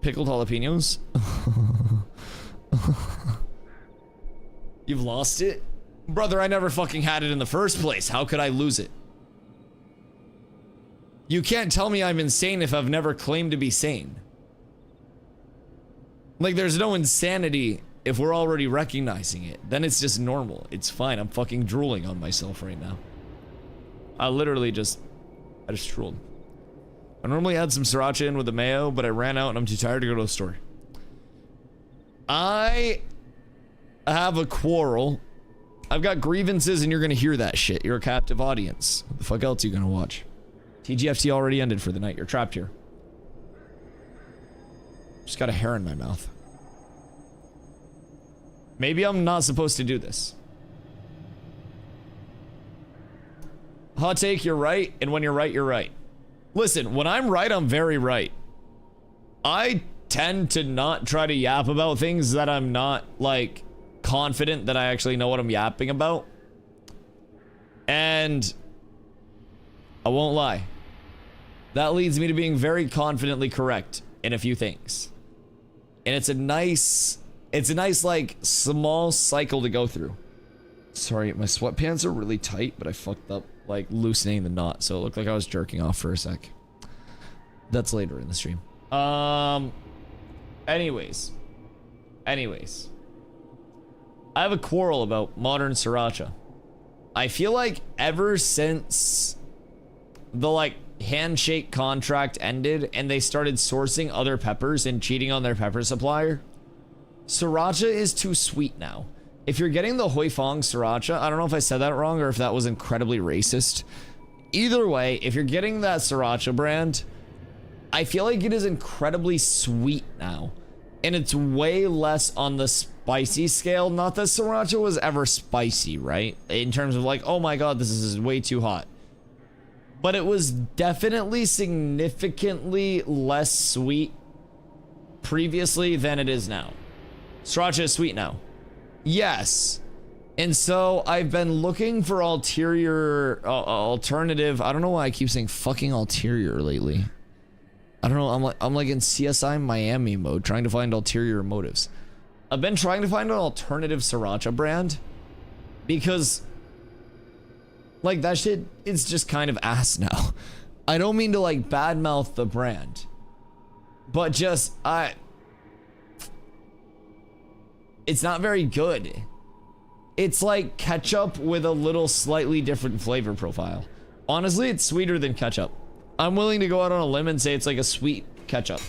pickled jalapenos. You've lost it? Brother, I never fucking had it in the first place. How could I lose it? You can't tell me I'm insane if I've never claimed to be sane. Like, there's no insanity if we're already recognizing it. Then it's just normal. It's fine. I'm fucking drooling on myself right now. I just drooled. I normally add some sriracha in with the mayo, but I ran out and I'm too tired to go to the store. I have a quarrel. I've got grievances and you're gonna hear that shit. You're a captive audience. What the fuck else are you gonna watch? TGFT already ended for the night. You're trapped here. Just got a hair in my mouth. Maybe I'm not supposed to do this. Hot take, you're right, and when you're right, you're right. Listen, when I'm right, I'm very right. I tend to not try to yap about things that I'm not, like, confident that I actually know what I'm yapping about. And I won't lie. That leads me to being very confidently correct in a few things. And it's a nice, like, small cycle to go through. Sorry, my sweatpants are really tight, but I fucked up, like, loosening the knot, so it looked like I was jerking off for a sec. That's later in the stream. Anyways. I have a quarrel about modern sriracha. I feel like ever since the, like, handshake contract ended and they started sourcing other peppers and cheating on their pepper supplier, sriracha is too sweet now. If you're getting the Hoi Fong sriracha, I don't know if I said that wrong or if that was incredibly racist. Either way, if you're getting that sriracha brand, I feel like it is incredibly sweet now. And it's way less on the spicy scale. Not that sriracha was ever spicy, right? In terms of like, oh my god, this is way too hot. But it was definitely significantly less sweet previously than it is now. Sriracha is sweet now. Yes. And so I've been looking for alternative. I don't know why I keep saying fucking ulterior lately. I don't know. I'm like in CSI Miami mode, trying to find ulterior motives. I've been trying to find an alternative sriracha brand because, like, that shit is just kind of ass now. I don't mean to, like, badmouth the brand, but just it's not very good. It's like ketchup with a little slightly different flavor profile. Honestly, it's sweeter than ketchup. I'm willing to go out on a limb and say it's like a sweet ketchup.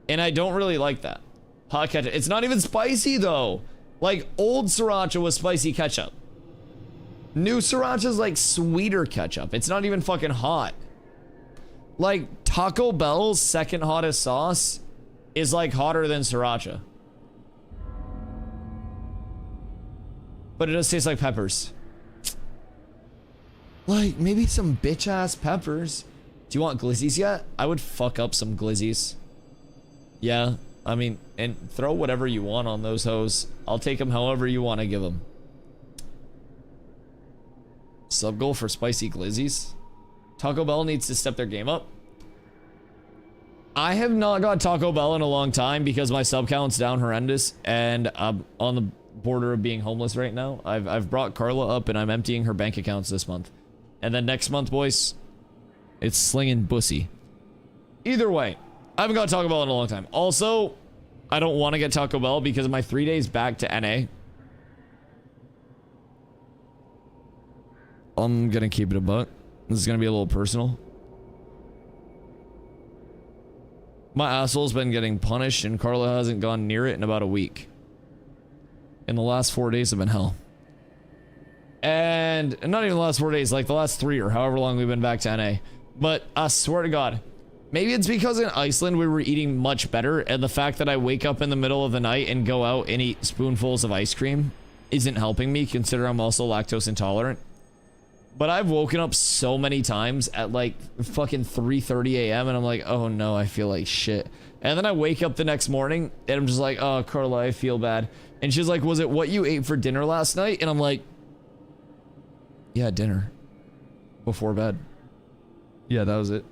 And I don't really like that. Hot ketchup. It's not even spicy though. Like, old sriracha was spicy ketchup. New sriracha is like sweeter ketchup. It's not even fucking hot. Like, Taco Bell's second hottest sauce is like hotter than sriracha. But it does taste like peppers. Like, maybe some bitch-ass peppers. Do you want glizzies yet? I would fuck up some glizzies. Yeah, I mean, and throw whatever you want on those hoes. I'll take them however you want to give them. Sub goal for spicy glizzies. Taco Bell needs to step their game up. I have not got Taco Bell in a long time because my sub count's down horrendous and I'm on the border of being homeless right now. I've brought Carla up and I'm emptying her bank accounts this month. And then next month, boys, it's slinging bussy. Either way, I haven't got Taco Bell in a long time. Also, I don't want to get Taco Bell because of my 3 days back to NA. I'm gonna keep it a buck. This is gonna be a little personal. My asshole's been getting punished and Carla hasn't gone near it in about a week. And the last 4 days have been hell. And not even the last 4 days, like the last 3 or however long we've been back to NA. But I swear to God, maybe it's because in Iceland we were eating much better and the fact that I wake up in the middle of the night and go out and eat spoonfuls of ice cream isn't helping me, considering I'm also lactose intolerant. But I've woken up so many times at like fucking 3:30 a.m. and I'm like, oh no, I feel like shit. And then I wake up the next morning and I'm just like, oh, Carla, I feel bad. And she's like, was it what you ate for dinner last night? And I'm like, yeah, dinner. Before bed. Yeah, that was it.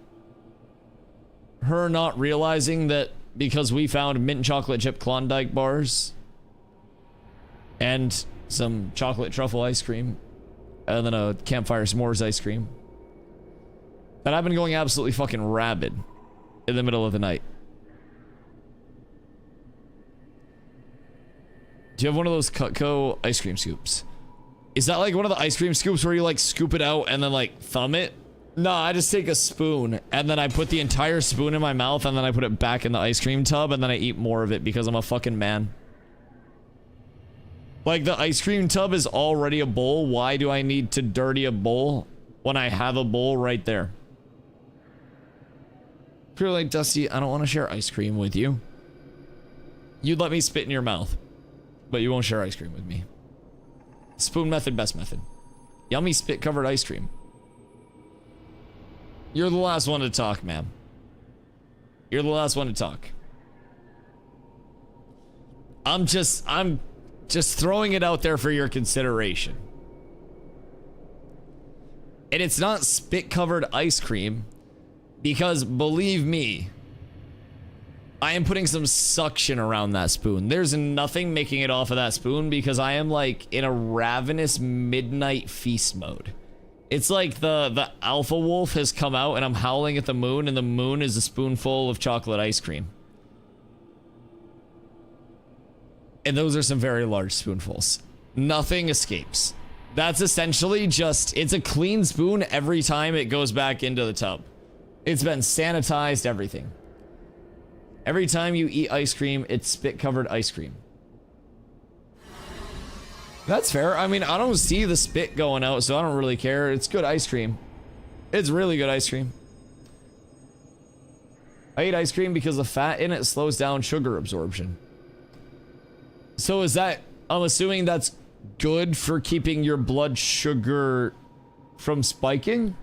Her not realizing that because we found mint chocolate chip Klondike bars and some chocolate truffle ice cream and then a campfire s'mores ice cream, that I've been going absolutely fucking rabid in the middle of the night. Do you have one of those Cutco ice cream scoops? Is that like one of the ice cream scoops where you like scoop it out and then like thumb it? No, I just take a spoon and then I put the entire spoon in my mouth and then I put it back in the ice cream tub and then I eat more of it because I'm a fucking man. Like, the ice cream tub is already a bowl. Why do I need to dirty a bowl when I have a bowl right there? If you're like, Dusty, I don't want to share ice cream with you. You'd let me spit in your mouth, but you won't share ice cream with me. Spoon method, best method. Yummy spit-covered ice cream. You're the last one to talk, ma'am. You're the last one to talk. I'm just throwing it out there for your consideration. And it's not spit covered ice cream, because believe me, I am putting some suction around that spoon. There's nothing making it off of that spoon because I am like in a ravenous midnight feast mode. It's like the alpha wolf has come out and I'm howling at the moon, and the moon is a spoonful of chocolate ice cream. And those are some very large spoonfuls. Nothing escapes. That's essentially just, it's a clean spoon every time it goes back into the tub. It's been sanitized, everything. Every time you eat ice cream, it's spit-covered ice cream. That's fair. I mean, I don't see the spit going out, so I don't really care. It's good ice cream. It's really good ice cream. I eat ice cream because the fat in it slows down sugar absorption. So is that, I'm assuming that's good for keeping your blood sugar from spiking?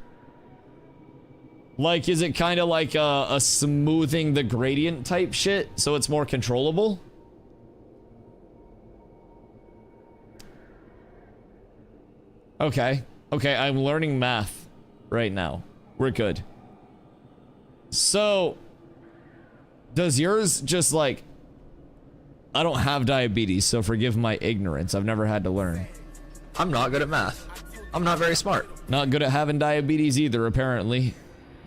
Like, is it kind of like a smoothing the gradient type shit, so it's more controllable? Okay. Okay, I'm learning math right now. We're good. So, does yours just like... I don't have diabetes, so forgive my ignorance. I've never had to learn. I'm not good at math. I'm not very smart. Not good at having diabetes either, apparently.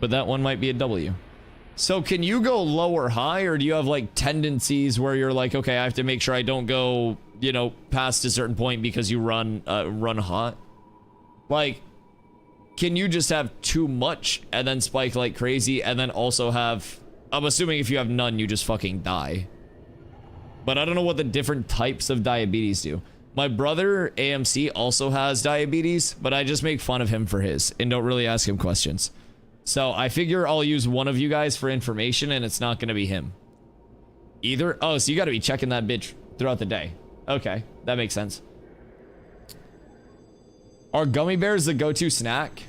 But that one might be a W. So can you go low or high, or do you have like tendencies where you're like, okay, I have to make sure I don't go, you know, past a certain point because you run hot? Like, can you just have too much and then spike like crazy and then also have... I'm assuming if you have none, you just fucking die. But I don't know what the different types of diabetes do. My brother, AMC, also has diabetes, but I just make fun of him for his and don't really ask him questions. So I figure I'll use one of you guys for information and it's not going to be him. Either? Oh, so you got to be checking that bitch throughout the day. Okay, that makes sense. Are gummy bears the go-to snack?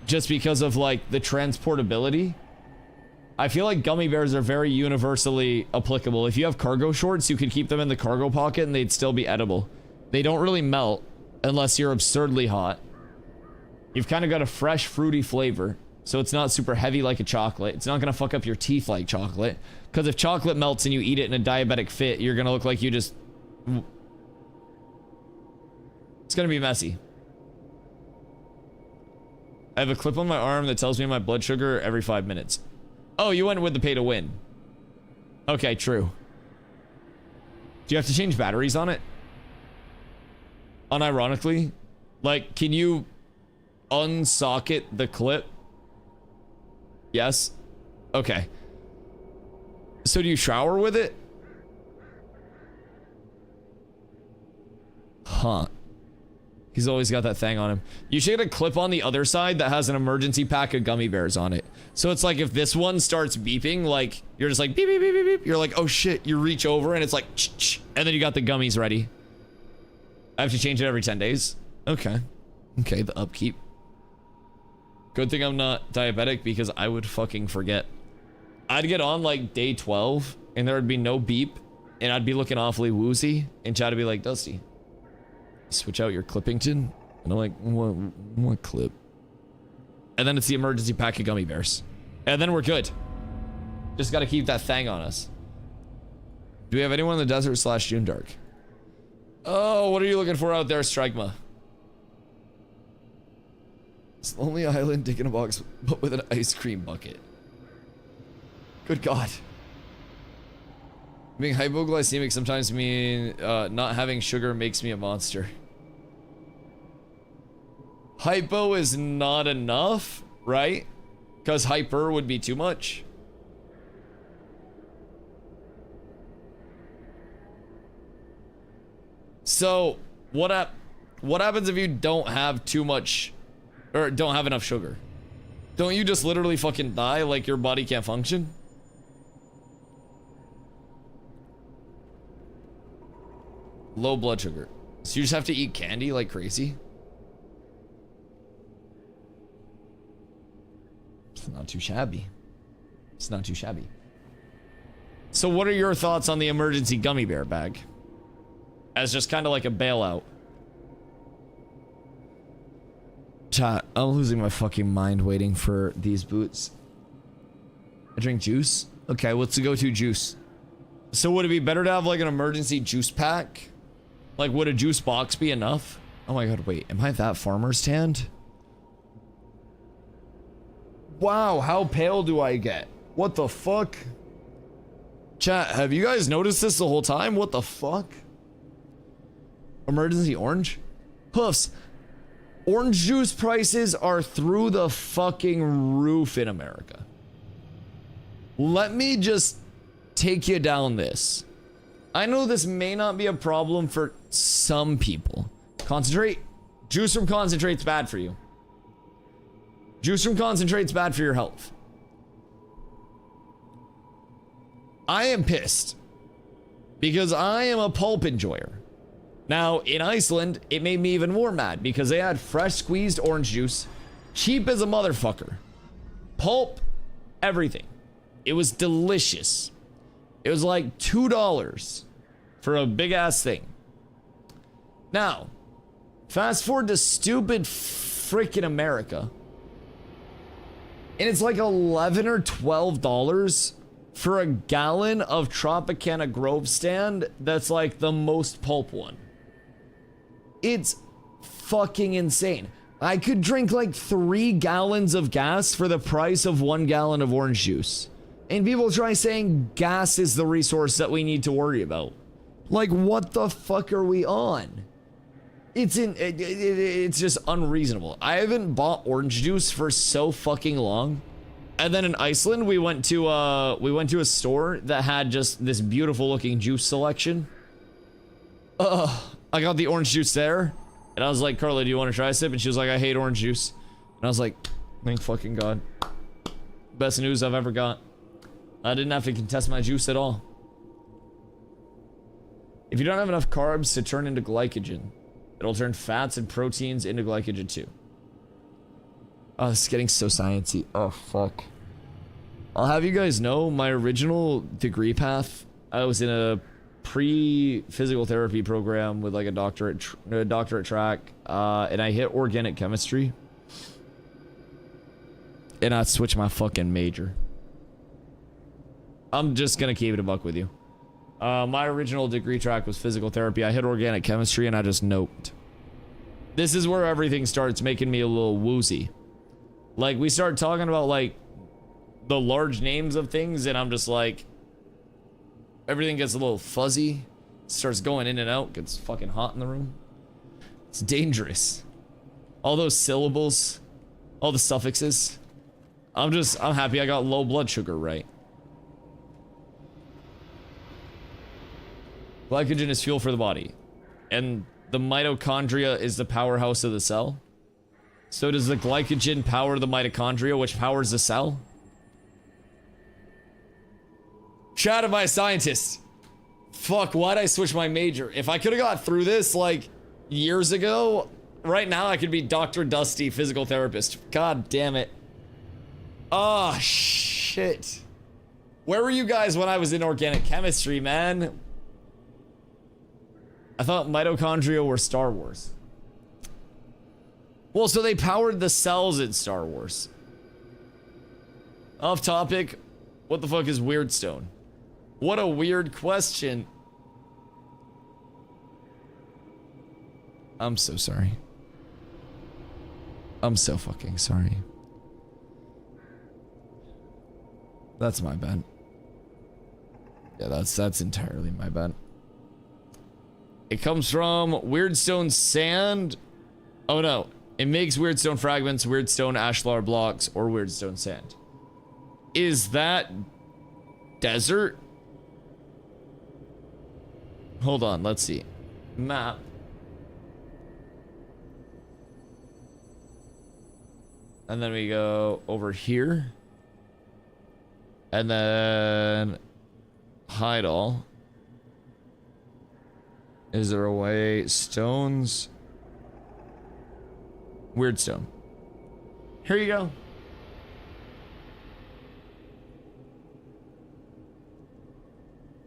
Just because of like the transportability? I feel like gummy bears are very universally applicable. If you have cargo shorts, you could keep them in the cargo pocket and they'd still be edible. They don't really melt unless you're absurdly hot. You've kind of got a fresh, fruity flavor, so it's not super heavy like a chocolate. It's not going to fuck up your teeth like chocolate, because if chocolate melts and you eat it in a diabetic fit, you're going to look like you just... It's going to be messy. I have a clip on my arm that tells me my blood sugar every 5 minutes. Oh, you went with the pay to win. Okay, true. Do you have to change batteries on it? Unironically? Like, can you unsocket the clip? Yes? Okay. So do you shower with it? Huh. He's always got that thing on him. You should get a clip on the other side that has an emergency pack of gummy bears on it. So it's like if this one starts beeping, like, you're just like, beep, beep, beep, beep, beep. You're like, oh shit, you reach over and it's like, ch-ch, and then you got the gummies ready. I have to change it every 10 days. Okay. Okay, the upkeep. Good thing I'm not diabetic because I would fucking forget. I'd get on like day 12 and there would be no beep and I'd be looking awfully woozy and Chad would be like, Dusty, switch out your Clippington. And I'm like, what clip? And then it's the emergency pack of gummy bears. And then we're good. Just gotta keep that thing on us. Do we have anyone in the desert / Junedark? Oh, what are you looking for out there, Strigma? It's Lonely Island, dick in a box, but with an ice cream bucket. Good God. Being hypoglycemic sometimes mean not having sugar makes me a monster. Hypo is not enough, right? Because hyper would be too much. So, what happens if you don't have too much, or don't have enough sugar? Don't you just literally fucking die, like your body can't function? Low blood sugar. So you just have to eat candy like crazy? It's not too shabby. It's not too shabby. So what are your thoughts on the emergency gummy bear bag? As just kind of like a bailout. Chat, I'm losing my fucking mind waiting for these boots. I drink juice? Okay, what's the go-to juice? So would it be better to have like an emergency juice pack? Like would a juice box be enough? Oh my god, wait, am I that farmer's tanned? Wow, how pale do I get? What the fuck? Chat, have you guys noticed this the whole time? What the fuck? Emergency orange? Hoofs. Orange juice prices are through the fucking roof in America. Let me just take you down this. I know this may not be a problem for some people. Concentrate. Juice from concentrate's bad for you. Juice from concentrate's bad for your health. I am pissed because I am a pulp enjoyer. Now, in Iceland, it made me even more mad because they had fresh squeezed orange juice, cheap as a motherfucker. Pulp, everything. It was delicious. It was like $2 for a big ass thing. Now, fast forward to stupid freaking America. And it's like $11 or $12 for a gallon of Tropicana Grove stand that's like the most pulp one. It's fucking insane. I could drink like 3 gallons of gas for the price of 1 gallon of orange juice. And people try saying gas is the resource that we need to worry about. Like, what the fuck are we on? It's just unreasonable. I haven't bought orange juice for so fucking long. And then in Iceland, we went to a store that had just this beautiful looking juice selection. I got the orange juice there, and I was like, Carla, do you want to try a sip? And she was like, I hate orange juice. And I was like, thank fucking God. Best news I've ever got. I didn't have to contest my juice at all. If you don't have enough carbs to turn into glycogen, it'll turn fats and proteins into glycogen too. Oh, this is getting so sciencey. Oh, fuck. I'll have you guys know, my original degree path, I was in a pre-physical therapy program with like a doctorate track, and I hit organic chemistry. And I switched my fucking major. I'm just gonna keep it a buck with you. My original degree track was physical therapy. I hit organic chemistry and I just noped. This is where everything starts making me a little woozy. Like, we start talking about like the large names of things and I'm just like, everything gets a little fuzzy, starts going in and out, gets fucking hot in the room. It's dangerous. All those syllables, all the suffixes. I'm happy I got low blood sugar right. Glycogen is fuel for the body. And the mitochondria is the powerhouse of the cell. So does the glycogen power the mitochondria, which powers the cell? Chat, am I a scientist? Fuck, why'd I switch my major? If I could have got through this, like, years ago, right now I could be Dr. Dusty, physical therapist. God damn it. Oh, shit. Where were you guys when I was in organic chemistry, man? I thought mitochondria were Star Wars. Well, so they powered the cells in Star Wars. Off topic, what the fuck is Weirdstone? What a weird question. I'm so sorry. I'm so fucking sorry. That's my bad. Yeah, that's entirely my bad. It comes from Weirdstone sand. Oh no. It makes Weirdstone fragments, Weirdstone ashlar blocks, or Weirdstone sand. Is that desert? Hold on, let's see. Map. And then we go over here. And then hide all. Is there a way? Stones. Weirdstone. Here you go.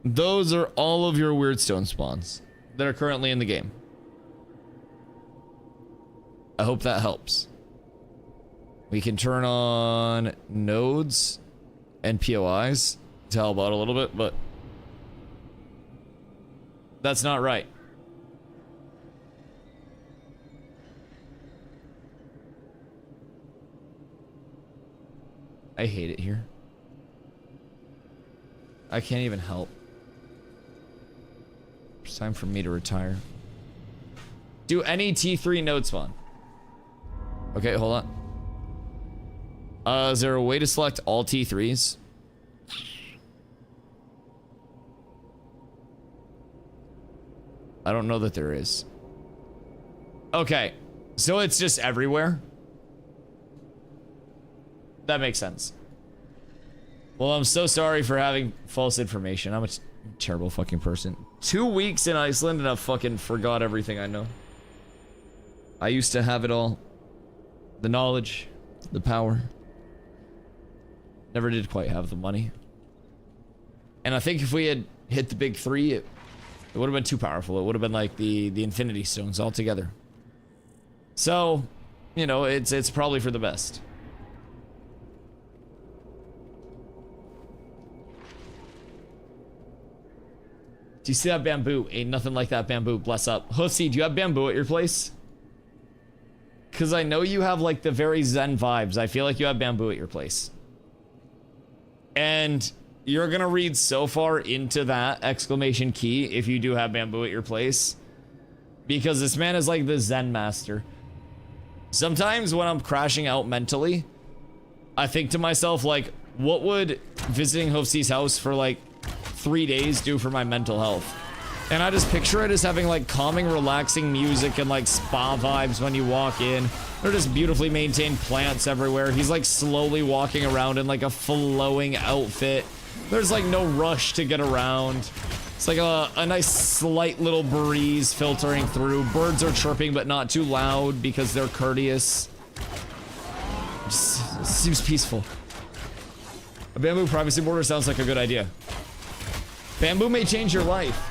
Those are all of your weird stone spawns that are currently in the game. I hope that helps. We can turn on nodes and POIs to help out a little bit, but that's not right. I hate it here. I can't even help. It's time for me to retire. Do any T3 node spawn? Okay, hold on. Is there a way to select all T3s? I don't know that there is. Okay, so it's just everywhere? That makes sense. Well, I'm so sorry for having false information. I'm a terrible fucking person. 2 weeks in Iceland and I fucking forgot everything I know. I used to have it all. The knowledge, the power. Never did quite have the money. And I think if we had hit the big three, it would have been too powerful. It would have been like the Infinity Stones all together. So, you know, it's probably for the best. Do you see that bamboo? Ain't nothing like that bamboo. Bless up. Hussy, do you have bamboo at your place? Because I know you have like the very zen vibes. I feel like you have bamboo at your place. And you're gonna read so far into that exclamation key if you do have bamboo at your place. Because this man is like the zen master. Sometimes when I'm crashing out mentally, I think to myself like, what would visiting Hofsi's house for like 3 days do for my mental health? And I just picture it as having like calming, relaxing music and like spa vibes when you walk in. They're just beautifully maintained plants everywhere. He's like slowly walking around in like a flowing outfit. There's like no rush to get around. It's like a nice slight little breeze filtering through. Birds are chirping but not too loud because they're courteous. Just seems peaceful. A bamboo privacy border sounds like a good idea. Bamboo may change your life.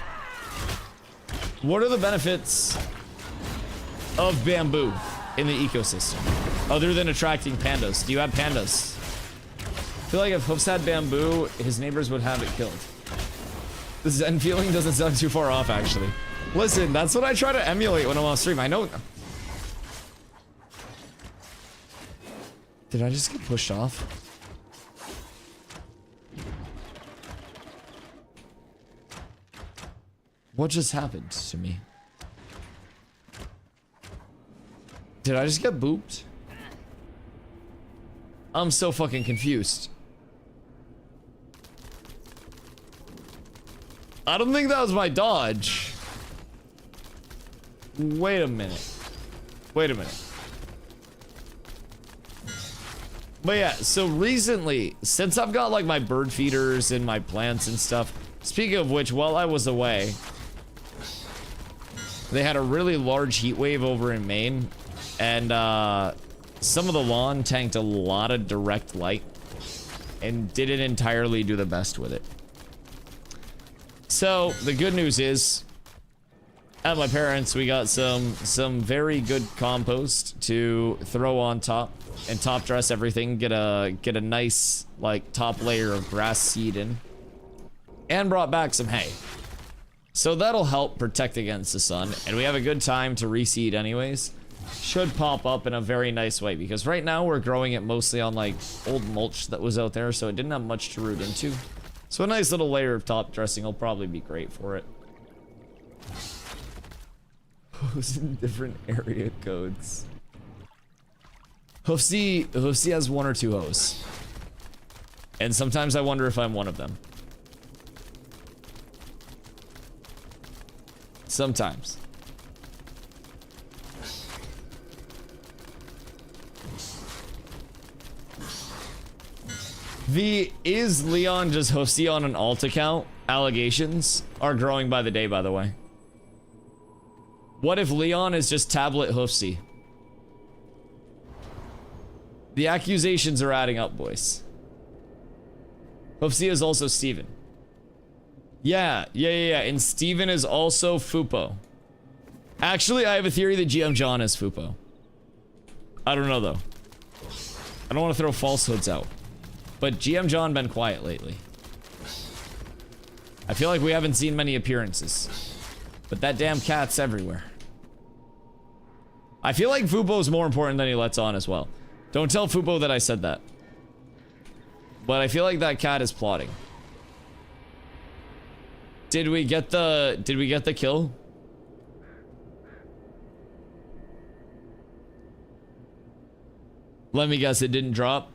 What are the benefits of bamboo in the ecosystem other than attracting pandas? Do you have pandas? I feel like if Hoofs had bamboo, his neighbors would have it killed. The zen feeling doesn't sound too far off, actually. Listen, that's what I try to emulate when I'm on stream. I know. Did I just get pushed off? What just happened to me? Did I just get booped? I'm so fucking confused. I don't think that was my dodge. Wait a minute. Wait a minute. But yeah, so recently, since I've got like my bird feeders and my plants and stuff, speaking of which, while I was away, they had a really large heat wave over in Maine, and some of the lawn tanked a lot of direct light and didn't entirely do the best with it. So the good news is, at my parents, we got some very good compost to throw on top and top dress everything. Get a nice like top layer of grass seed in, and brought back some hay. So that'll help protect against the sun, and we have a good time to reseed anyways. Should pop up in a very nice way, because right now we're growing it mostly on like old mulch that was out there, so it didn't have much to root into. So a nice little layer of top dressing will probably be great for it. Who's in different area codes? Hoofsy has 1 or 2 hoes. And sometimes I wonder if I'm one of them. Sometimes. Is Leon just Hoofsy on an alt account? Allegations are growing by the day, by the way. What if Leon is just tablet Hoofsy? The accusations are adding up, boys. Hoofsy is also Steven. Yeah. And Steven is also Fupo. Actually, I have a theory that GM John is Fupo. I don't know, though. I don't want to throw falsehoods out. But GM John been quiet lately. I feel like we haven't seen many appearances. But that damn cat's everywhere. I feel like Fupo's more important than he lets on as well. Don't tell Fupo that I said that. But I feel like that cat is plotting. Did we get the kill? Let me guess, it didn't drop.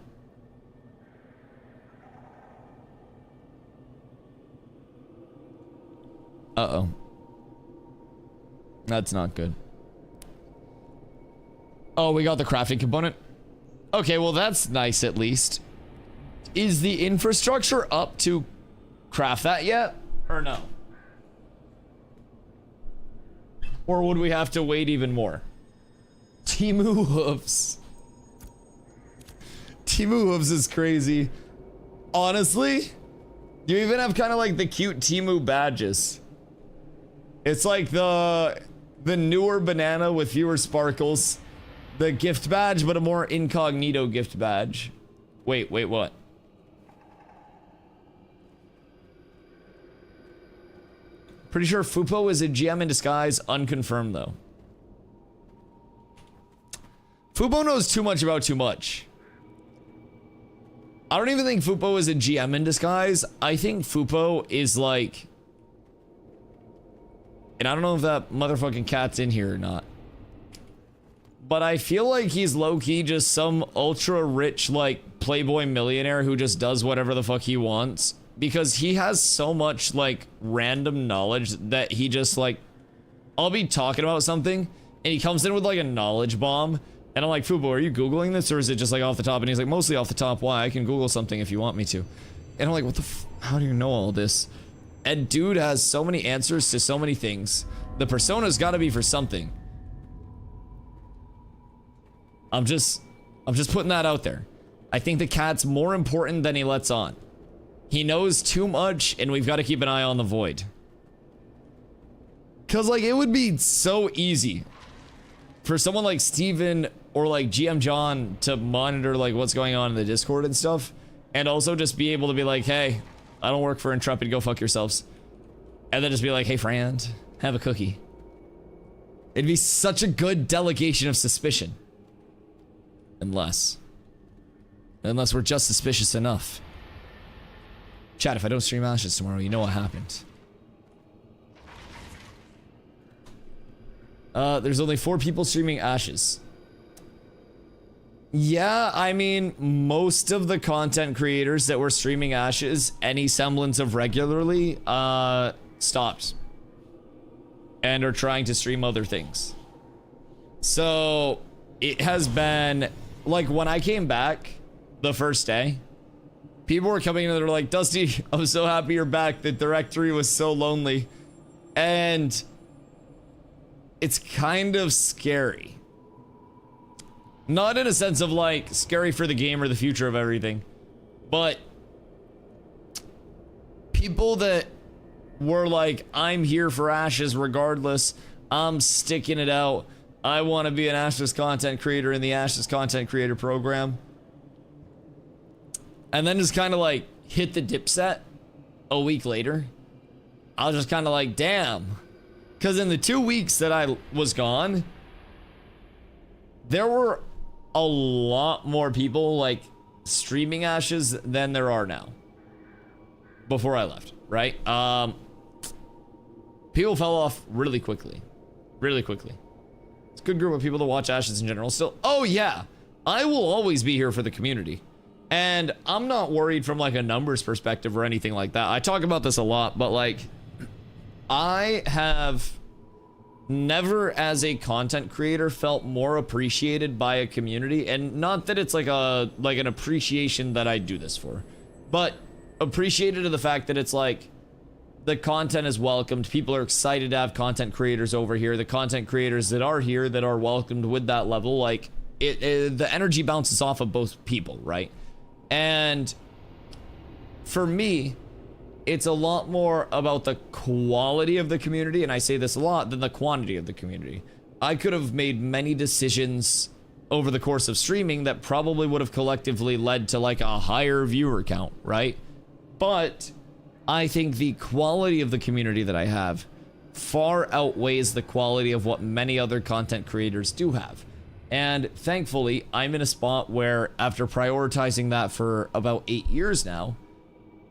Uh-oh. That's not good. Oh, we got the crafting component? Okay, well that's nice at least. Is the infrastructure up to craft that yet? Or no? Or would we have to wait even more? Timu Hooves. Timu Hooves is crazy. Honestly, you even have kind of like the cute Timu badges. It's like the newer banana with fewer sparkles. The gift badge, but a more incognito gift badge. Wait, what? Pretty sure Fupo is a GM in disguise, unconfirmed though. Fupo knows too much about too much. I don't even think Fupo is a GM in disguise. I think Fupo is like... And I don't know if that motherfucking cat's in here or not. But I feel like he's low-key just some ultra-rich, like, playboy millionaire who just does whatever the fuck he wants. Because he has so much, like, random knowledge that he just, like... I'll be talking about something, and he comes in with, like, a knowledge bomb. And I'm like, Fubo, are you Googling this, or is it just, like, off the top? And he's like, mostly off the top. Why? I can Google something if you want me to. And I'm like, what the f... How do you know all this? And dude has so many answers to so many things. The persona's gotta be for something. I'm just putting that out there. I think the cat's more important than he lets on. He knows too much, and we've got to keep an eye on the void. Cause like, it would be so easy for someone like Steven or like GM John to monitor like what's going on in the Discord and stuff. And also just be able to be like, hey, I don't work for Intrepid, go fuck yourselves. And then just be like, hey friend, have a cookie. It'd be such a good delegation of suspicion. Unless we're just suspicious enough. Chat, if I don't stream Ashes tomorrow, you know what happened. There's only 4 people streaming Ashes. Yeah, I mean, most of the content creators that were streaming Ashes, any semblance of regularly, stopped. And are trying to stream other things. So, it has been... Like, when I came back the first day, people were coming in and they're like, Dusty, I'm so happy you're back. The directory was so lonely. And it's kind of scary. Not in a sense of, like, scary for the game or the future of everything. But people that were like, I'm here for Ashes regardless. I'm sticking it out. I want to be an Ashes content creator in the Ashes content creator program. And then just kind of like hit the dip set a week later. I was just kind of like, damn. Because in the 2 weeks that I was gone, there were a lot more people like streaming Ashes than there are now. Before I left, right? People fell off really quickly. Really quickly. It's a good group of people to watch Ashes in general still. Oh yeah, I will always be here for the community. And I'm not worried from like a numbers perspective or anything like that. I talk about this a lot, but like, I have never as a content creator felt more appreciated by a community. And not that it's like an appreciation that I do this for, but appreciated to the fact that it's like, the content is welcomed. People are excited to have content creators over here. The content creators that are here that are welcomed with that level, like the energy bounces off of both people, right? And for me, it's a lot more about the quality of the community, and I say this a lot, than the quantity of the community. I could have made many decisions over the course of streaming that probably would have collectively led to like a higher viewer count, right? But I think the quality of the community that I have far outweighs the quality of what many other content creators do have. And thankfully, I'm in a spot where after prioritizing that for about 8 years now,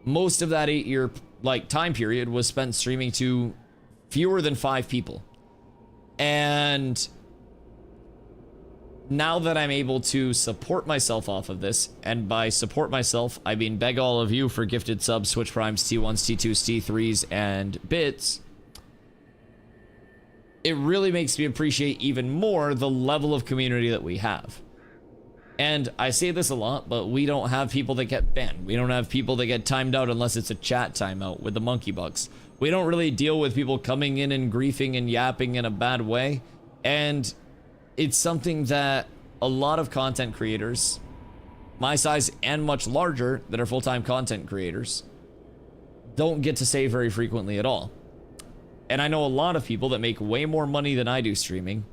most of that 8-year like time period was spent streaming to fewer than 5 people. And now that I'm able to support myself off of this, and by support myself, I mean beg all of you for gifted subs, Switch Primes, T1s, T2s, T3s, and bits, it really makes me appreciate even more the level of community that we have. And I say this a lot, but we don't have people that get banned. We don't have people that get timed out unless it's a chat timeout with the monkey bucks. We don't really deal with people coming in and griefing and yapping in a bad way. And it's something that a lot of content creators, my size and much larger, that are full-time content creators, don't get to say very frequently at all. And I know a lot of people that make way more money than I do streaming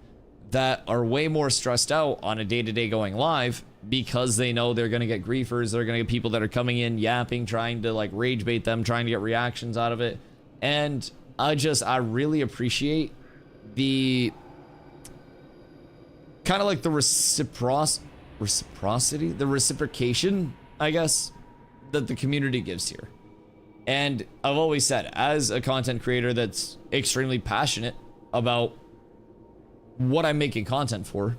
that are way more stressed out on a day-to-day going live because they know they're going to get griefers, they're going to get people that are coming in yapping, trying to like rage bait them, trying to get reactions out of it. And I really appreciate the kind of like the reciprocation, I guess, that the community gives here. And I've always said, as a content creator that's extremely passionate about what I'm making content for,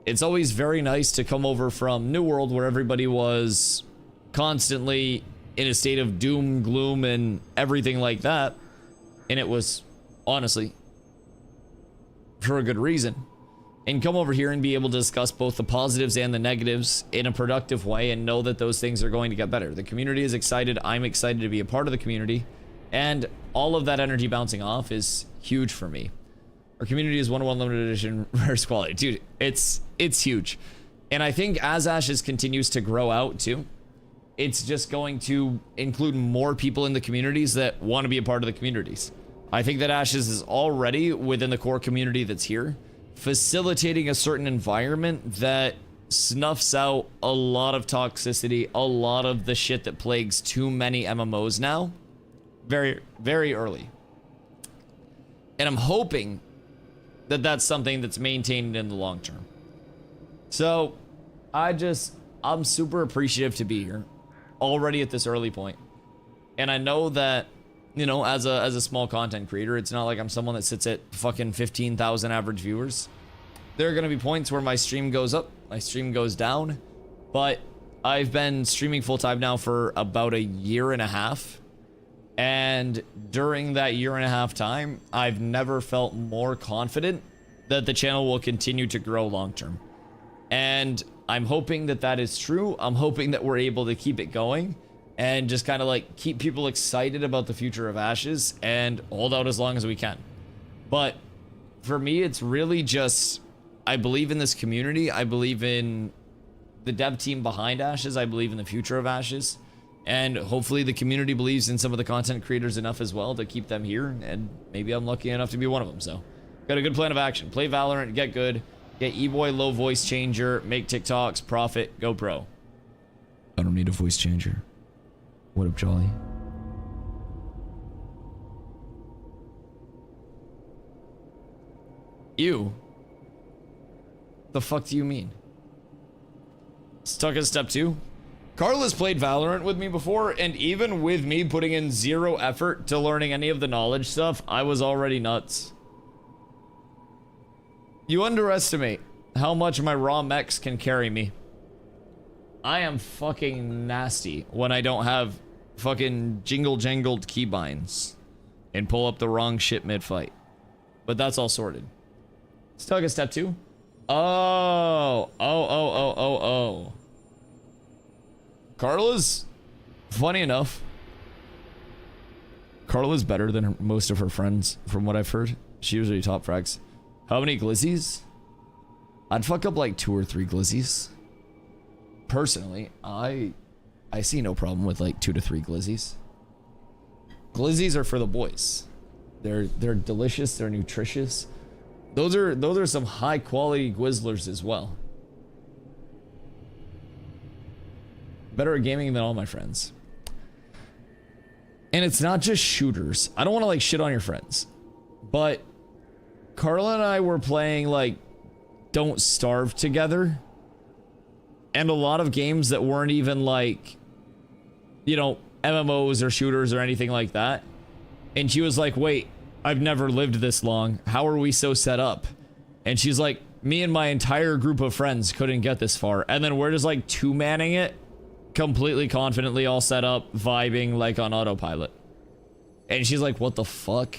it's always very nice to come over from New World, where everybody was constantly in a state of doom, gloom, and everything like that. And it was, honestly, for a good reason. And come over here and be able to discuss both the positives and the negatives in a productive way and know that those things are going to get better. The community is excited. I'm excited to be a part of the community. And all of that energy bouncing off is huge for me. Our community is 1-1 limited edition rarest quality. Dude, it's huge. And I think as Ashes continues to grow out too, it's just going to include more people in the communities that want to be a part of the communities. I think that Ashes is already within the core community that's here, facilitating a certain environment that snuffs out a lot of toxicity, a lot of the shit that plagues too many MMOs now, very, very early. And I'm hoping that that's something that's maintained in the long term. So I'm super appreciative to be here already at this early point. And I know that, you know, as a small content creator, it's not like I'm someone that sits at fucking 15,000 average viewers. There are going to be points where my stream goes up, my stream goes down, but I've been streaming full-time now for about 1.5 years. And during that 1.5 year time, I've never felt more confident that the channel will continue to grow long-term. And I'm hoping that that is true. I'm hoping that we're able to keep it going and just kind of like keep people excited about the future of Ashes and hold out as long as we can. But for me, it's really just, I believe in this community. I believe in the dev team behind Ashes. I believe in the future of Ashes. And hopefully the community believes in some of the content creators enough as well to keep them here. And maybe I'm lucky enough to be one of them. So got a good plan of action. Play Valorant, get good, get E-Boy low voice changer, make TikToks, profit, go pro. I don't need a voice changer. What up, Jolly? You? The fuck do you mean? Stuck at step 2? Carla's played Valorant with me before, and even with me putting in 0 effort to learning any of the knowledge stuff, I was already nuts. You underestimate how much my raw mechs can carry me. I am fucking nasty when I don't have fucking jingle-jangled keybinds and pull up the wrong shit mid-fight. But that's all sorted. Stuck at step 2? Oh. Carla's, funny enough, Carla's better than most of her friends, from what I've heard. She usually top frags. How many glizzies? I'd fuck up like 2 or 3 glizzies. Personally, I see no problem with like 2 to 3 glizzies. glizzies are for the boys. They're delicious, they're nutritious. Those are some high quality Gwizzlers as well. Better at gaming than all my friends. And it's not just shooters. I don't want to like shit on your friends, but Carla and I were playing like Don't Starve together, and a lot of games that weren't even like, you know, MMOs or shooters or anything like that. And she was like, wait, I've never lived this long. How are we so set up? And she's like, me and my entire group of friends couldn't get this far. And then we're just like two-manning it, completely confidently all set up, vibing like on autopilot. And she's like, what the fuck?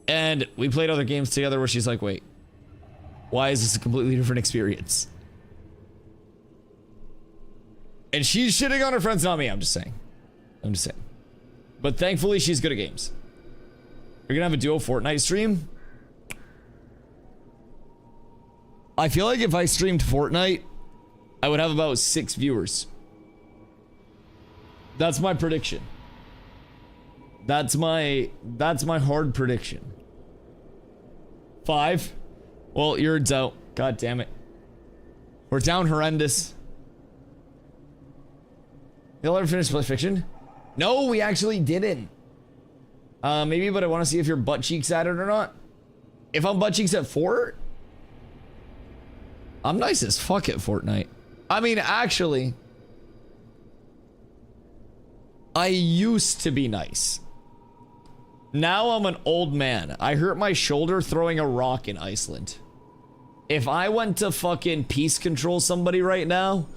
And we played other games together where she's like, wait, why is this a completely different experience? And she's shitting on her friends, not me. I'm just saying. But thankfully, she's good at games. You're gonna have a duo Fortnite stream? I feel like if I streamed Fortnite, I would have about 6 viewers. That's my prediction. That's my hard prediction. 5? Well, you're out. God damn it. We're down horrendous. You'll ever finish Split Fiction? No, we actually didn't. Maybe, but I want to see if your butt cheeks at it or not. If I'm butt cheeks at Fort, I'm nice as fuck at Fortnite. I mean, actually, I used to be nice. Now I'm an old man. I hurt my shoulder throwing a rock in Iceland. If I went to fucking peace control somebody right now,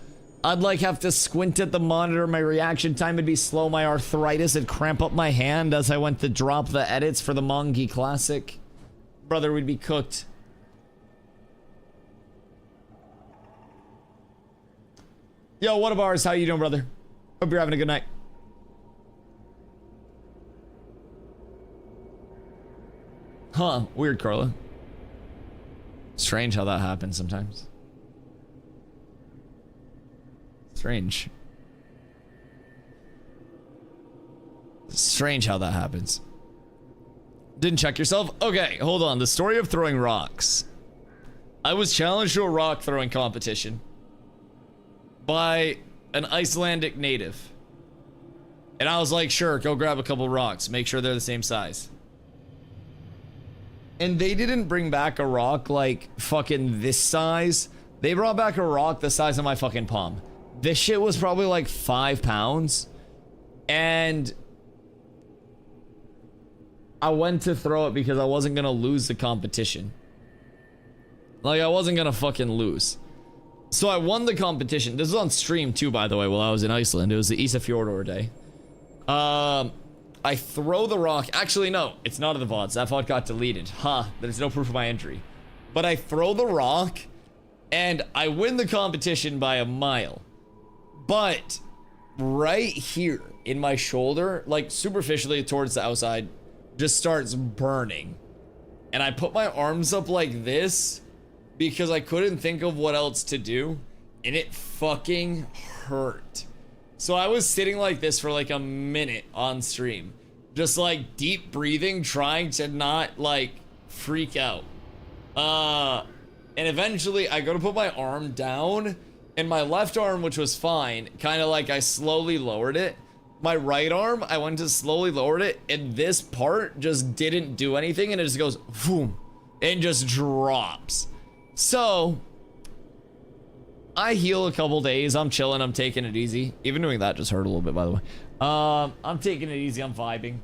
I'd like have to squint at the monitor. My reaction time would be slow. My arthritis would cramp up my hand as I went to drop the edits for the Mongi Classic. Brother, we'd be cooked. Yo, what up, ours? How you doing, brother? Hope you're having a good night. Huh, weird, Carla. Strange how that happens sometimes. Strange. Strange how that happens. Didn't check yourself? Okay, hold on. The story of throwing rocks. I was challenged to a rock throwing competition by an Icelandic native. And I was like, sure, go grab a couple rocks. Make sure they're the same size. And they didn't bring back a rock like fucking this size. They brought back a rock the size of my fucking palm. This shit was probably like 5 pounds. And I went to throw it because I wasn't gonna lose the competition. Like, I wasn't gonna fucking lose. So I won the competition. This was on stream too, by the way, while I was in Iceland. It was the Ísafjordur day. I throw the rock. Actually, no, it's not in the VODs. That VOD got deleted. There's no proof of my injury. But I throw the rock, and I win the competition by a mile. But right here in my shoulder, like superficially towards the outside, just starts burning. And I put my arms up like this because I couldn't think of what else to do, and it fucking hurt. So I was sitting like this for like a minute on stream, just like deep breathing, trying to not like freak out. And eventually I go to put my arm down, and my left arm, which was fine, kind of like I slowly lowered it. My right arm, I went to slowly lower it, and this part just didn't do anything, and it just goes boom and just drops. So I heal a couple days. I'm chilling. I'm taking it easy. Even doing that just hurt a little bit, by the way. I'm taking it easy. I'm vibing.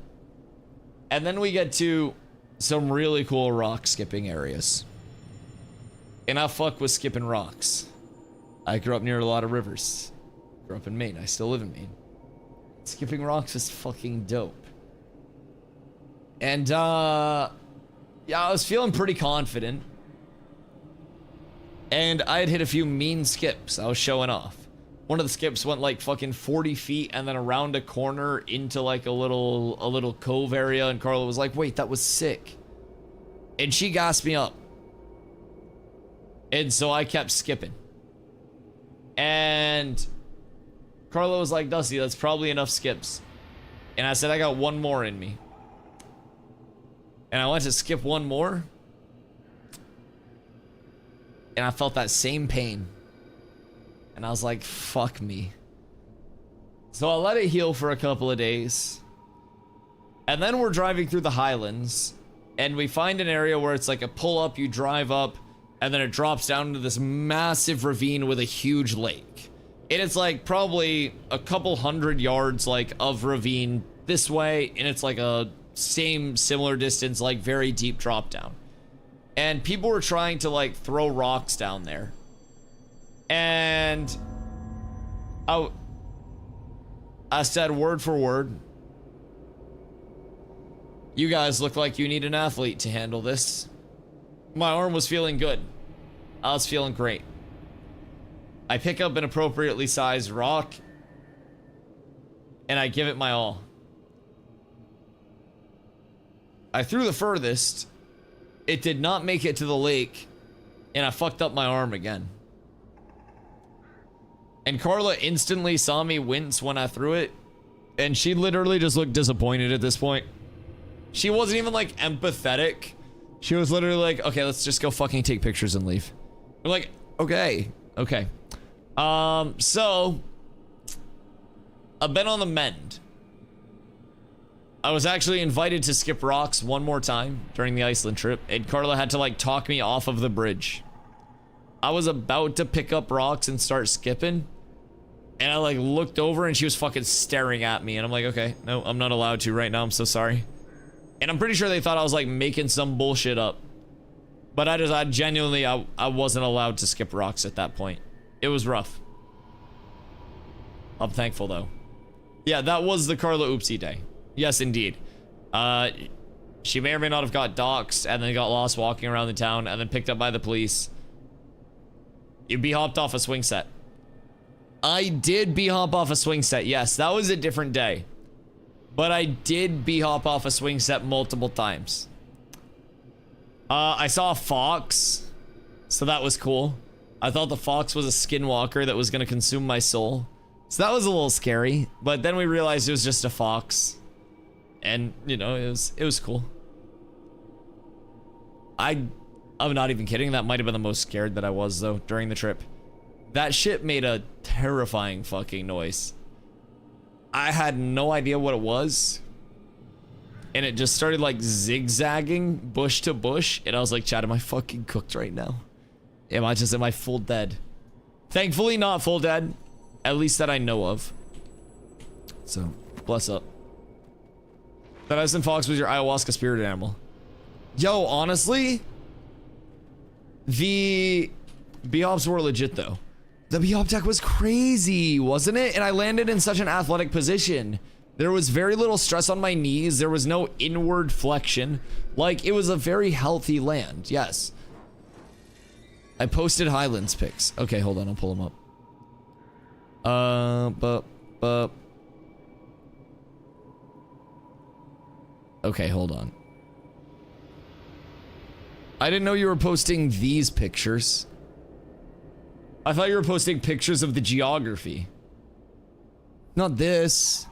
And then we get to some really cool rock skipping areas. And I fuck with skipping rocks. I grew up near a lot of rivers. Grew up in Maine. I still live in Maine. Skipping rocks is fucking dope. And, yeah, I was feeling pretty confident. And I had hit a few mean skips. I was showing off. One of the skips went like fucking 40 feet and then around a corner into like a little cove area. And Carla was like, wait, that was sick. And she gassed me up. And so I kept skipping. And Carla was like, Dusty, that's probably enough skips. And I said, I got one more in me. And I went to skip one more. And I felt that same pain. And I was like, fuck me. So I let it heal for a couple of days. And then we're driving through the Highlands. And we find an area where it's like a pull up, you drive up, and then it drops down into this massive ravine with a huge lake. And it's like probably a couple 100 yards like of ravine this way, and it's like a similar distance, like very deep drop down. And people were trying to like throw rocks down there. And I said word for word, you guys look like you need an athlete to handle this. My arm was feeling good. I was feeling great. I pick up an appropriately sized rock and I give it my all. I threw the furthest. It did not make it to the lake, and I fucked up my arm again. And Carla instantly saw me wince when I threw it, and she literally just looked disappointed at this point. She wasn't even like empathetic. She was literally like, okay, let's just go fucking take pictures and leave. I'm like, okay. So I've been on the mend. I was actually invited to skip rocks one more time during the Iceland trip, and Carla had to like talk me off of the bridge. I was about to pick up rocks and start skipping, and I like looked over and she was fucking staring at me, and I'm like, okay, no, I'm not allowed to right now, I'm so sorry. And I'm pretty sure they thought I was like making some bullshit up. But I genuinely, I wasn't allowed to skip rocks at that point. It was rough. I'm thankful though. Yeah, that was the Carla oopsie day. Yes, indeed. She may or may not have got doxxed and then got lost walking around the town and then picked up by the police. You be-hopped off a swing set. I did be-hop off a swing set, yes. That was a different day. But I did be-hop off a swing set multiple times. I saw a fox, so that was cool. I thought the fox was a skinwalker that was gonna consume my soul. So that was a little scary, but then we realized it was just a fox. And, you know, it was cool. I'm not even kidding, that might have been the most scared that I was, though, during the trip. That shit made a terrifying fucking noise. I had no idea what it was. And it just started, like, zigzagging bush to bush. And I was like, Chad, am I fucking cooked right now? Am I full dead? Thankfully not full dead. At least that I know of. So, bless up. That Iceland fox was your ayahuasca spirit animal. Yo, honestly, the B-hops were legit though. The B-hop deck was crazy, wasn't it? And I landed in such an athletic position. There was very little stress on my knees. There was no inward flexion. Like, it was a very healthy land, yes. I posted Highlands pics. Okay, hold on, I'll pull them up. Okay, hold on. I didn't know you were posting these pictures. I thought you were posting pictures of the geography. Not this.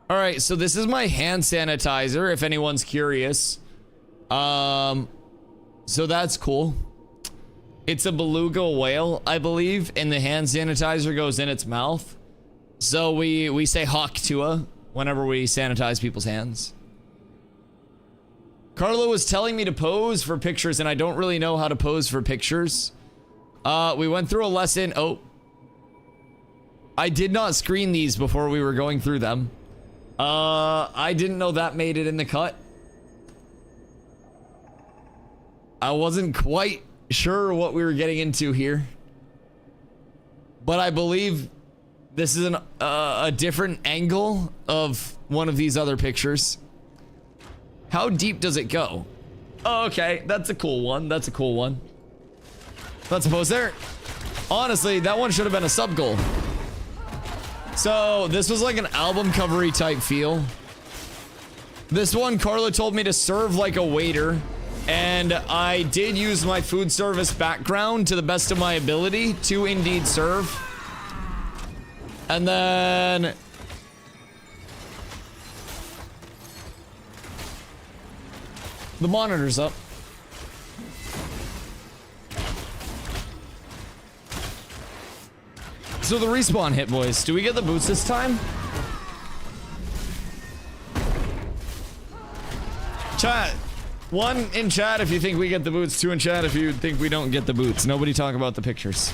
Alright, so this is my hand sanitizer, if anyone's curious. So that's cool. It's a beluga whale, I believe, and the hand sanitizer goes in its mouth. So we say Hawk Tua whenever we sanitize people's hands. Carla was telling me to pose for pictures, and I don't really know how to pose for pictures. We went through a lesson. Oh. I did not screen these before we were going through them. I didn't know that made it in the cut. I wasn't quite sure what we were getting into here. But I believe this is a different angle of one of these other pictures. How deep does it go? Oh, okay, that's a cool one. That's a cool one. Let's pose there. Honestly, that one should have been a sub goal. So this was like an album covery type feel. This one, Carla told me to serve like a waiter, and I did use my food service background to the best of my ability to indeed serve. And then The monitor's up. So the respawn hit, boys. Do we get the boots this time? Chat. 1 in chat if you think we get the boots. 2 in chat if you think we don't get the boots. Nobody talk about the pictures.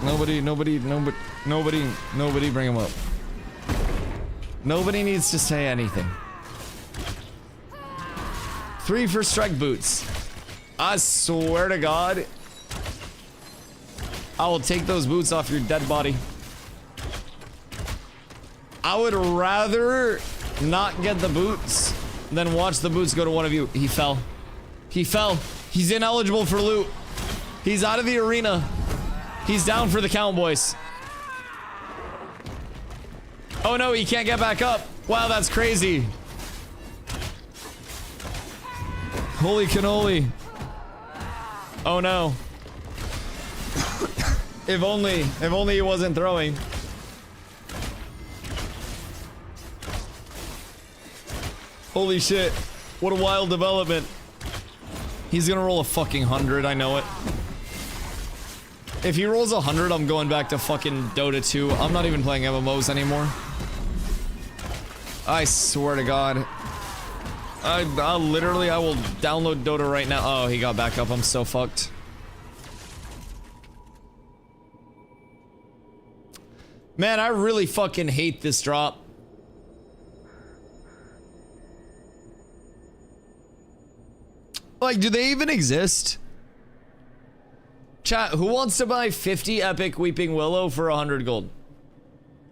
Nobody bring them up. Nobody needs to say anything. 3 for strike boots. I swear to God, I will take those boots off your dead body. I would rather not get the boots than watch the boots go to one of you. He fell. He fell. He's ineligible for loot. He's out of the arena. He's down for the count, boys. Oh no, he can't get back up. Wow, that's crazy. Holy cannoli. Oh no. If only he wasn't throwing. Holy shit. What a wild development. He's gonna roll a fucking 100, I know it. If he rolls 100, I'm going back to fucking Dota 2. I'm not even playing MMOs anymore. I swear to God. I will download Dota right now. Oh, he got back up. I'm so fucked. Man, I really fucking hate this drop. Like, do they even exist? Chat, who wants to buy 50 epic Weeping Willow for 100 gold?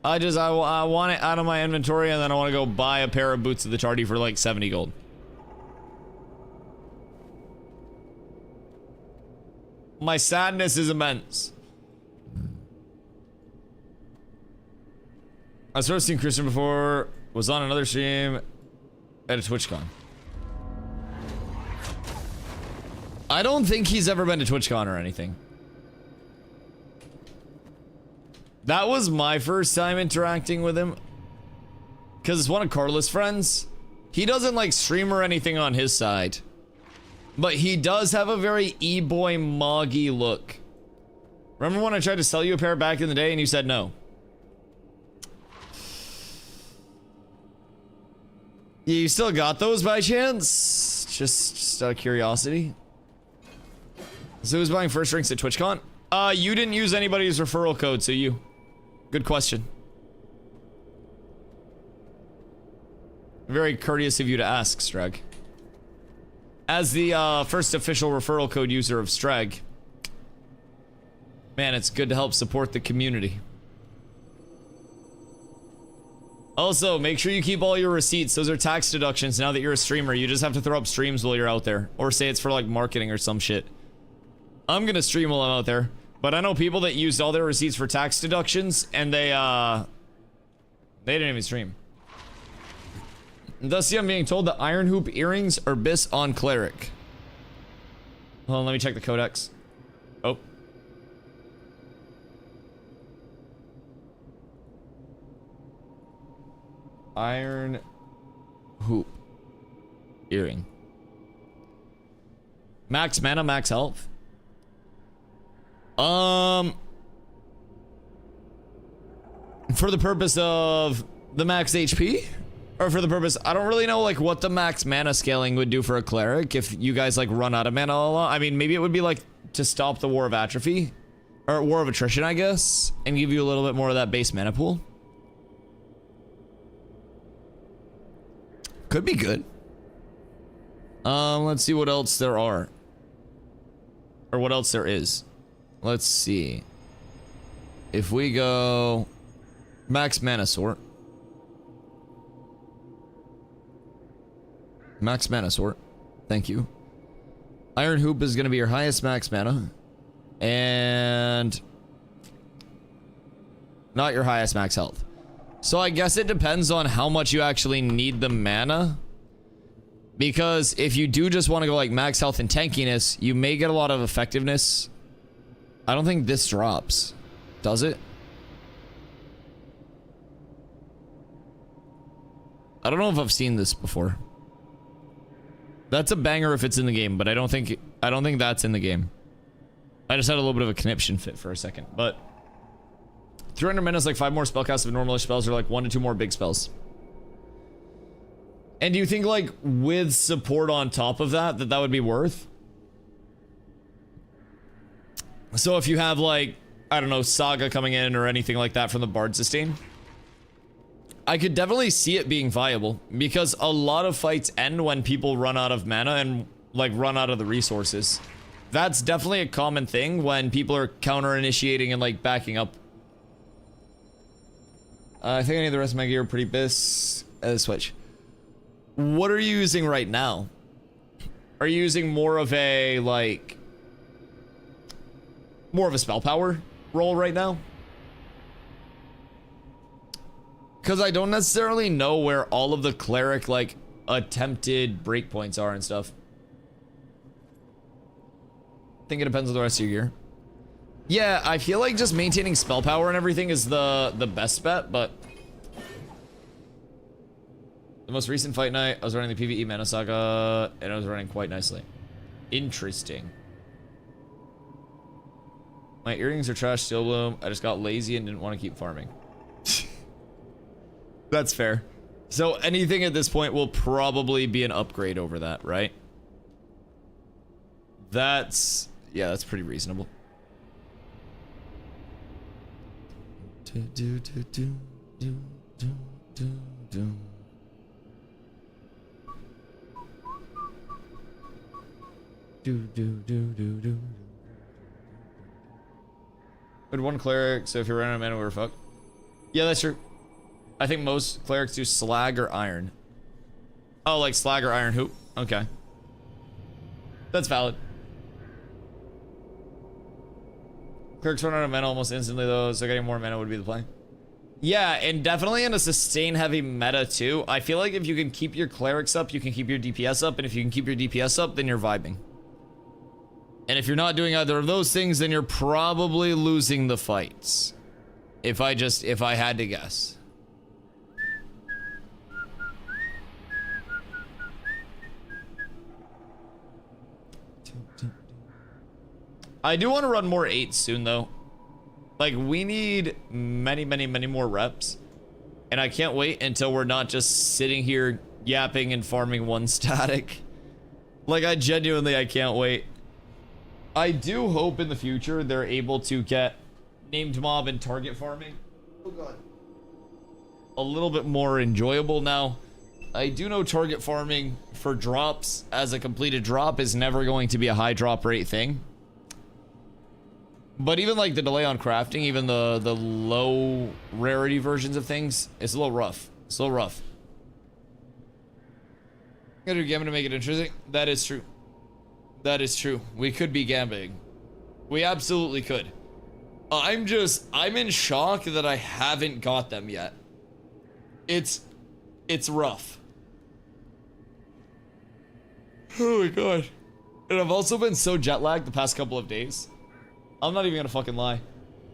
I want it out of my inventory and then I want to go buy a pair of boots of the Tardy for like 70 gold. My sadness is immense. I started seeing Christian before, was on another stream at a TwitchCon. I don't think he's ever been to TwitchCon or anything. That was my first time interacting with him. Because it's one of Carla's friends. He doesn't like stream or anything on his side. But he does have a very e-boy moggy look. Remember when I tried to sell you a pair back in the day and you said no? Yeah, you still got those by chance? Just out of curiosity. So who's buying first drinks at TwitchCon? You didn't use anybody's referral code, so you. Good question. Very courteous of you to ask, Streg. As the first official referral code user of Streg, man, it's good to help support the community. Also, make sure you keep all your receipts. Those are tax deductions. Now that you're a streamer, you just have to throw up streams while you're out there. Or say it's for like marketing or some shit. I'm gonna stream while I'm out there. But I know people that used all their receipts for tax deductions and they didn't even stream. Thus, I'm being told that Iron Hoop earrings are BIS on Cleric. Hold on, let me check the codex. Oh. Iron Hoop earring. Max mana, max health. For the purpose of the max HP? Or for the purpose, I don't really know like what the max mana scaling would do for a cleric if you guys like run out of mana a lot. I mean, maybe it would be like to stop the War of Atrophy. Or War of Attrition, I guess. And give you a little bit more of that base mana pool. Could be good. Let's see what else there are. Or what else there is. Let's see. If we go max mana sort. Max mana sort. Thank you. Iron Hoop is going to be your highest max mana. And not your highest max health. So I guess it depends on how much you actually need the mana. Because if you do just want to go like max health and tankiness, you may get a lot of effectiveness. I don't think this drops. Does it? I don't know if I've seen this before. That's a banger if it's in the game, but I don't think that's in the game. I just had a little bit of a conniption fit for a second, but 300 mana is like 5 more spellcasts of normalish spells or like 1 to 2 more big spells. And do you think like with support on top of that that would be worth? So if you have like, I don't know, Saga coming in or anything like that from the Bard sustain, I could definitely see it being viable because a lot of fights end when people run out of mana and like run out of the resources. That's definitely a common thing when people are counter initiating and like backing up. I think I need the rest of my gear pretty BIS. Switch. What are you using right now? Are you using more of a like spell power role right now? Because I don't necessarily know where all of the cleric like attempted breakpoints are and stuff. I think it depends on the rest of your gear. Yeah, I feel like just maintaining spell power and everything is the best bet, but the most recent fight night, I was running the PvE Mana Saga, and I was running quite nicely. Interesting. My earrings are trash, Steel Bloom. I just got lazy and didn't want to keep farming. That's fair. So anything at this point will probably be an upgrade over that, right? That's... yeah, that's pretty reasonable. With one cleric, so if you're running out of mana, we're fucked. Yeah, that's true. I think most clerics do slag or iron. Oh, like slag or iron hoop? Okay. That's valid. Clerics run out of mana almost instantly though, so getting more mana would be the play. Yeah, and definitely in a sustain heavy meta too. I feel like if you can keep your clerics up, you can keep your DPS up, and if you can keep your DPS up, then you're vibing. And if you're not doing either of those things, then you're probably losing the fights. If I had to guess. I do want to run more 8s soon though. Like we need many more reps. And I can't wait until we're not just sitting here yapping and farming one static. Like I can't wait. I do hope in the future they're able to get named mob and target farming. Oh god. A little bit more enjoyable now. I do know target farming for drops as a completed drop is never going to be a high drop rate thing. But even like the delay on crafting, even the low rarity versions of things, it's a little rough. It's a little rough. Gotta do gambling to make it interesting. That is true. That is true. We could be gambling. We absolutely could. I'm in shock that I haven't got them yet. It's rough. Oh my god. And I've also been so jet lagged the past couple of days. I'm not even gonna fucking lie.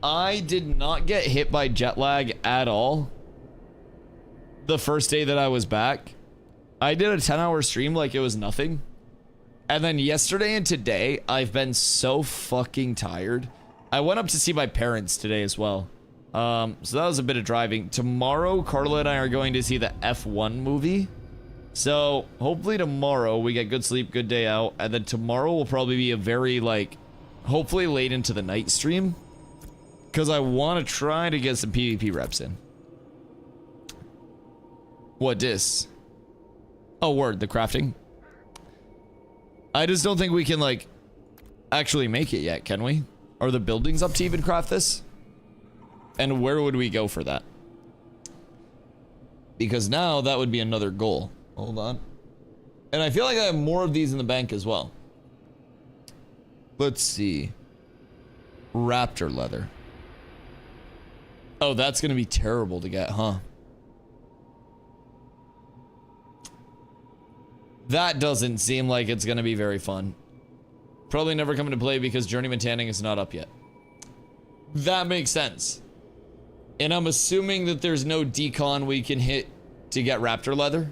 I did not get hit by jet lag at all the first day that I was back. I did a 10-hour stream like it was nothing. And then yesterday and today, I've been so fucking tired. I went up to see my parents today as well. So that was a bit of driving. Tomorrow, Carla and I are going to see the F1 movie. So hopefully tomorrow we get good sleep, good day out. And then tomorrow will probably be a very like, hopefully late into the night stream. Because I want to try to get some PvP reps in. What dis? Oh, word, the crafting. I just don't think we can, like, actually make it yet, can we? Are the buildings up to even craft this? And where would we go for that? Because now that would be another goal. Hold on. And I feel like I have more of these in the bank as well. Let's see. Raptor leather. Oh, that's going to be terrible to get, huh? That doesn't seem like it's going to be very fun. Probably never come into play because Journeyman Tanning is not up yet. That makes sense. And I'm assuming that there's no decon we can hit to get raptor leather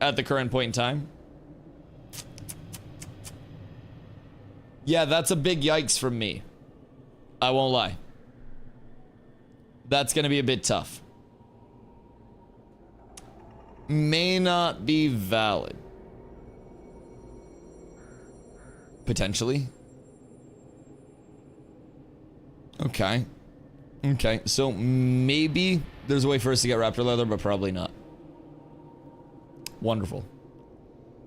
at the current point in time. Yeah, that's a big yikes from me. I won't lie. That's gonna be a bit tough. May not be valid. Potentially. Okay. Okay, so maybe there's a way for us to get raptor leather, but probably not. Wonderful.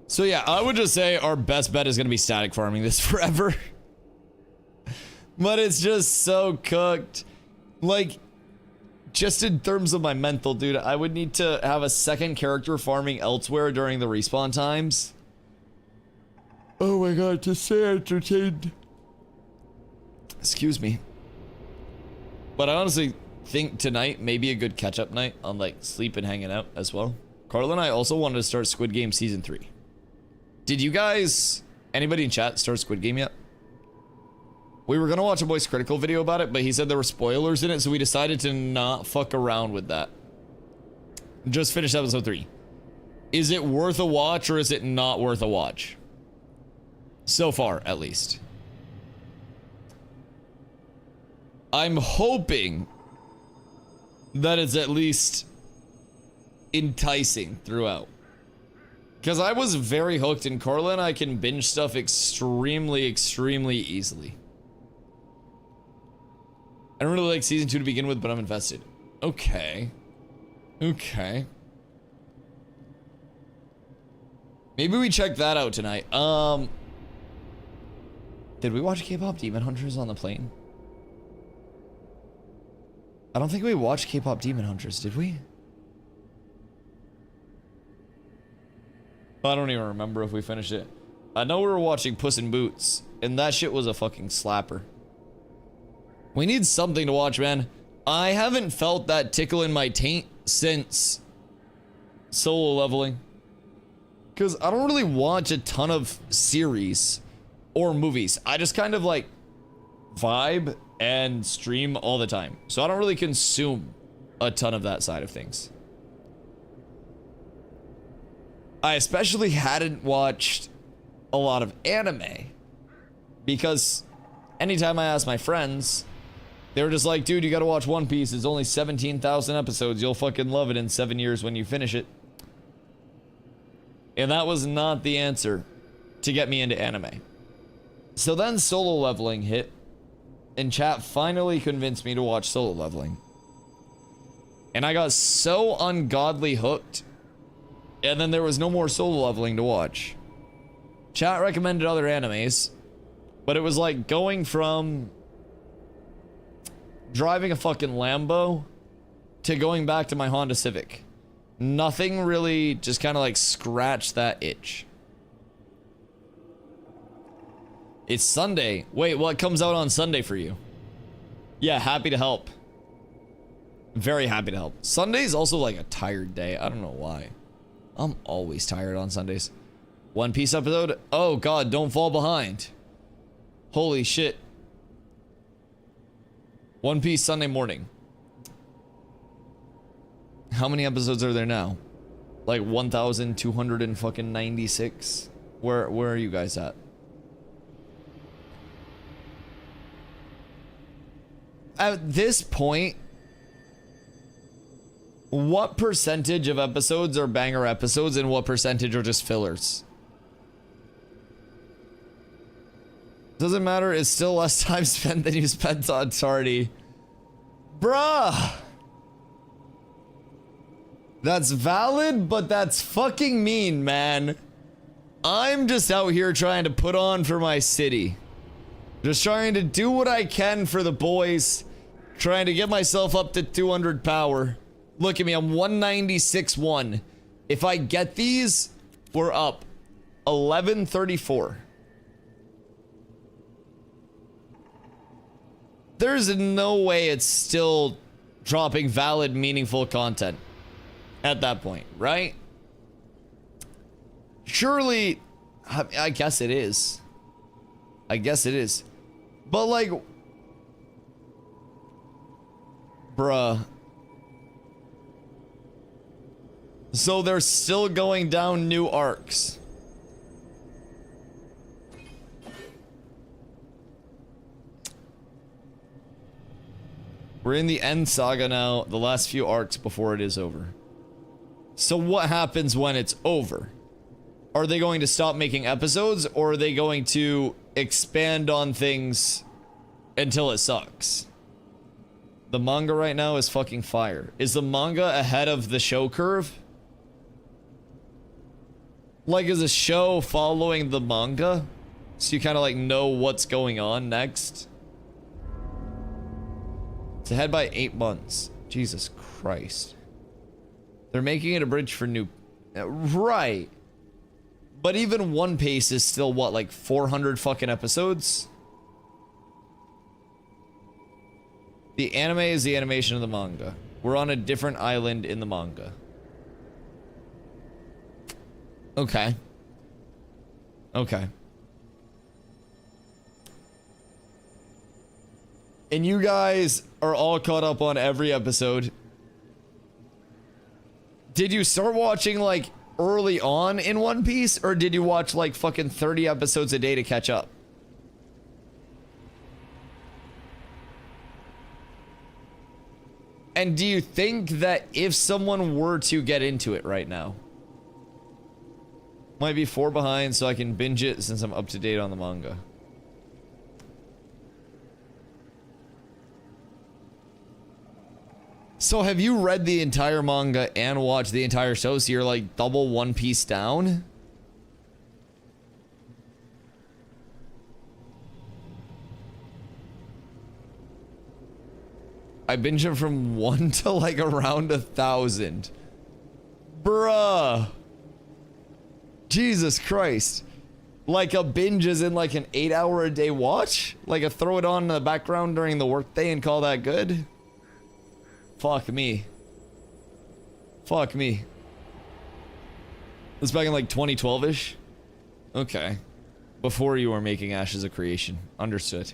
So yeah, I would just say our best bet is going to be static farming this forever. But it's just so cooked. Like, just in terms of my mental, dude, I would need to have a second character farming elsewhere during the respawn times. Oh my god, to stay entertained. Excuse me. But I honestly think tonight may be a good catch-up night on, like, sleep and hanging out as well. Carl and I also wanted to start Squid Game Season 3. Did you guys, anybody in chat, start Squid Game yet? We were gonna watch a Boys Critical video about it, but he said there were spoilers in it, so we decided to not fuck around with that. Just finished episode 3. Is it worth a watch or is it not worth a watch? So far, at least. I'm hoping that it's at least enticing throughout. Because I was very hooked, and Carla and I can binge stuff extremely, extremely easily. I don't really like season 2 to begin with, but I'm invested. Okay. Okay. Maybe we check that out tonight. Did we watch K-pop Demon Hunters on the plane? I don't think we watched K-pop Demon Hunters, did we? I don't even remember if we finished it. I know we were watching Puss in Boots, and that shit was a fucking slapper. We need something to watch, man. I haven't felt that tickle in my taint since Solo Leveling. Because I don't really watch a ton of series or movies. I just kind of like vibe and stream all the time. So I don't really consume a ton of that side of things. I especially hadn't watched a lot of anime because anytime I asked my friends, they were just like, dude, you gotta watch One Piece. It's only 17,000 episodes. You'll fucking love it in 7 years when you finish it. And that was not the answer to get me into anime. So then Solo Leveling hit, and chat finally convinced me to watch Solo Leveling. And I got so ungodly hooked, and then there was no more Solo Leveling to watch. Chat recommended other animes, but it was like going from driving a fucking Lambo to going back to my Honda Civic. Nothing really just kind of like scratched that itch. It's Sunday. Wait, what comes out on Sunday for you? Yeah, happy to help. Very happy to help. Sunday's also like a tired day. I don't know why. I'm always tired on Sundays. One Piece episode? Oh god, don't fall behind. Holy shit. One Piece Sunday morning. How many episodes are there now? Like 1,296? Where are you guys at? At this point, what percentage of episodes are banger episodes and what percentage are just fillers? Doesn't matter, it's still less time spent than you spent on Tardy. Bruh! That's valid, but that's fucking mean, man. I'm just out here trying to put on for my city. Just trying to do what I can for the boys. Trying to get myself up to 200 power. Look at me, I'm 196.1. If I get these, we're up 1134. There's no way it's still dropping valid, meaningful content at that point, right? Surely, I guess it is. I guess it is. But like, bruh. So they're still going down new arcs. We're in the end saga now, the last few arcs before it is over. So what happens when it's over? Are they going to stop making episodes, or are they going to expand on things until it sucks? The manga right now is fucking fire. Is the manga ahead of the show curve? Like, is the show following the manga? So you kind of like know what's going on next? It's ahead by 8 months. Jesus Christ. They're making it a bridge for new... Right. But even One Piece is still, what, like 400 fucking episodes? The anime is the animation of the manga. We're on a different island in the manga. Okay. Okay. And you guys are all caught up on every episode. Did you start watching, like, early on in One Piece? Or did you watch, like, fucking 30 episodes a day to catch up? And do you think that if someone were to get into it right now... Might be 4 behind, so I can binge it since I'm up to date on the manga. So have you read the entire manga and watched the entire show, so you're like double One Piece down? I binge it from 1 to like around 1,000. Bruh. Jesus Christ. Like a binge is in like an 8-hour-a-day watch? Like a throw it on in the background during the workday and call that good? Fuck me. Fuck me. This back in like 2012-ish? Okay. Before you were making Ashes of Creation. Understood.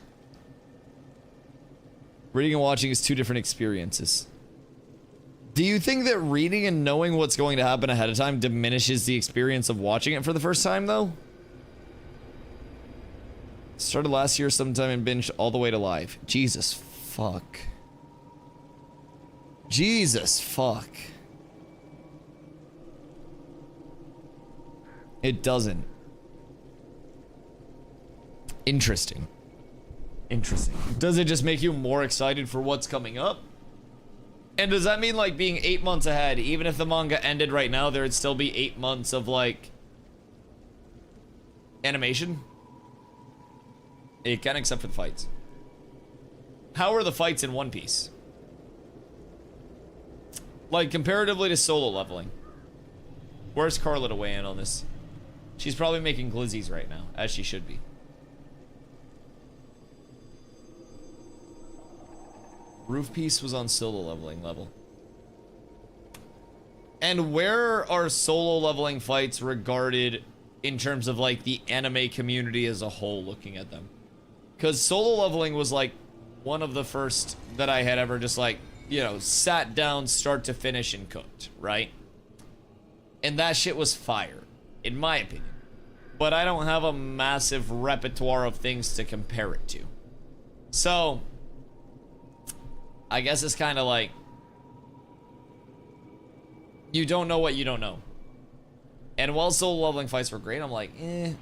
Reading and watching is 2 different experiences. Do you think that reading and knowing what's going to happen ahead of time diminishes the experience of watching it for the first time, though? Started last year sometime and binged all the way to live. Jesus fuck. Jesus fuck. It doesn't. Interesting. Interesting. Does it just make you more excited for what's coming up? And does that mean like being 8 months ahead, even if the manga ended right now, there would still be 8 months of like animation? It can, except for the fights. How are the fights in One Piece? Like comparatively to solo leveling. Where's Carla to weigh in on this? She's probably making glizzies right now, as she should be. Roof Piece was on solo leveling level. And where are solo leveling fights regarded in terms of like the anime community as a whole looking at them? Because solo leveling was like one of the first that I had ever just like, you know, sat down start to finish and cooked, right? And that shit was fire, in my opinion. But I don't have a massive repertoire of things to compare it to. So I guess it's kind of like you don't know what you don't know. And while solo leveling fights were great, I'm like, eh.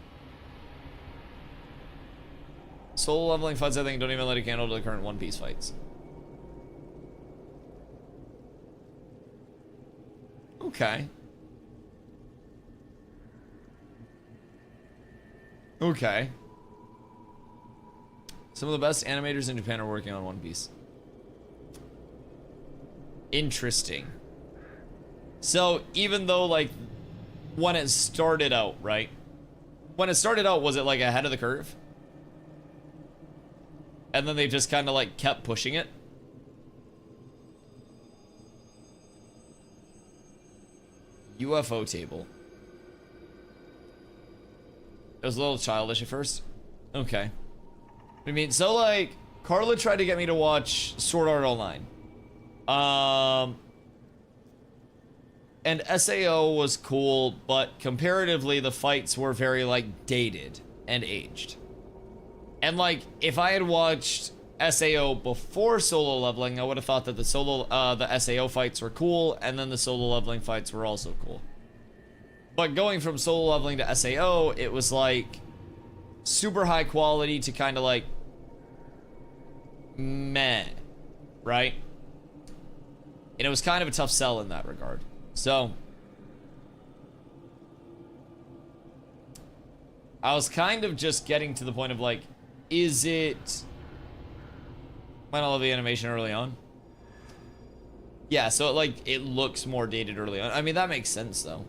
Solo leveling fights, I think, don't even let a candle to the current One Piece fights. Okay. Okay. Some of the best animators in Japan are working on One Piece. Interesting. So even though like when it started out, right? When it started out, was it like ahead of the curve? And then they just kind of like kept pushing it? UFO table. It was a little childish at first. Okay. I mean, so like Carla tried to get me to watch Sword Art Online. And SAO was cool, but comparatively the fights were very like dated and aged. And like if I had watched SAO before solo leveling, I would have thought that the SAO fights were cool, and then the solo leveling fights were also cool. But going from solo leveling to SAO, it was like super high quality to kind of like meh, right? And it was kind of a tough sell in that regard. So I was kind of just getting to the point of like, is it... Might not love the animation early on. Yeah, so it looks more dated early on. I mean, that makes sense though.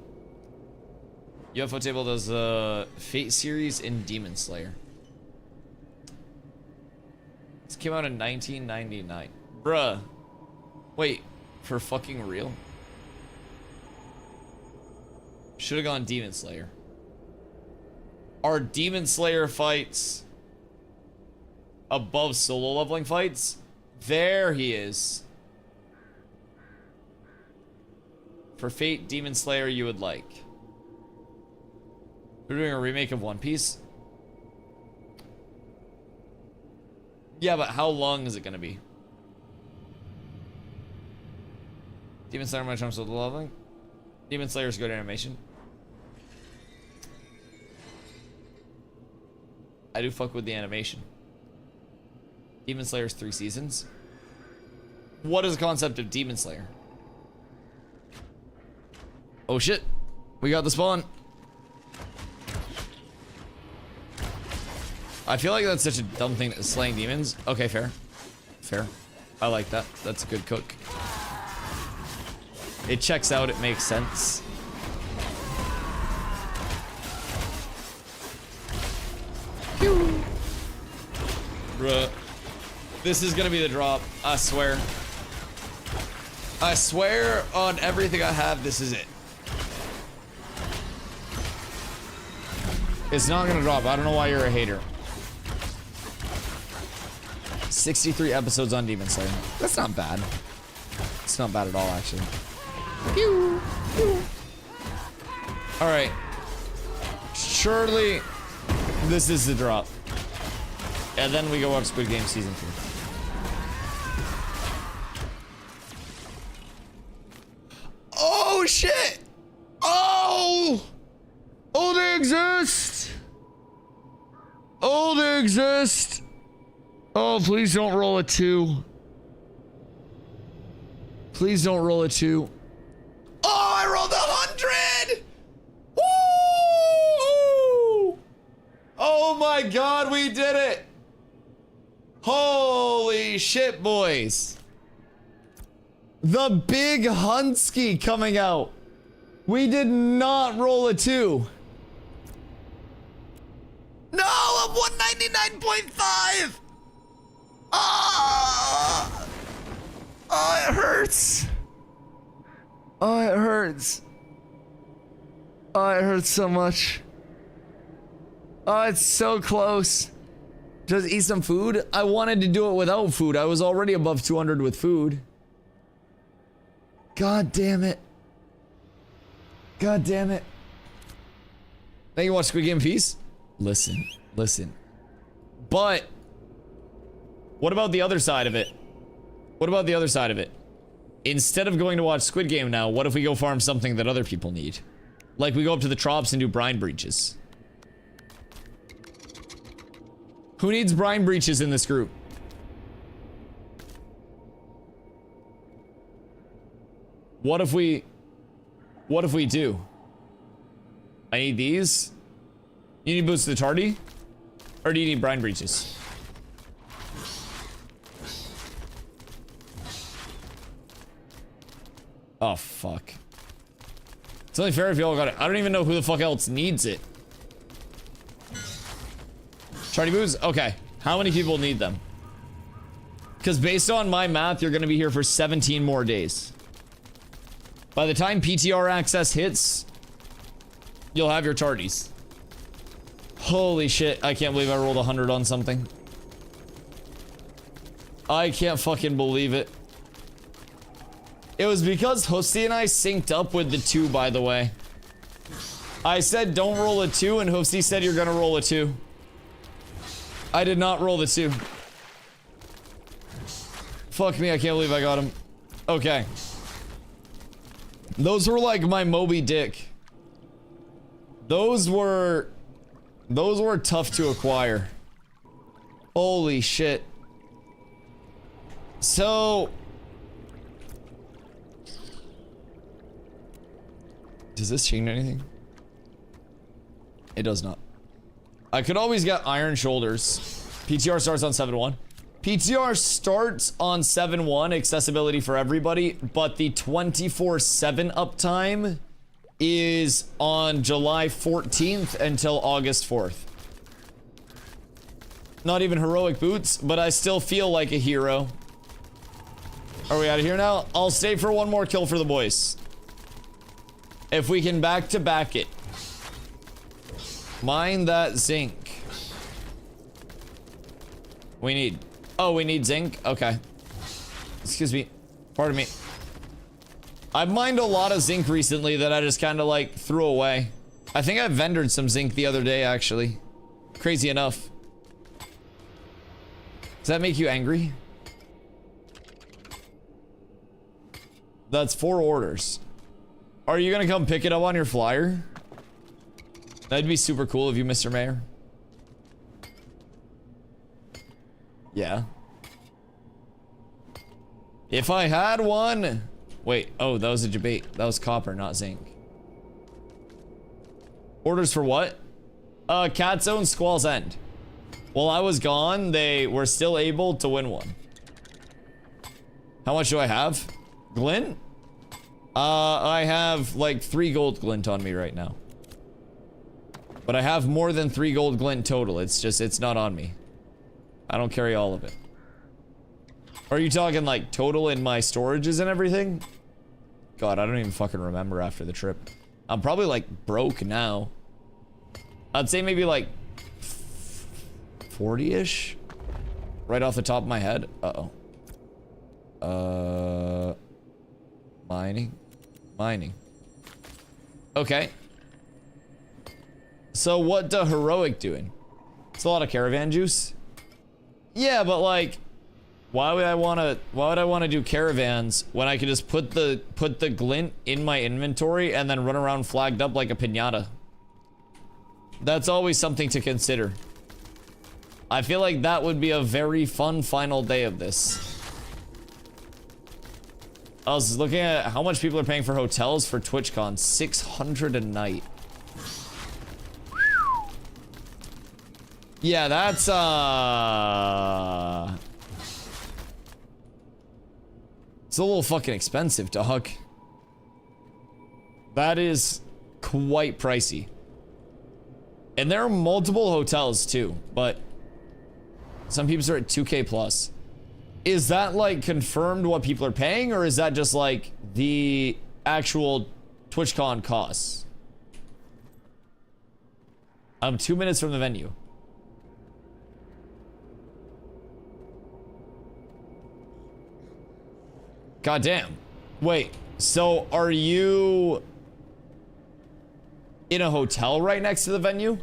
UFO Table does Fate series in Demon Slayer. This came out in 1999. Bruh. Wait, for fucking real? Should have gone Demon Slayer. Are Demon Slayer fights above solo leveling fights? There he is. For Fate, Demon Slayer you would like. We're doing a remake of One Piece? Yeah, but how long is it gonna be? Demon Slayer my chance with leveling. Demon Slayer's good animation. I do fuck with the animation. Demon Slayer's 3 seasons. What is the concept of Demon Slayer? Oh shit. We got the spawn. I feel like that's such a dumb thing, slaying demons. Okay, fair. Fair. I like that. That's a good cook. It checks out, it makes sense. Bruh. This is gonna be the drop, I swear. I swear on everything I have, this is it. It's not gonna drop. I don't know why you're a hater. 63 episodes on Demon Slayer. That's not bad. It's not bad at all, actually. Pew, pew. All right. Surely this is the drop. And then we go watch Squid Game Season 2. Oh, shit! Oh! Oh, they exist! Oh, they exist! Oh, please don't roll a 2. Please don't roll a 2. Oh, I rolled 100! Woo! Oh my god, we did it! Holy shit, boys. The big Hunsky coming out. We did not roll a 2. No, I'm 199.5! Oh, oh, it hurts. Oh, it hurts. Oh, it hurts so much. Oh, it's so close. Just eat some food? I wanted to do it without food. I was already above 200 with food. God damn it. God damn it. Now you watch Squid Game Peace? Listen, listen. But what about the other side of it? What about the other side of it? Instead of going to watch Squid Game now, what if we go farm something that other people need? Like we go up to the Trops and do brine breaches. Who needs brine breaches in this group? What if we do? I need these. You need boots to the tardy? Or do you need brine breaches? Oh, fuck. It's only fair if you all got it. I don't even know who the fuck else needs it. Charty boots? Okay. How many people need them? Because based on my math, you're going to be here for 17 more days. By the time PTR access hits, you'll have your tardies. Holy shit. I can't believe I rolled 100 on something. I can't fucking believe it. It was because Hoofsy and I synced up with the 2, by the way. I said don't roll a 2, and Hoofsy said you're gonna roll a 2. I did not roll the 2. Fuck me, I can't believe I got him. Okay. Those were like my Moby Dick. Those were tough to acquire. Holy shit. So... does this change anything? It does not. I could always get Iron Shoulders. PTR starts on 7-1. PTR starts on 7-1, accessibility for everybody, but the 24/7 uptime is on July 14th until August 4th. Not even heroic boots, but I still feel like a hero. Are we out of here now? I'll stay for one more kill for the boys. If we can back-to-back it. Mine that zinc. We need... oh, we need zinc? Okay. Excuse me. Pardon me. I've mined a lot of zinc recently that I just kind of like threw away. I think I vendored some zinc the other day, actually. Crazy enough. Does that make you angry? That's 4 orders. Are you gonna come pick it up on your flyer? That'd be super cool of you, Mr. Mayor. Yeah. If I had one... wait, oh, that was a debate. That was copper, not zinc. Orders for what? Cat's Own Squall's End. While I was gone, they were still able to win one. How much do I have? Glint? I have like 3 gold glint on me right now. But I have more than 3 gold glint total. It's just, it's not on me. I don't carry all of it. Are you talking like total in my storages and everything? God, I don't even fucking remember after the trip. I'm probably like broke now. I'd say maybe like 40-ish? Right off the top of my head. Uh-oh. Mining. Okay. So what the heroic doing? It's a lot of caravan juice. Yeah, but like, why would I wanna do caravans when I could just put the glint in my inventory and then run around flagged up like a piñata? That's always something to consider. I feel like that would be a very fun final day of this. I was looking at how much people are paying for hotels for TwitchCon. 600 a night. Yeah, that's it's a little fucking expensive, dog. That is quite pricey. And there are multiple hotels too, but some people are at 2K plus. Is that like confirmed what people are paying, or is that just like the actual TwitchCon costs? I'm 2 minutes from the venue. God damn. Wait, so are you in a hotel right next to the venue?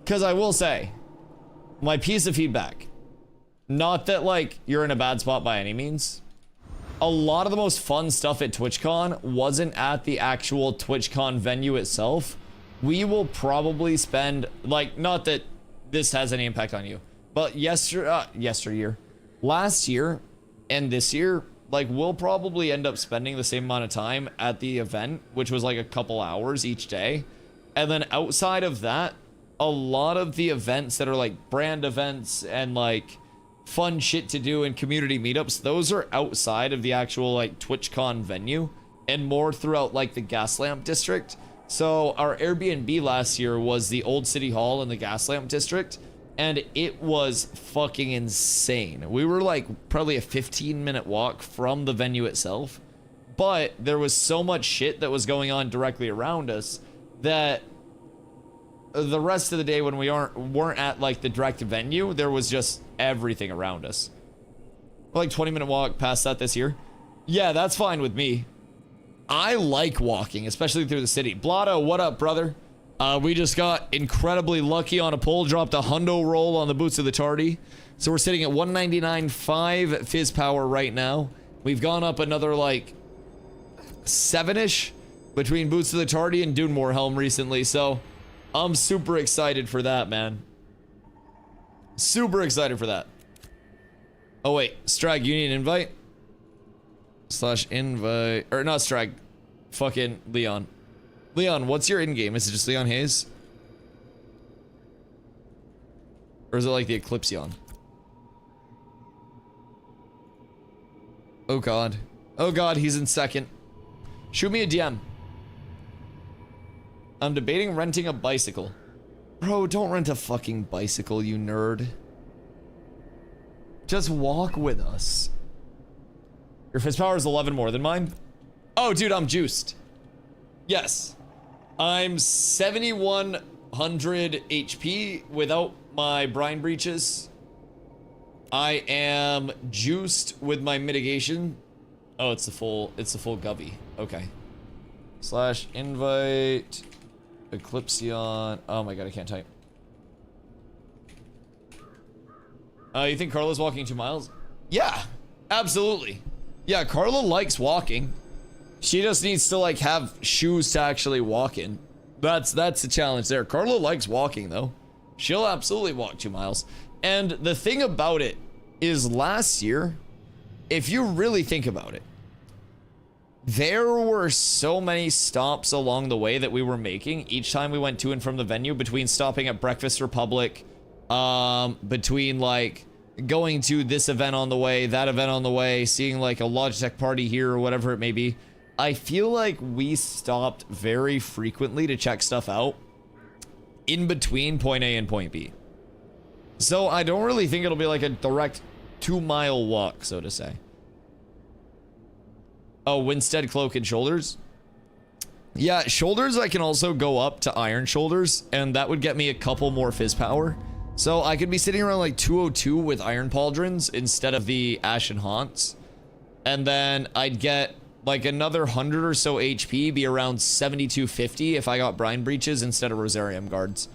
Because I will say, my piece of feedback, not that like you're in a bad spot by any means, a lot of the most fun stuff at TwitchCon wasn't at the actual TwitchCon venue itself. We will probably spend, like, not that this has any impact on you, but last year and this year, like, we'll probably end up spending the same amount of time at the event, which was like a couple hours each day. And then outside of that, a lot of the events that are like brand events and like fun shit to do and community meetups, those are outside of the actual like TwitchCon venue and more throughout like the Gaslamp district. So our Airbnb last year was the old city hall in the Gaslamp district, and it was fucking insane. We were like probably a 15-minute walk from the venue itself, but there was so much shit that was going on directly around us that the rest of the day when we weren't at like the direct venue, there was just everything around us. Like 20-minute walk past that this year. Yeah, that's fine with me. I like walking, especially through the city. Blotto, what up, brother? We just got incredibly lucky on a pull, dropped a hundo roll on the boots of the tardy. So we're sitting at 199.5 fizz power right now. We've gone up another like 7-ish between boots of the tardy and Dunmore Helm recently. So I'm super excited for that, man. Super excited for that. Oh wait, Strag, you need an invite? / invite, or not Strag, fucking Leon. Leon, what's your in-game? Is it just Leon Hayes? Or is it like the Eclipseon? Oh god. Oh god, he's in second. Shoot me a DM. I'm debating renting a bicycle. Bro, don't rent a fucking bicycle, you nerd. Just walk with us. Your fizz power is 11 more than mine? Oh, dude, I'm juiced. Yes. I'm 7100 HP without my brine breaches. I am juiced with my mitigation. Oh, it's the full Govy. Okay. / invite Eclipseon. Oh my god, I can't type. You think Carla's walking 2 miles? Yeah, absolutely. Yeah, Carla likes walking. She just needs to like have shoes to actually walk in. That's the challenge there. Carla likes walking though. She'll absolutely walk 2 miles. And the thing about it is last year, if you really think about it, there were so many stops along the way that we were making each time we went to and from the venue, between stopping at Breakfast Republic, between like going to this event on the way, that event on the way, seeing like a Logitech party here or whatever it may be. I feel like we stopped very frequently to check stuff out in between point A and point B. So I don't really think it'll be like a direct 2-mile walk, so to say. Oh, Winstead Cloak and Shoulders? Yeah, Shoulders I can also go up to Iron Shoulders, and that would get me a couple more fizz power. So I could be sitting around like 202 with Iron Pauldrons instead of the Ashen Haunts. And then I'd get like another 100 or so HP, be around 7250 if I got Brine Breaches instead of Rosarium Guards.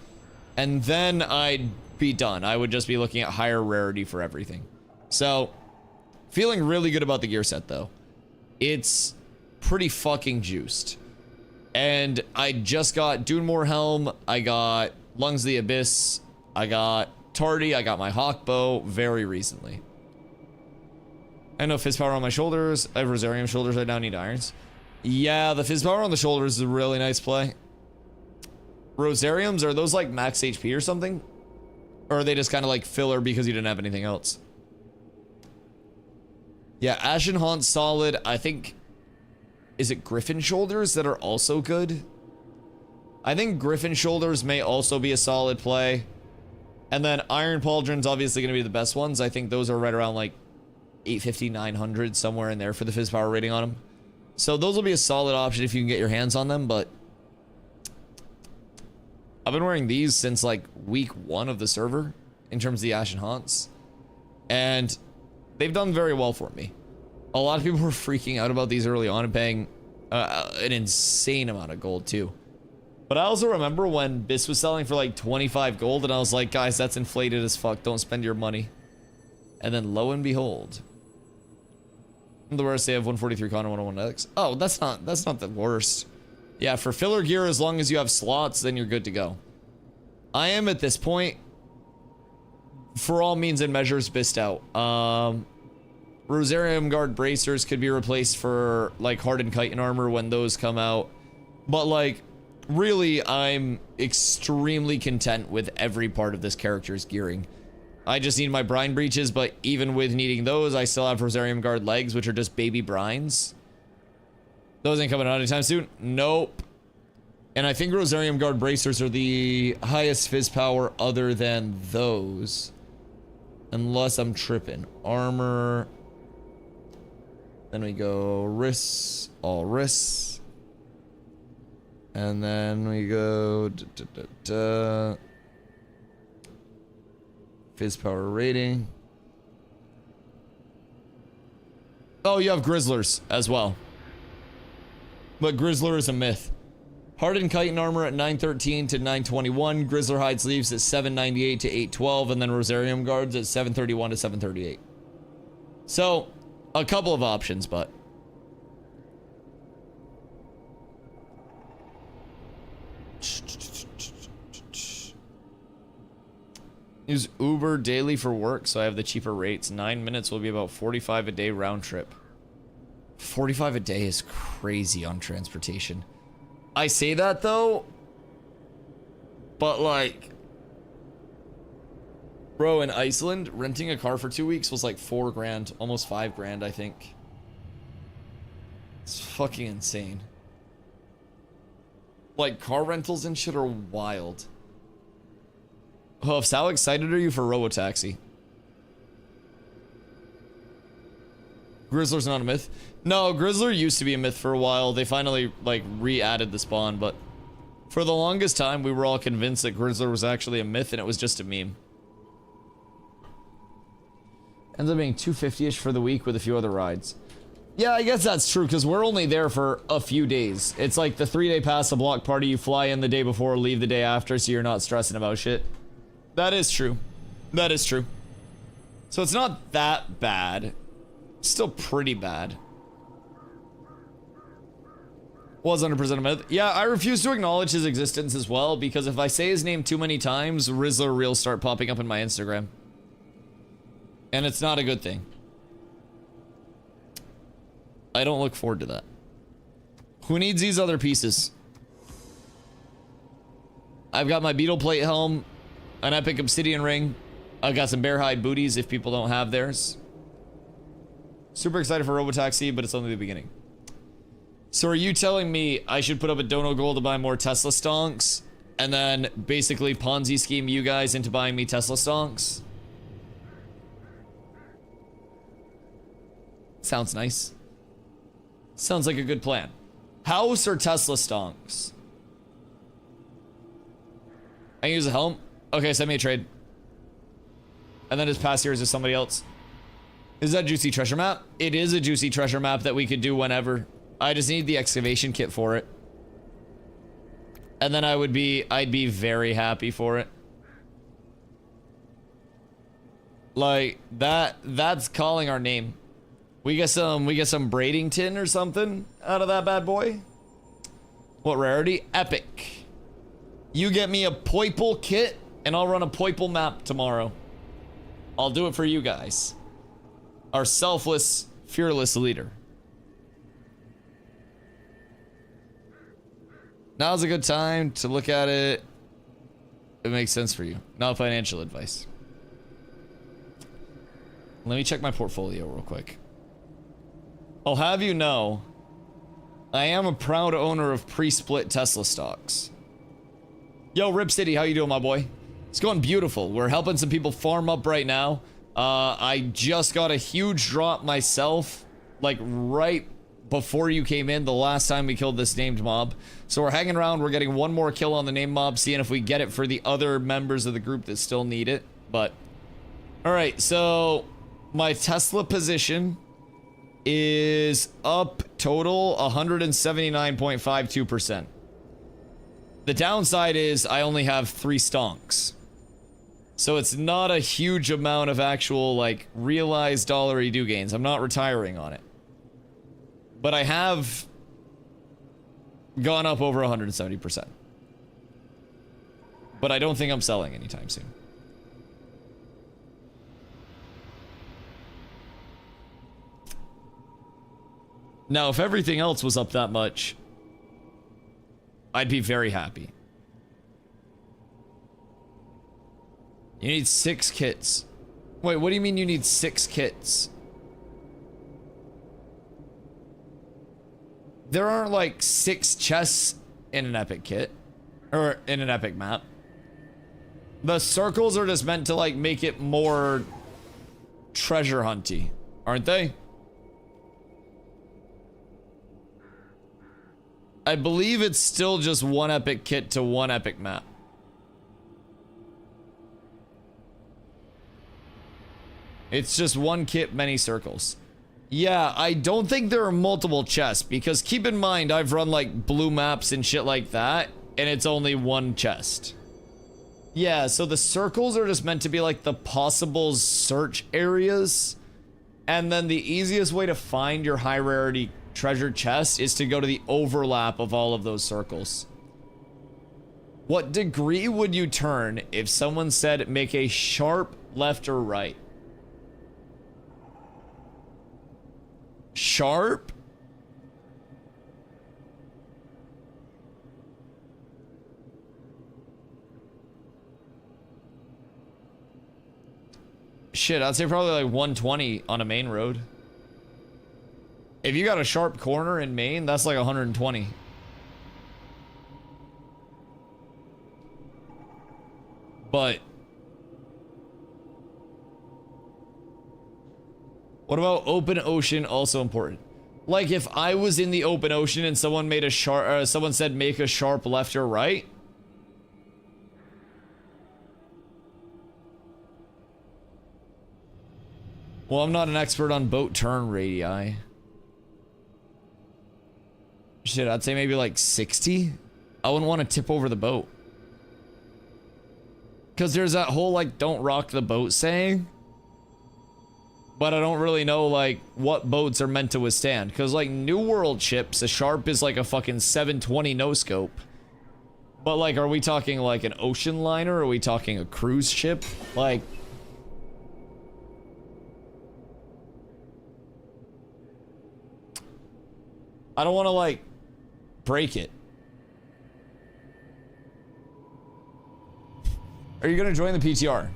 And then I'd be done. I would just be looking at higher rarity for everything. So, feeling really good about the gear set though. It's pretty fucking juiced. And I just got Dunmore Helm, I got Lungs of the Abyss, I got Tardy, I got my Hawk Bow very recently. I know fizz power on my shoulders. I have Rosarium shoulders. I now need irons. Yeah, the fizz power on the shoulders is a really nice play. Rosariums, are those like max HP or something? Or are they just kind of like filler because you didn't have anything else? Yeah, Ashen Haunt solid. I think... Is it Griffin shoulders that are also good? I think Griffin shoulders may also be a solid play. And then Iron Pauldron's obviously going to be the best ones. I think those are right around like 850, 900, somewhere in there for the fizz power rating on them. So those will be a solid option if you can get your hands on them, but I've been wearing these since like week 1 of the server in terms of the Ashen Haunts, and they've done very well for me. A lot of people were freaking out about these early on and paying an insane amount of gold too. But I also remember when BIS was selling for like 25 gold and I was like, guys, that's inflated as fuck. Don't spend your money. And then lo and behold, the worst, they have 143 con and 101 X. Oh, that's not the worst. Yeah, for filler gear, as long as you have slots, then you're good to go. I am at this point, for all means and measures, BIS'd out. Rosarium Guard bracers could be replaced for like hardened chitin armor when those come out. But like, really, I'm extremely content with every part of this character's gearing. I just need my brine breaches, but even with needing those, I still have Rosarium Guard legs, which are just baby brines. Those ain't coming out anytime soon. Nope. And I think Rosarium Guard bracers are the highest fizz power other than those. Unless I'm tripping. Armor. Then we go wrists, all wrists. And then we go fizz power rating. Oh, you have Grizzlers as well. But Grizzler is a myth. Hardened chitin armor at 913 to 921. Grizzler hide sleeves at 798 to 812. And then Rosarium guards at 731 to 738. So, a couple of options, but... Use Uber daily for work, so I have the cheaper rates. 9 minutes will be about 45 a day round trip. 45 a day is crazy on transportation. I say that though, but like, bro, in Iceland, renting a car for 2 weeks was like 4 grand, almost 5 grand, I think. It's fucking insane. Like, car rentals and shit are wild. Oh, how excited are you for Robotaxi? Grizzler's not a myth. No, Grizzler used to be a myth for a while. They finally, like, re-added the spawn, but for the longest time, we were all convinced that Grizzler was actually a myth and it was just a meme. Ends up being 250-ish for the week with a few other rides. Yeah, I guess that's true, because we're only there for a few days. It's like the 3-day pass, a block party, you fly in the day before, leave the day after, so you're not stressing about shit. That is true. That is true. So it's not that bad. Still pretty bad. Was 100% a myth. Yeah, I refuse to acknowledge his existence as well, because if I say his name too many times, Rizzler reels start popping up in my Instagram. And it's not a good thing. I don't look forward to that. Who needs these other pieces? I've got my beetle plate helm, an epic obsidian ring. I've got some bear hide booties if people don't have theirs. Super excited for Robotaxi, but it's only the beginning. So are you telling me I should put up a dono goal to buy more Tesla stonks and then basically Ponzi scheme you guys into buying me Tesla stonks? Sounds nice. Sounds like a good plan. House or Tesla stonks? I can use a helm? Okay, send me a trade. And then his pass here is to somebody else. Is that a juicy treasure map? It is a juicy treasure map that we could do whenever. I just need the excavation kit for it. And then I'd be very happy for it. Like, that's calling our name. We get some braiding tin or something out of that bad boy. What rarity? Epic. You get me a Poiple kit and I'll run a Poiple map tomorrow. I'll do it for you guys. Our selfless, fearless leader. Now's a good time to look at it. It makes sense for you. Not financial advice. Let me check my portfolio real quick. I'll have you know, I am a proud owner of pre-split Tesla stocks. Yo, Rip City, how you doing, my boy? It's going beautiful. We're helping some people farm up right now. I just got a huge drop myself, like right before you came in the last time we killed this named mob. So we're hanging around. We're getting one more kill on the named mob, seeing if we get it for the other members of the group that still need it. But, all right, so my Tesla position is up total 179.52%. The downside is I only have 3 stonks. So it's not a huge amount of actual, like, realized dollar-y-do gains. I'm not retiring on it. But I have gone up over 170%. But I don't think I'm selling anytime soon. Now, if everything else was up that much, I'd be very happy. You need 6 kits. Wait, what do you mean you need 6 kits? There aren't like 6 chests in an epic kit. Or in an epic map. The circles are just meant to like make it more treasure hunty, aren't they? I believe it's still just 1 epic kit to 1 epic map. It's just 1 kit, many circles. Yeah, I don't think there are multiple chests because keep in mind I've run like blue maps and shit like that and it's only one chest. Yeah, so the circles are just meant to be like the possible search areas. And then the easiest way to find your high rarity treasure chest is to go to the overlap of all of those circles. What degree would you turn if someone said make a sharp left or right? Sharp? Shit, I'd say probably like 120 on a main road. If you got a sharp corner in Maine, that's like 120. But what about open ocean? Also important. Like if I was in the open ocean and someone made a sharp, someone said make a sharp left or right. Well, I'm not an expert on boat turn radii. Shit, I'd say maybe like 60. I wouldn't want to tip over the boat. Because there's that whole like don't rock the boat saying. But I don't really know like what boats are meant to withstand. Because like New World ships, a sharp is like a fucking 720 no scope. But like, are we talking like an ocean liner? Are we talking a cruise ship? Like... I don't want to like break it. Are you going to join the PTR?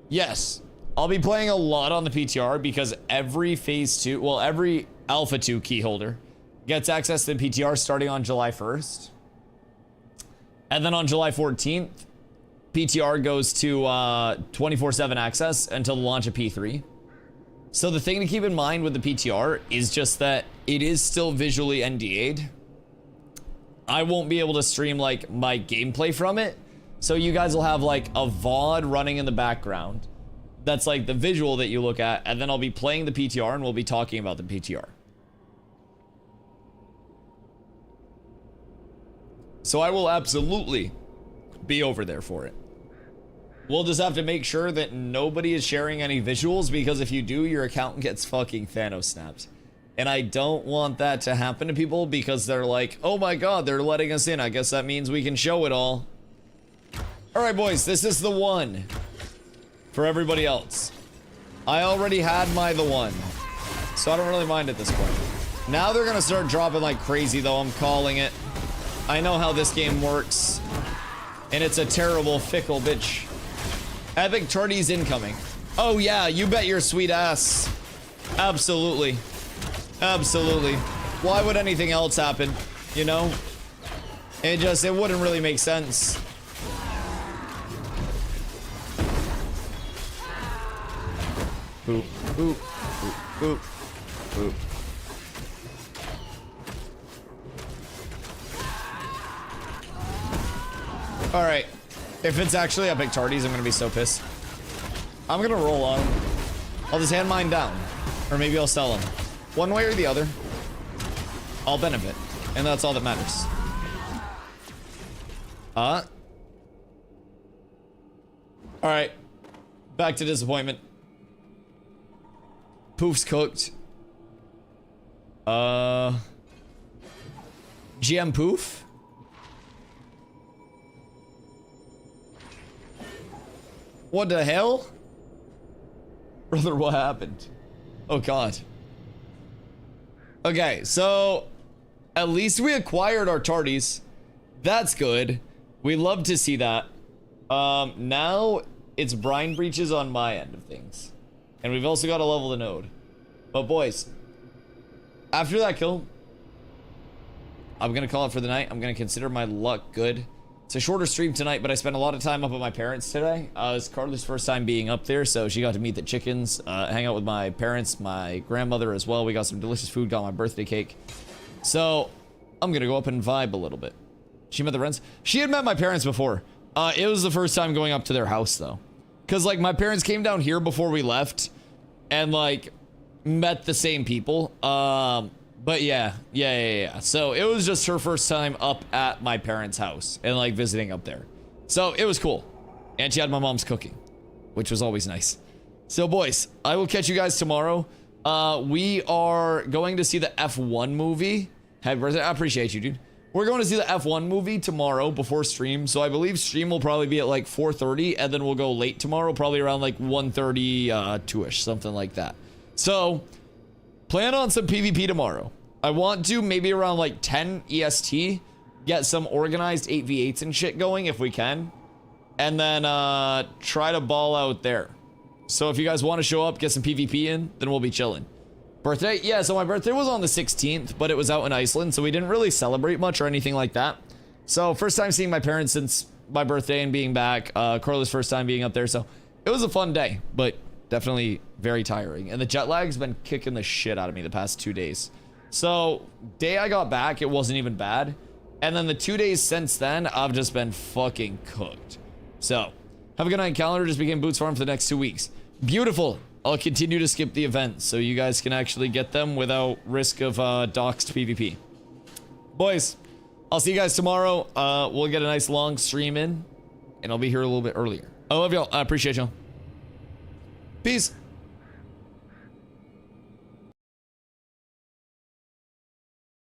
Yes. I'll be playing a lot on the PTR because every phase 2, well, every alpha 2 key holder gets access to the PTR starting on July 1st. And then on July 14th, PTR goes to 24/7 access until the launch of P3. So the thing to keep in mind with the PTR is just that it is still visually NDA'd. I won't be able to stream like my gameplay from it. So you guys will have like a VOD running in the background. That's like the visual that you look at. And then I'll be playing the PTR and we'll be talking about the PTR. So I will absolutely be over there for it. We'll just have to make sure that nobody is sharing any visuals, because if you do, your account gets fucking Thanos snapped. And I don't want that to happen to people because they're like, oh my god, they're letting us in. I guess that means we can show it all. Alright boys, this is the one. For everybody else. I already had my the one. So I don't really mind at this point. Now they're gonna start dropping like crazy though, I'm calling it. I know how this game works. And it's a terrible, fickle bitch. Epic Tardy's incoming. Oh yeah, you bet your sweet ass. Absolutely. Absolutely. Why would anything else happen? You know? It wouldn't really make sense. Boop, boop, boop, boop, boop. Alright. If it's actually Epic Tardies, I'm gonna be so pissed. I'm gonna roll on them. I'll just hand mine down. Or maybe I'll sell them. One way or the other. I'll benefit. And that's all that matters. Alright. Back to disappointment. Poof's cooked. GM Poof? What the hell? Brother, what happened? Oh god. Okay, so at least we acquired our tardies. That's good. We love to see that. Now it's brine breaches on my end of things. And we've also got to level the node. But boys, after that kill, I'm gonna call it for the night. I'm gonna consider my luck good. It's a shorter stream tonight, but I spent a lot of time up at my parents' today. It's Carla's first time being up there, so she got to meet the chickens, hang out with my parents, my grandmother as well. We got some delicious food, got my birthday cake. So, I'm gonna go up and vibe a little bit. She met the friends. She had met my parents before. It was the first time going up to their house, though. Because, like, my parents came down here before we left, and, like, met the same people. But yeah. So it was just her first time up at my parents' house and like visiting up there. So it was cool. And she had my mom's cooking, which was always nice. So boys, I will catch you guys tomorrow. We are going to see the F1 movie. Happy birthday. I appreciate you, dude. We're going to see the F1 movie tomorrow before stream. So I believe stream will probably be at like 4:30, and then we'll go late tomorrow, probably around like 1:30, 2ish, something like that. So plan on some PvP tomorrow. I want to maybe around like 10 EST get some organized 8v8s and shit going if we can, and then try to ball out there. So if you guys want to show up, get some PvP in, then we'll be chilling. Birthday? Yeah, so my birthday was on the 16th, but it was out in Iceland, so we didn't really celebrate much or anything like that. So first time seeing my parents since my birthday and being back. Corliss' first time being up there, so it was a fun day, but definitely very tiring. And the jet lag's been kicking the shit out of me the past 2 days. So day I got back, it wasn't even bad. And then the 2 days since then, I've just been fucking cooked. So have a good night, calendar. Just became Boots Farm for the next 2 weeks. Beautiful. I'll continue to skip the events so you guys can actually get them without risk of doxed PvP. Boys, I'll see you guys tomorrow. We'll get a nice long stream in, and I'll be here a little bit earlier. I love y'all. I appreciate y'all. Peace.